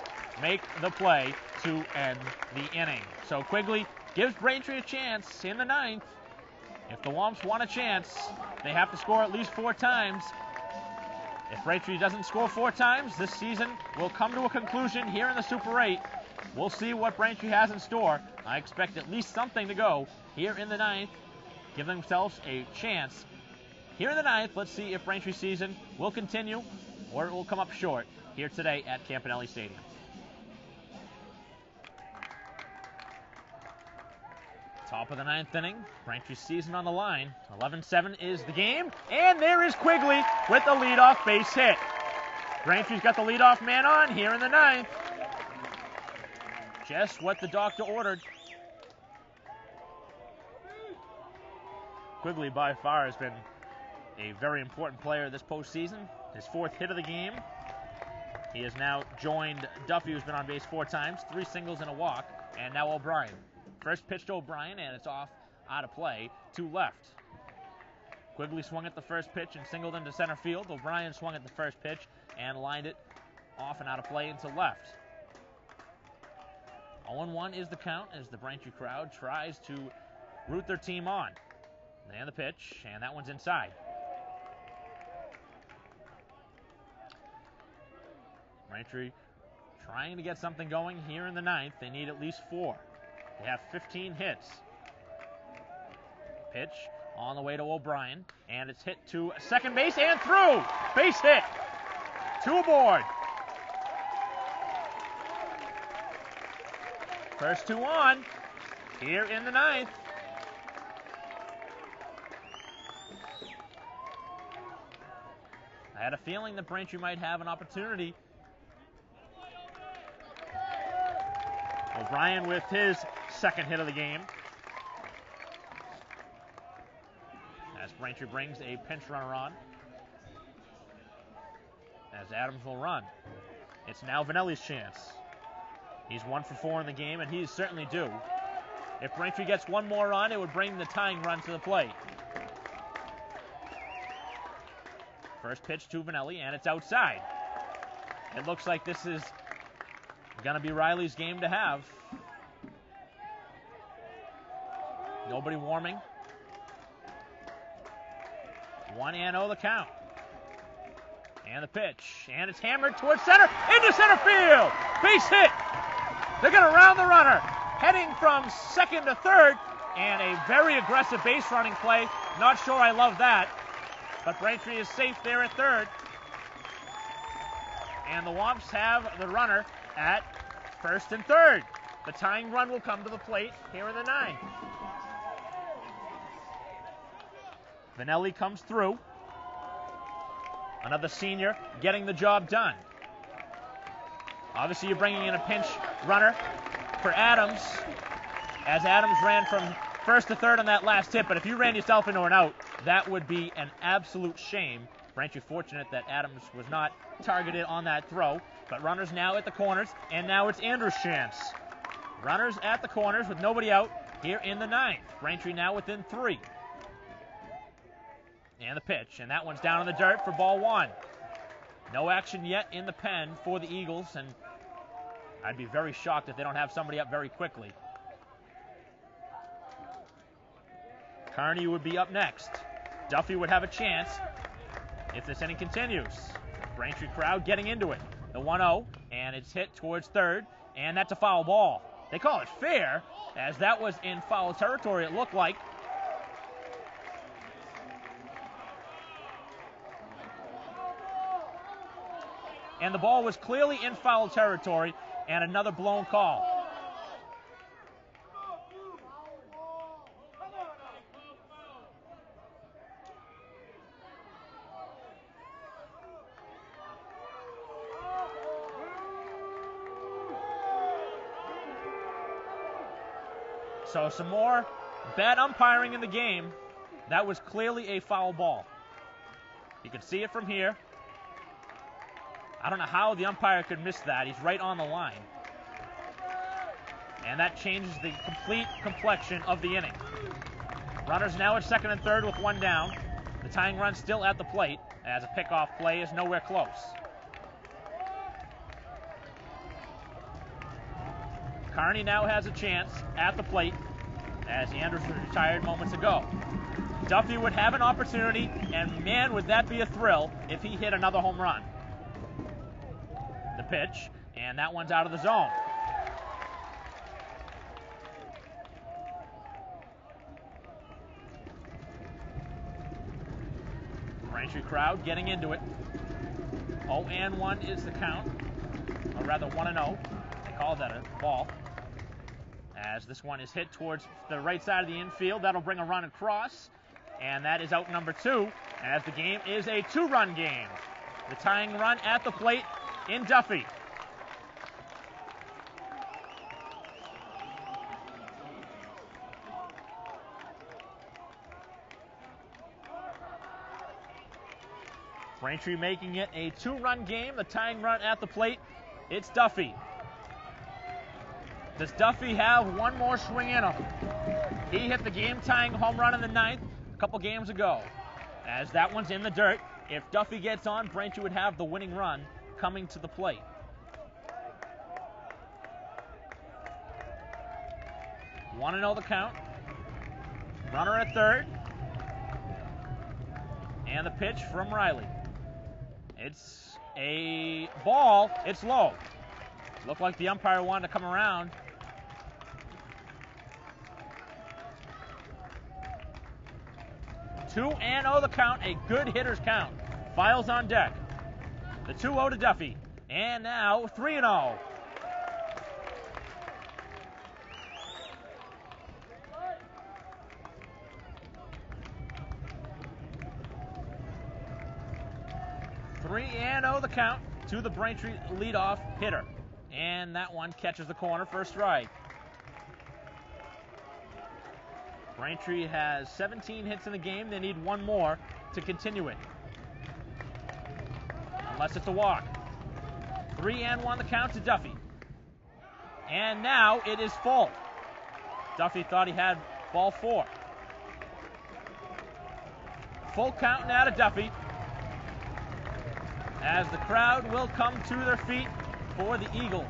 make the play to end the inning. So Quigley gives Braintree a chance in the 9th. If the Womps want a chance, they have to score at least 4 times. If Braintree doesn't score 4 times, this season will come to a conclusion here in the Super 8. We'll see what Braintree has in store. I expect at least something to go here in the 9th. Give themselves a chance. Here in the 9th, let's see if Braintree's season will continue or it will come up short here today at Campanelli Stadium. Top of the 9th inning, Braintree's season on the line. 11-7 is the game, and there is Quigley with the leadoff base hit. Braintree's got the leadoff man on here in the 9th. Just what the doctor ordered. Quigley by far has been a very important player this postseason. His 4th hit of the game. He has now joined Duffy, who's been on base 4 times, 3 singles and a walk, and now O'Brien. First pitch to O'Brien, and it's off out of play to left. Quigley swung at the first pitch and singled into center field. O'Brien swung at the first pitch and lined it off and out of play into left. 0-1 is the count as the Braintree crowd tries to root their team on. And the pitch, and that one's inside. Braintree trying to get something going here in the 9th. They need at least 4. They have 15 hits. Pitch on the way to O'Brien, and it's hit to second base and through. Base hit. 2 aboard. First 2 on here in the 9th. I had a feeling that Braintree might have an opportunity. O'Brien with his 2nd hit of the game. As Braintree brings a pinch runner on. As Adams will run. It's now Vanelli's chance. He's 1 for 4 in the game, and he's certainly due. If Braintree gets 1 more on, it would bring the tying run to the plate. First pitch to Vanelli, and it's outside. It looks like this is going to be Riley's game to have. Nobody warming. 1-0 the count. And the pitch. And it's hammered towards center. Into center field. Base hit. They're going to round the runner. Heading from 2nd to 3rd. And a very aggressive base running play. Not sure I love that. But Braintree is safe there at 3rd. And the Womps have the runner at 1st and 3rd. The tying run will come to the plate here in the 9th. Vanelli comes through. Another senior getting the job done. Obviously, you're bringing in a pinch runner for Adams, as Adams ran from 1st to 3rd on that last hit. But if you ran yourself into an out, that would be an absolute shame. Braintree fortunate that Adams was not targeted on that throw. But runners now at the corners, and now it's Andrews' chance. Runners at the corners with nobody out here in the 9th. Braintree now within 3. And the pitch, and that one's down in the dirt for ball 1. No action yet in the pen for the Eagles, and I'd be very shocked if they don't have somebody up very quickly. Carney would be up next. Duffy would have a chance if this inning continues. Braintree crowd getting into it. The 1-0, and it's hit towards 3rd, and that's a foul ball. They call it fair, as that was in foul territory, it looked like. And the ball was clearly in foul territory, and another blown call. So some more bad umpiring in the game. That was clearly a foul ball. You can see it from here. I don't know how the umpire could miss that. He's right on the line. And that changes the complete complexion of the inning. Runners now at 2nd and 3rd with 1 down. The tying run still at the plate as a pickoff play is nowhere close. Kearney now has a chance at the plate as Anderson retired moments ago. Duffy would have an opportunity, and man, would that be a thrill if he hit another home run. The pitch, and that one's out of the zone. Braintree crowd getting into it. 0-1 is the count, or rather 1-0. They call that a ball. As this one is hit towards the right side of the infield, that'll bring a run across, and that is out number 2, as the game is a 2-run game. The tying run at the plate in Duffy. Braintree making it a 2-run game. The tying run at the plate, it's Duffy. Does Duffy have one more swing in him? He hit the game-tying home run in the 9th a couple games ago. As that one's in the dirt, if Duffy gets on, Braintree would have the winning run coming to the plate. Want to know the count? Runner at third. And the pitch from Riley. It's a ball. It's low. Looked like the umpire wanted to come around. Two and 0 the count. A good hitter's count. Files on deck. The 2-0 to Duffy. And now 3-0. The count to the Braintree leadoff hitter. And that one catches the corner for a strike. Braintree has 17 hits in the game. They need one more to continue it. Unless it's a walk. 3-1 the count to Duffy. And now it is full. Duffy thought he had ball 4. Full count now to Duffy, as the crowd will come to their feet for the Eagles.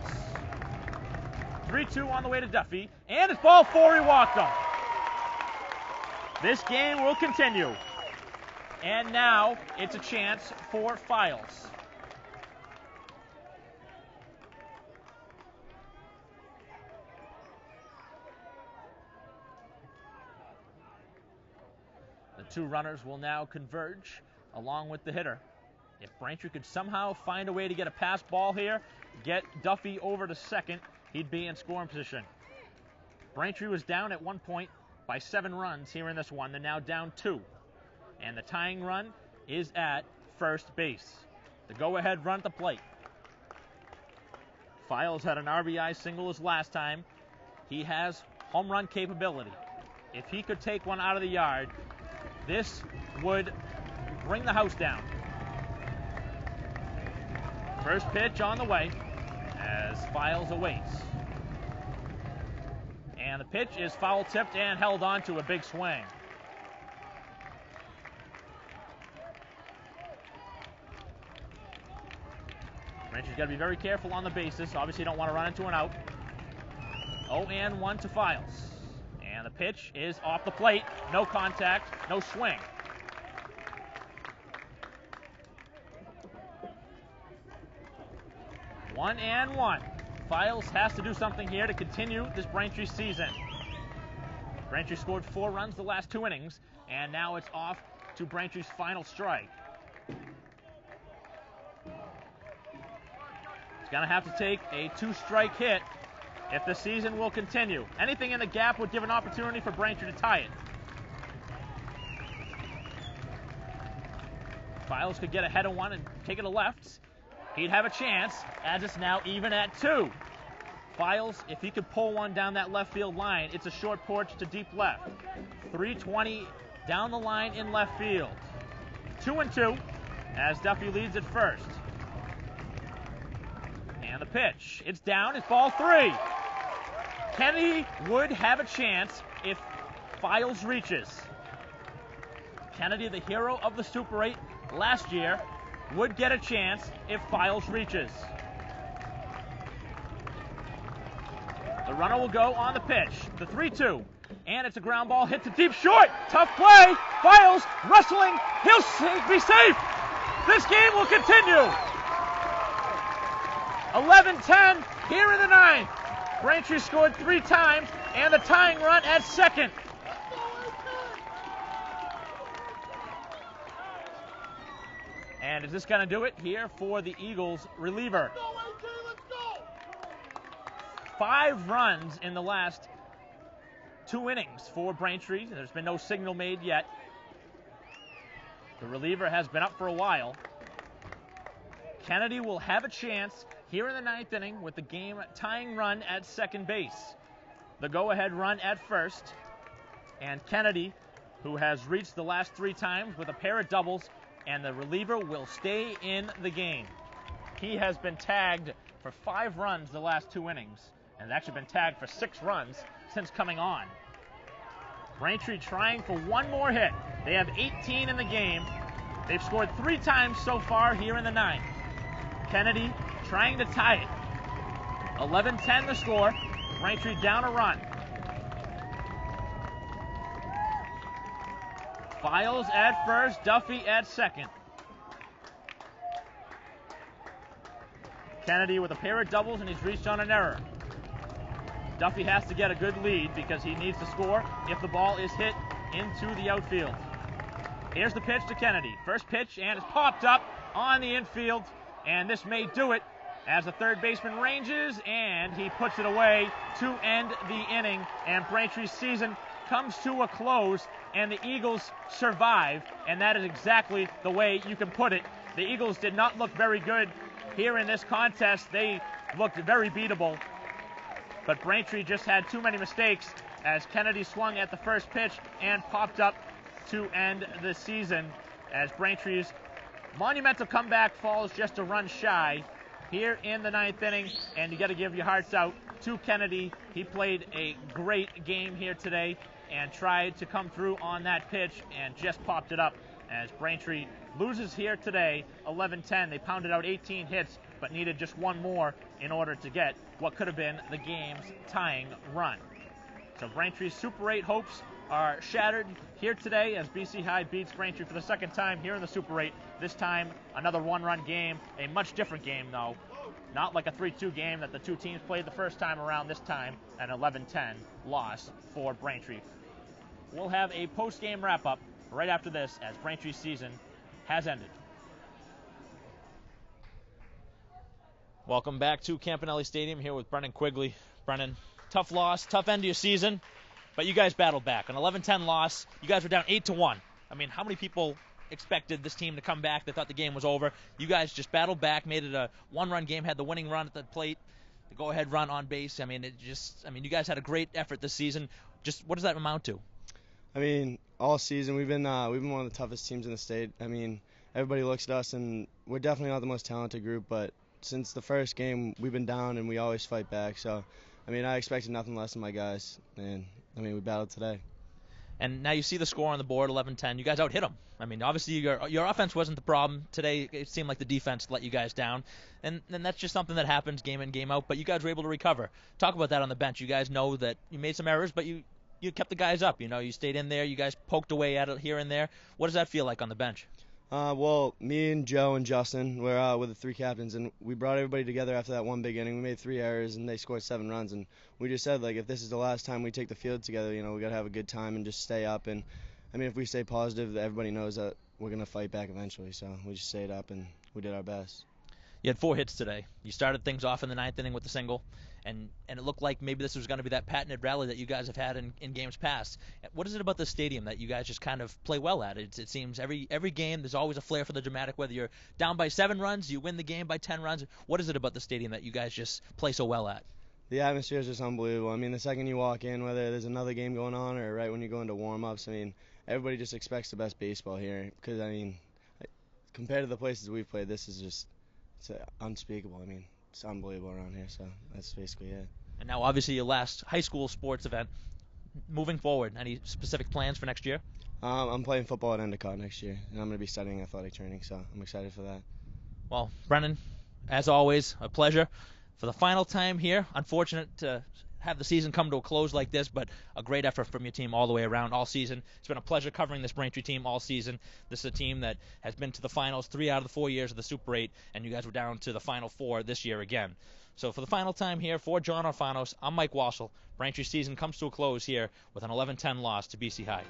3-2 on the way to Duffy, and it's ball 4, he walked him. This game will continue. And now it's a chance for Files. The two runners will now converge along with the hitter. If Braintree could somehow find a way to get a pass ball here, get Duffy over to second, he'd be in scoring position. Braintree was down at one point by 7 runs here in this one. They're now down 2. And the tying run is at first base. The go-ahead run at the plate. Files had an RBI single as last time. He has home run capability. If he could take one out of the yard, this would bring the house down. First pitch on the way as Files awaits. And the pitch is foul tipped and held on to a big swing. Braintree's got to be very careful on the bases. Obviously, you don't want to run into an out. 0-1 to Files. And the pitch is off the plate. No contact, no swing. 1-1. Files has to do something here to continue this Braintree season. Braintree scored 4 runs the last 2 innings, and now it's off to Braintree's final strike. He's going to have to take a 2-strike hit if the season will continue. Anything in the gap would give an opportunity for Braintree to tie it. Files could get ahead of one and take it to left. He'd have a chance, as it's now even at 2. Files, if he could pull one down that left field line, it's a short porch to deep left. 320 down the line in left field. 2-2 as Duffy leads at first. And the pitch, it's down, it's ball 3. Kennedy would have a chance if Files reaches. Kennedy, the hero of the Super 8 last year, would get a chance if Files reaches. The runner will go on the pitch. The 3-2. And it's a ground ball hit to deep short. Tough play. Files wrestling. He'll be safe. This game will continue. 11-10 here in the ninth. Braintree scored 3 times and the tying run at second. And is this going to do it here for the Eagles reliever? 5 runs in the last 2 innings for Braintree. There's been no signal made yet. The reliever has been up for a while. Kennedy will have a chance here in the 9th inning with the game tying run at second base. The go-ahead run at first. And Kennedy, who has reached the last 3 times with a pair of doubles, and the reliever will stay in the game. He has been tagged for 5 runs the last 2 innings, and actually been tagged for 6 runs since coming on. Braintree trying for 1 more hit. They have 18 in the game. They've scored 3 times so far here in the 9th. Kennedy trying to tie it. 11-10 the score. Braintree down a run. Files at first, Duffy at second. Kennedy with a pair of doubles, and he's reached on an error. Duffy has to get a good lead because he needs to score if the ball is hit into the outfield. Here's the pitch to Kennedy. First pitch, and it's popped up on the infield, and this may do it as the third baseman ranges, and he puts it away to end the inning, and Braintree's season comes to a close, and the Eagles survive, and that is exactly the way you can put it. The Eagles did not look very good here in this contest. They looked very beatable, but Braintree just had too many mistakes as Kennedy swung at the first pitch and popped up to end the season as Braintree's monumental comeback falls just a run shy here in the 9th inning, and you got to give your hearts out to Kennedy. He played a great game here today and tried to come through on that pitch and just popped it up as Braintree loses here today 11-10. They pounded out 18 hits but needed just 1 more in order to get what could have been the game's tying run. So Braintree's Super 8 hopes are shattered here today as BC High beats Braintree for the 2nd time here in the Super 8. This time another 1-run game, a much different game though. Not like a 3-2 game that the 2 teams played the first time around. This time an 11-10 loss for Braintree. We'll have a post-game wrap-up right after this as Braintree's season has ended. Welcome back to Campanelli Stadium here with Brennan Quigley. Brennan, tough loss, tough end to your season, but you guys battled back. An 11-10 loss. You guys were down 8-1. I mean, how many people expected this team to come back? They thought the game was over. You guys just battled back, made it a 1-run game, had the winning run at the plate, the go-ahead run on base. I mean, you guys had a great effort this season. Just what does that amount to? I mean, all season we've been one of the toughest teams in the state. I mean, everybody looks at us, and we're definitely not the most talented group, but since the first game, we've been down, and we always fight back. So, I mean, I expected nothing less from my guys, and, I mean, we battled today. And now you see the score on the board, 11-10. You guys out-hit them. I mean, obviously your offense wasn't the problem. Today it seemed like the defense let you guys down. And that's just something that happens game in, game out. But you guys were able to recover. Talk about that on the bench. You guys know that you made some errors, but you kept the guys up. You know, you stayed in there. You guys poked away at it here and there. What does that feel like on the bench? Well, me and Joe and Justin were the 3 captains, and we brought everybody together after that one big inning. We made 3 errors, and they scored 7 runs. And we just said, like, if this is the last time we take the field together, you know, we got to have a good time and just stay up. And, I mean, if we stay positive, everybody knows that we're going to fight back eventually. So we just stayed up, and we did our best. You had 4 hits today. You started things off in the 9th inning with the single, and it looked like maybe this was going to be that patented rally that you guys have had in games past. What is it about the stadium that you guys just kind of play well at? It seems every game there's always a flair for the dramatic, whether you're down by 7 runs, you win the game by 10 runs. What is it about the stadium that you guys just play so well at? The atmosphere is just unbelievable. I mean, the second you walk in, whether there's another game going on or right when you go into warm-ups, I mean, everybody just expects the best baseball here because, I mean, compared to the places we've played, this is just it's unspeakable. I mean, it's unbelievable around here, so that's basically it. And now, obviously, your last high school sports event, moving forward, any specific plans for next year? I'm playing football at Endicott next year, and I'm going to be studying athletic training, so I'm excited for that. Well, Brennan, as always, a pleasure. For the final time here, unfortunate to have the season come to a close like this, but a great effort from your team all the way around all season. It's been a pleasure covering this Braintree team all season. This is a team that has been to the finals 3 out of the 4 years of the Super 8, and you guys were down to the Final 4 this year again. So for the final time here, for John Alfanos, I'm Mike Wassel. Braintree season comes to a close here with an 11-10 loss to BC High.